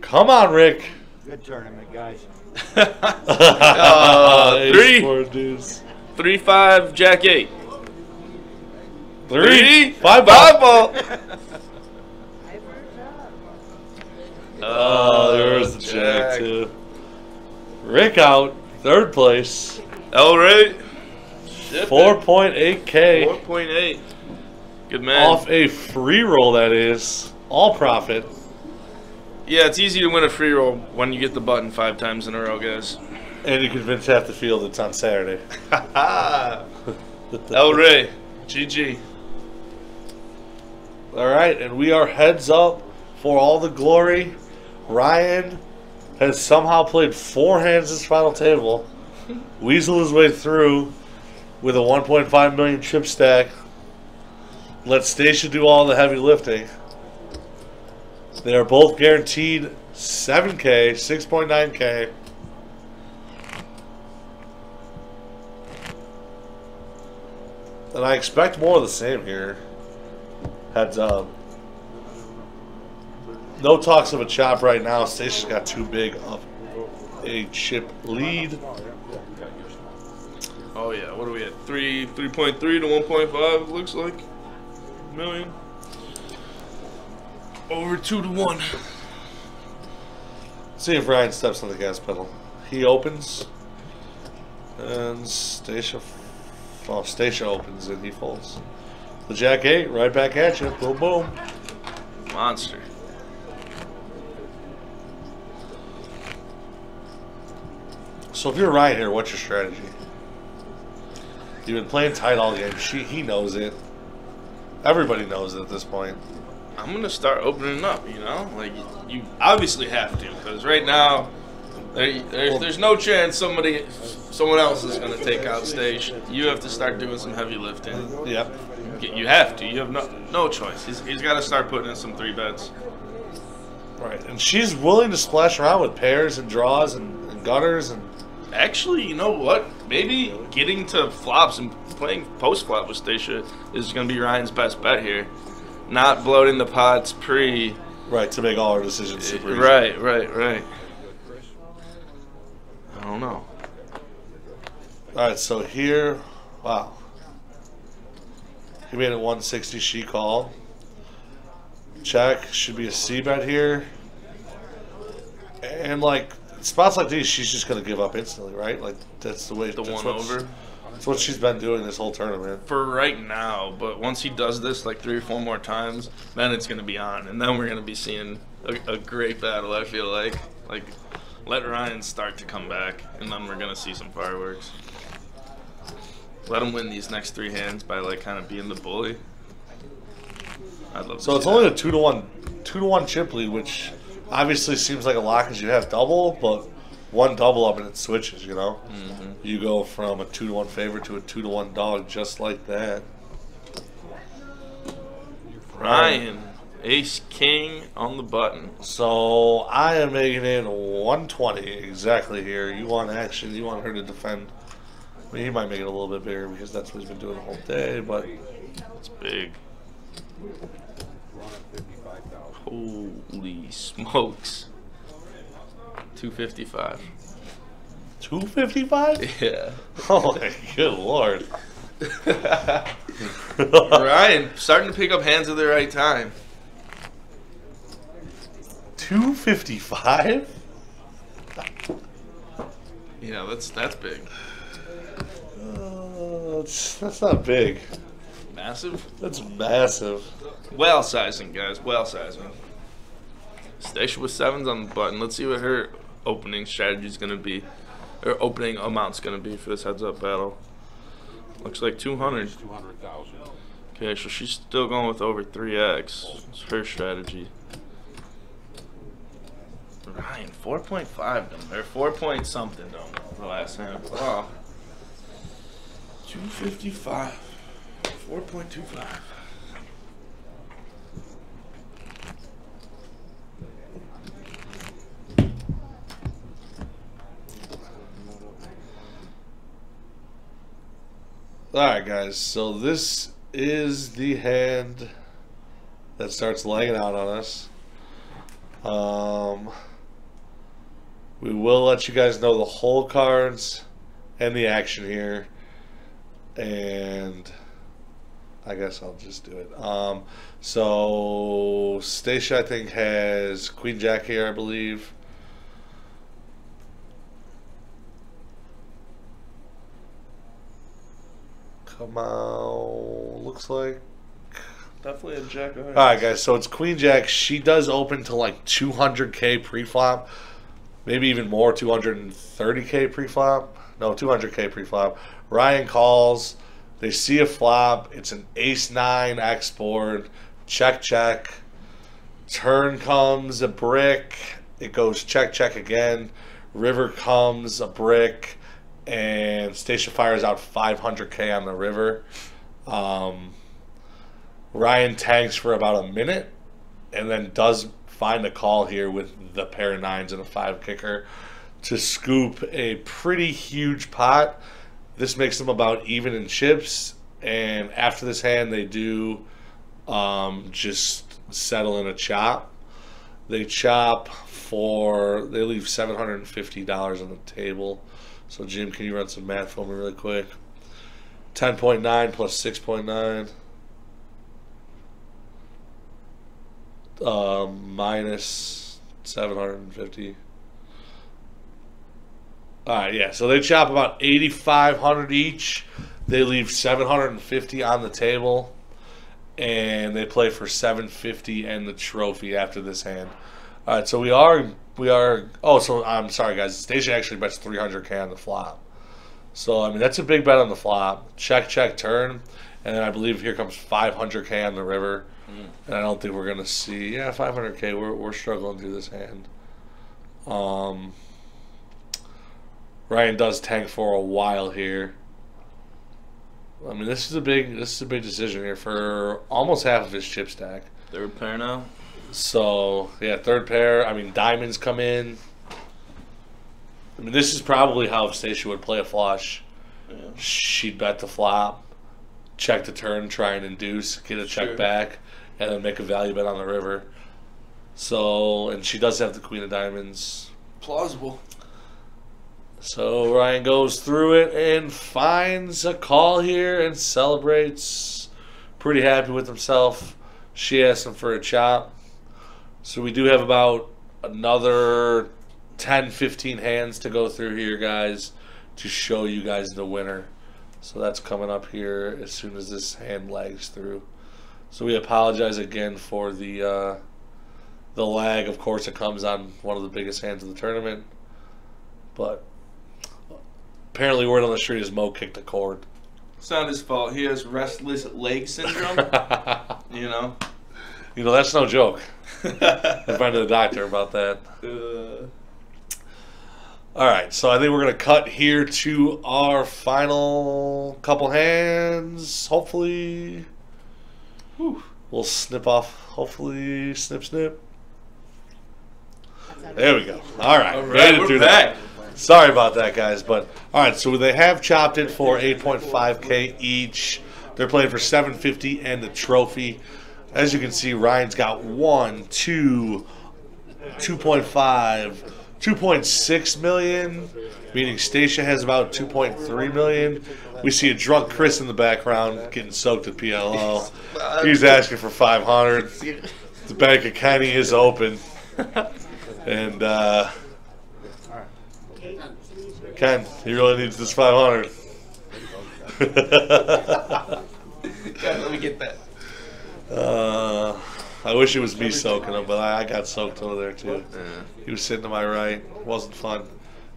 Come on, Rick. Good tournament, guys. 3, 5, Jack 8. 3, 5 ball. Oh, there's the Jack too. Rick out, third place. All right. 4.8K. 4.8. Good man. Off a free roll, that is. All profit. Yeah, it's easy to win a free roll when you get the button 5 times in a row, guys. And you convince half the field it's on Saturday. El Rey. GG. All right, and we are heads up for all the glory. Ryan has somehow played 4 hands this final table. Weasel his way through with a 1.5 million chip stack. Let Stacia do all the heavy lifting. They are both guaranteed 7K, 6.9K. And I expect more of the same here. Heads up. No talks of a chop right now. Stacia's got too big of a chip lead. Oh yeah, what are we at? 3.3 to 1.5 looks like million. Over 2 to 1. See if Ryan steps on the gas pedal. He opens, and Stacia opens and he folds. The Jack 8 right back at you. Boom, boom. Monster. So if you're Ryan here, what's your strategy? You've been playing tight all game. He knows it. Everybody knows it at this point. I'm gonna start opening up. You know, like you obviously have to, because right now there's no chance someone else is gonna take out Stage. You have to start doing some heavy lifting. Yep. You have to. You have no choice. He's got to start putting in some 3 bets. Right, and she's willing to splash around with pairs and draws and gutters and. Actually, you know what? Maybe getting to flops and playing post flop with Stacia is going to be Ryan's best bet here. Not bloating the pots pre. Right, to make all our decisions super easy. Right. I don't know. Alright, so here, wow. He made it 160, she called. Check, should be a C bet here. And like, spots like these, she's just going to give up instantly, right? Like, that's the way. The one over. That's what she's been doing this whole tournament. For right now, but once he does this like 3 or 4 more times, then it's going to be on. And then we're going to be seeing a great battle, I feel like. Like, let Ryan start to come back, and then we're going to see some fireworks. Let him win these next 3 hands by like kind of being the bully. I'd love to So it's only a 2 to 1 chip lead, which obviously seems like a lot because you have double, but one double up and it switches, you know? Mm-hmm. You go from a 2 to 1 favorite to a 2 to 1 dog just like that. Ryan, ace king on the button. So I am making it 120 exactly here. You want action, you want her to defend. I mean, he might make it a little bit bigger because that's what he's been doing the whole day, but it's big. Holy smokes. 255. 255? Yeah. Oh my good lord. Ryan starting to pick up hands at the right time. 255? Yeah, that's big. That's not big. Massive? That's massive. Whale sizing, guys. Whale sizing. Stacia with 7s on the button. Let's see what her opening strategy is going to be. Her opening amount's going to be for this heads-up battle. Looks like 200. 200,000. Okay, so she's still going with over 3x. It's her strategy. Ryan, 4.5 done. Or 4 point something done the last hand. Wow. 255. 4.25. Alright guys, so this is the hand that starts laying out on us. We will let you guys know the whole cards and the action here, and I guess I'll just do it. So Stacia, I think, has Queen Jack here, I believe. Come on, looks like Definitely a Jack. all right, guys. So it's Queen Jack. She does open to like 200K pre-flop, maybe even more, 230K pre-flop. No, 200K pre-flop. Ryan calls. They see a flop. It's an ace-9 X board. Check, check. Turn comes a brick. It goes check, check again. River comes a brick, and Stacia fires out 500K on the river. Ryan tanks for about a minute and then does find a call here with the pair of 9s and a 5 kicker to scoop a pretty huge pot. This makes them about even in chips, and after this hand they do just settle in a chop. They chop for, they leave $750 on the table. So Jim, can you run some math for me really quick? 10.9 plus 6.9 minus 750. Alright, yeah, so they chop about 8,500 each. They leave 750 on the table, and they play for 750 and the trophy after this hand. Alright, so we are oh, so I'm sorry guys, Stacia actually bets 300K on the flop. So I mean that's a big bet on the flop. Check, check, turn, and then I believe here comes 500K on the river. And I don't think we're gonna see, yeah, 500K. We're struggling through this hand. Ryan does tank for a while here. I mean, this is a big decision here for almost half of his chip stack. Third pair now. So yeah, third pair. I mean, diamonds come in. I mean, this is probably how Stacia would play a flush. Yeah. She'd bet the flop, check the turn, try and induce, get a check back, and then make a value bet on the river. So, and she does have the queen of diamonds. Plausible. So Ryan goes through it and finds a call here and celebrates. Pretty happy with himself. She asks him for a chop. So we do have about another 10, 15 hands to go through here, guys, to show you guys the winner. So that's coming up here as soon as this hand lags through. So we apologize again for the lag. Of course, it comes on one of the biggest hands of the tournament. But apparently word on the street is Mo kicked the cord. It's not his fault. He has restless leg syndrome. You know? You know, that's no joke. I went to the doctor about that. All right, so I think we're going to cut here to our final couple hands. Hopefully, we'll snip off. Hopefully, snip, snip. There we go. All right, we're back. Sorry about that, guys. But all right, so they have chopped it for 8.5K each. They're playing for 750 and the trophy. As you can see, Ryan's got 1, 2, 2.5, 2.6 million, meaning Stacia has about 2.3 million. We see a drunk Chris in the background getting soaked at PLO. He's asking for 500. The bank of Kenny is open. And Ken, he really needs this 500. Let me get that. I wish it was me soaking him, but I got soaked over there too. Yeah. He was sitting to my right. Wasn't fun.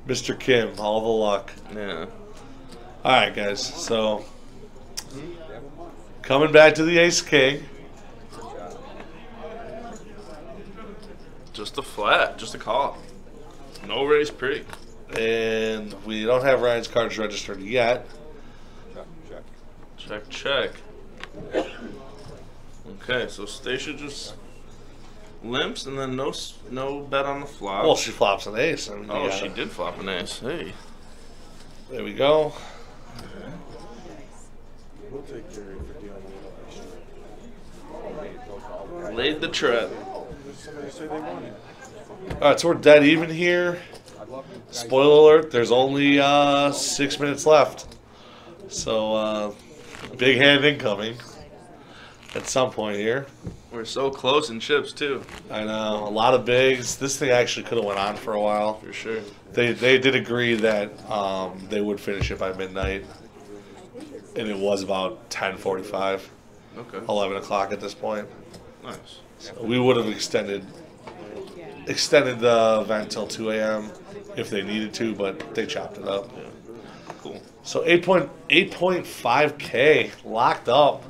Mr. Kim, all the luck. Yeah. All right, guys. So coming back to the Ace King. Just a flat, just a call. No raise pre. And we don't have Ryan's cards registered yet. Check, check. Okay, so Stacia just limps and then no bet on the flop. Well, she flops an ace. I mean, oh, she did flop an ace. Hey. There we go. We'll take Jerry for dealing with Laid the trap. Somebody say they won it. All right, so we're dead even here. Spoiler alert, there's only 6 minutes left. So, big hand incoming at some point here. We're so close in chips, too. I know, a lot of bigs. This thing actually could have went on for a while. For sure. They did agree that they would finish it by midnight. And it was about 10:45, Okay. 11 o'clock at this point. Nice. So we would have extended the event till 2 a.m. if they needed to, but they chopped it up. Yeah. Cool. So 8.5K locked up.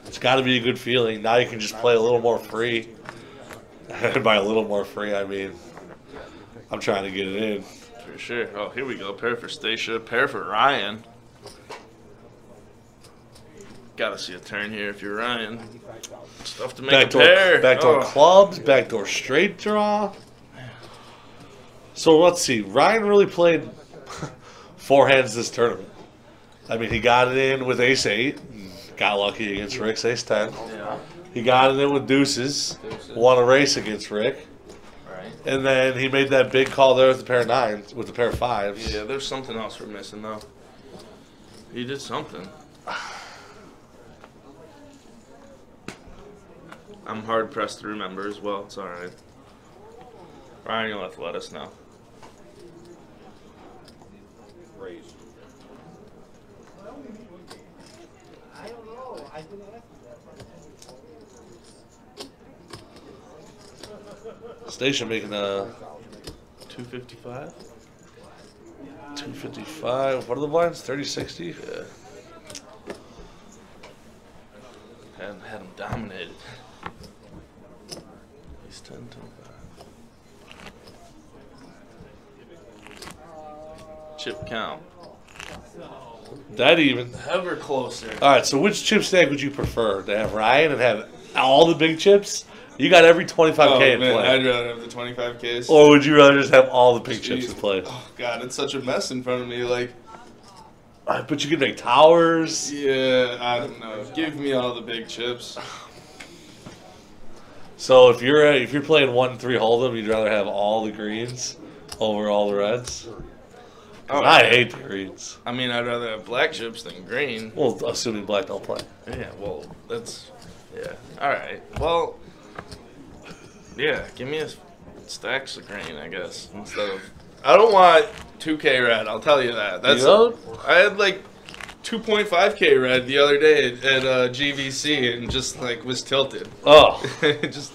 It's got to be a good feeling. Now you can just play a little more free. And by a little more free, I mean I'm trying to get it in. For sure. Oh, here we go. Pair for Stacia. Pair for Ryan. Got to see a turn here if you're Ryan. Stuff to make a pair. Backdoor clubs, backdoor straight draw. So let's see. Ryan really played 4 hands this tournament. I mean, he got it in with ace-8. Got lucky against Rick's ace-10. Yeah. He got it in with deuces. Won a race against Rick. Right. And then he made that big call there with the pair of 9s, with the pair of 5s. Yeah, there's something else we're missing, though. He did something. I'm hard pressed to remember as well. It's all right. Ryan, you'll have to let us know. Raise. Station making a 255. 255. What are the blinds? 30-60? Yeah. Had him dominated. He's 10, 25. Chip count. That even. Ever closer. All right, so which chip stack would you prefer? To have Ryan and have all the big chips? You got every 25K in man, play. I'd rather have the 25Ks. Or would you rather just have all the big chips in Jeez. play? Oh, God, it's such a mess in front of me. Like, But you could make towers. yeah, I don't know. Give me all the big chips. So if you're playing 1-3 hold'em, you'd rather have all the greens over all the reds. Oh, I hate the greens. I mean, I'd rather have black chips than green. Well, assuming black don't play. Yeah, well, that's... Yeah. All right. Well, yeah, give me a stacks of green, I guess, instead of... I don't want 2K red, I'll tell you that. That's I had, like, 2.5K red the other day at GVC and just, like, was tilted. Oh. Just...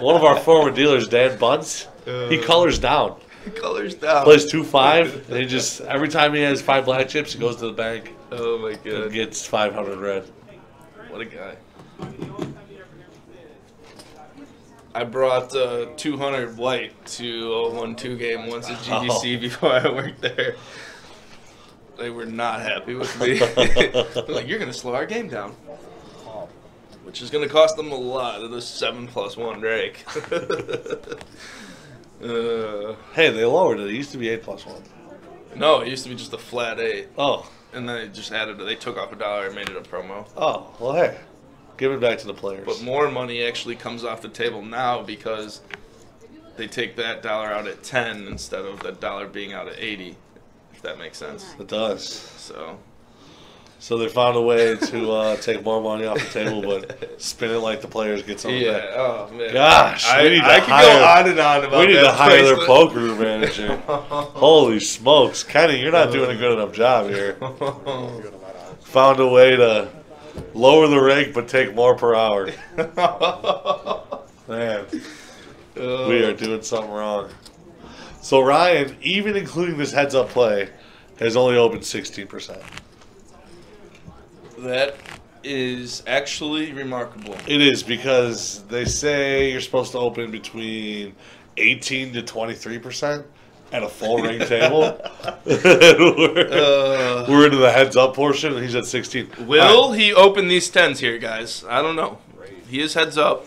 One of our former dealers, Dan Bunce, he colors down. Colors down. Plays 2-5, and he just, every time he has 5 black chips, he goes to the bank. Oh, my God. And gets 500 red. What a guy. I brought 200 white to a 1-2 game once at GDC before I worked there. They were not happy with me. They're like, you're going to slow our game down. Which is going to cost them a lot of the 7+1 Drake. Hey, they lowered it. It used to be 8+1. No, it used to be just a flat 8. Oh. And then they just added it. They took off $1 and made it a promo. Oh, well, hey. Give it back to the players. But more money actually comes off the table now because they take that dollar out at 10 instead of that dollar being out at 80, if that makes sense. It does. So they found a way to take more money off the table, but spin it like the players get something back. Oh, man. Gosh, I we need to could go on and on about that. We need to hire their placement. poker room manager. Holy smokes. Kenny, you're not doing a good enough job here. Found a way to lower the rake but take more per hour. Man, we are doing something wrong. So Ryan, even including this heads-up play, has only opened 16%. That is actually remarkable. It is, because they say you're supposed to open between 18 to 23% at a full ring table. We're into the heads-up portion, and he's at 16. Will he open these 10s here, guys? I don't know. He is heads up.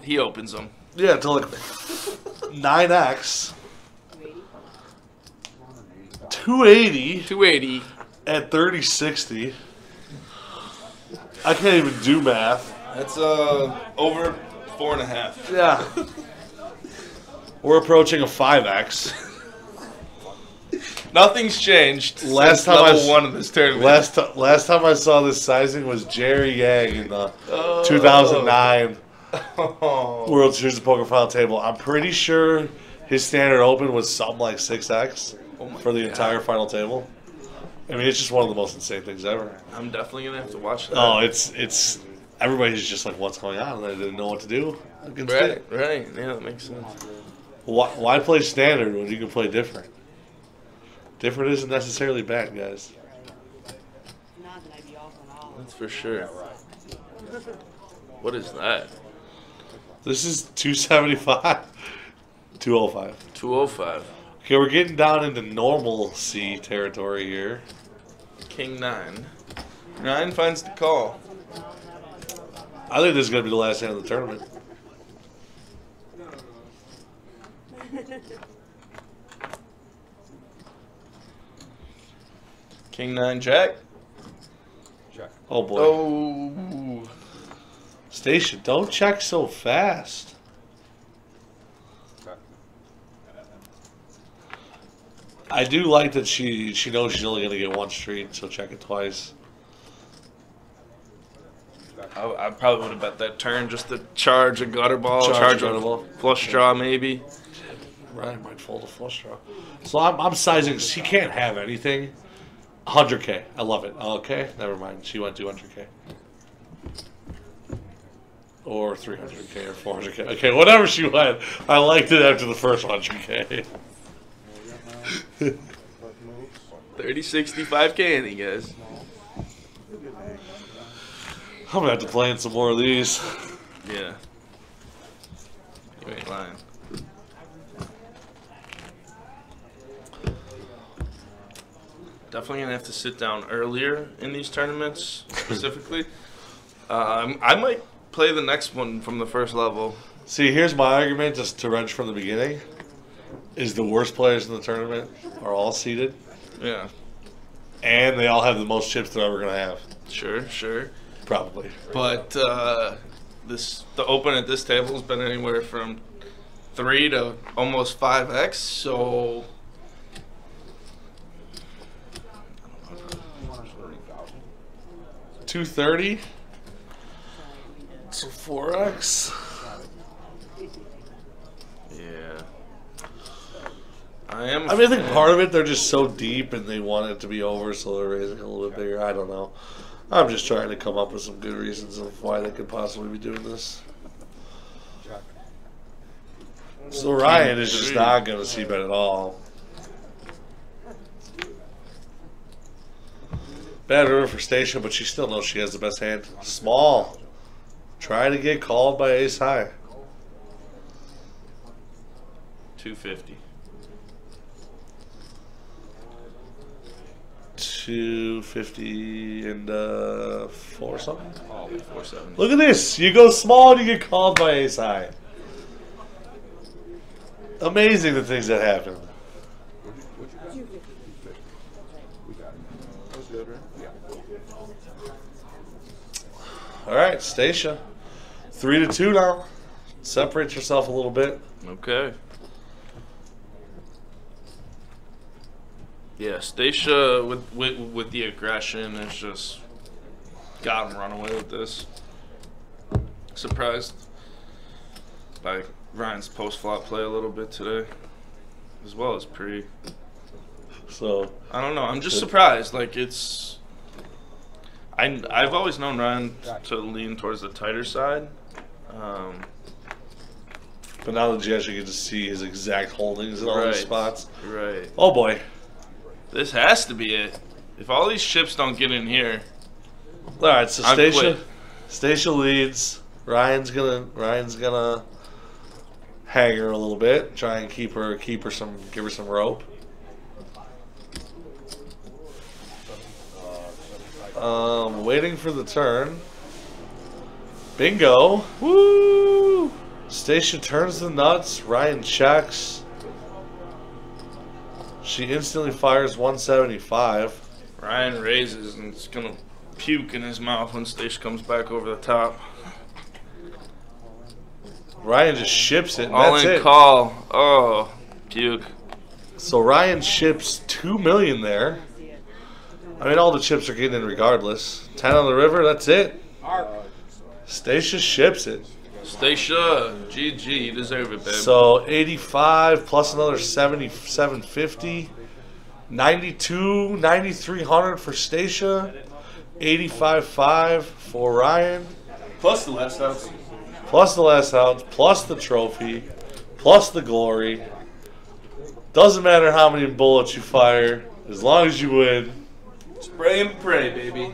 He opens them. Yeah, to like 9x. 280. 280. At 30-60. I can't even do math. That's over 4.5. Yeah. We're approaching a 5x. Nothing's changed Last since time level 1 of this tournament. Last time I saw this sizing was Jerry Yang in the 2009 World Series of Poker Final Table. I'm pretty sure his standard open was something like 6x for the entire final table. I mean, it's just one of the most insane things ever. I'm definitely gonna have to watch that. Oh, it's everybody's just like, what's going on? They didn't know what to do. Right. Yeah, that makes sense. Why play standard when you can play different? Different isn't necessarily bad, guys. That's for sure. What is that? This is 275. 205. 205. Okay, we're getting down into normalcy territory here. King 9. 9 finds the call. I think this is going to be the last hand of the tournament. King 9 Jack. Check. Oh boy. Oh. Station, don't check so fast. Check. I do like that she knows she's only going to get one street, so check it twice. I probably would have bet that turn just to charge a gutter ball, charge a gutter ball. flush draw maybe. Ryan might fold a flush draw. So I'm sizing. She can't have anything. 100K. I love it. Okay, never mind. She went 200K. Or 300K or 400K. Okay, whatever she went. I liked it after the first 100K. 30-65 I guess. I'm going to have to play in some more of these. Yeah. You ain't lying. Definitely going to have to sit down earlier in these tournaments, specifically. I might play the next one from the first level. See, here's my argument, just to wrench from the beginning, is the worst players in the tournament are all seeded. Yeah. And they all have the most chips they're ever going to have. Sure. Probably. But the open at this table has been anywhere from 3 to almost 5x, so 230 to 4x. yeah. I think part of it, they're just so deep and they want it to be over, so they're raising a little bit bigger. I don't know. I'm just trying to come up with some good reasons of why they could possibly be doing this. So Ryan is just not going to see bet at all. Bad river for Stacia, but she still knows she has the best hand. Small. Try to get called by ace high. 250. 250 and 4 something. Oh, 470. Look at this. You go small and you get called by ace high. Amazing the things that happen. All right, Stacia. 3 to 2 now. Separate yourself a little bit. Okay. Yeah, Stacia with the aggression has just got him run away with this. Surprised by Ryan's post flop play a little bit today, as well as pre. So I don't know. I'm just surprised. Like it's. I've always known Ryan to lean towards the tighter side. But now that you actually get to see his exact holdings in all these spots. Right. Oh boy. This has to be it. If all these chips don't get in here. All right, so Stacia leads. Ryan's gonna hang her a little bit, try and give her some rope. Waiting for the turn. Bingo. Woo! Stacia turns the nuts. Ryan checks. She instantly fires 175. Ryan raises and it's gonna puke in his mouth when Stacia comes back over the top. Ryan just ships it. And All that's in it. call. Oh, puke. So Ryan ships $2 million there. I mean, all the chips are getting in regardless. 10 on the river. That's it. Stacia ships it. Stacia, GG, you deserve it, babe. So 85 plus another 7750, 92, 9300 for Stacia, 85.5 for Ryan, Plus the last outs. plus the last out, plus the trophy, plus the glory. Doesn't matter how many bullets you fire, as long as you win. Spray and pray, baby.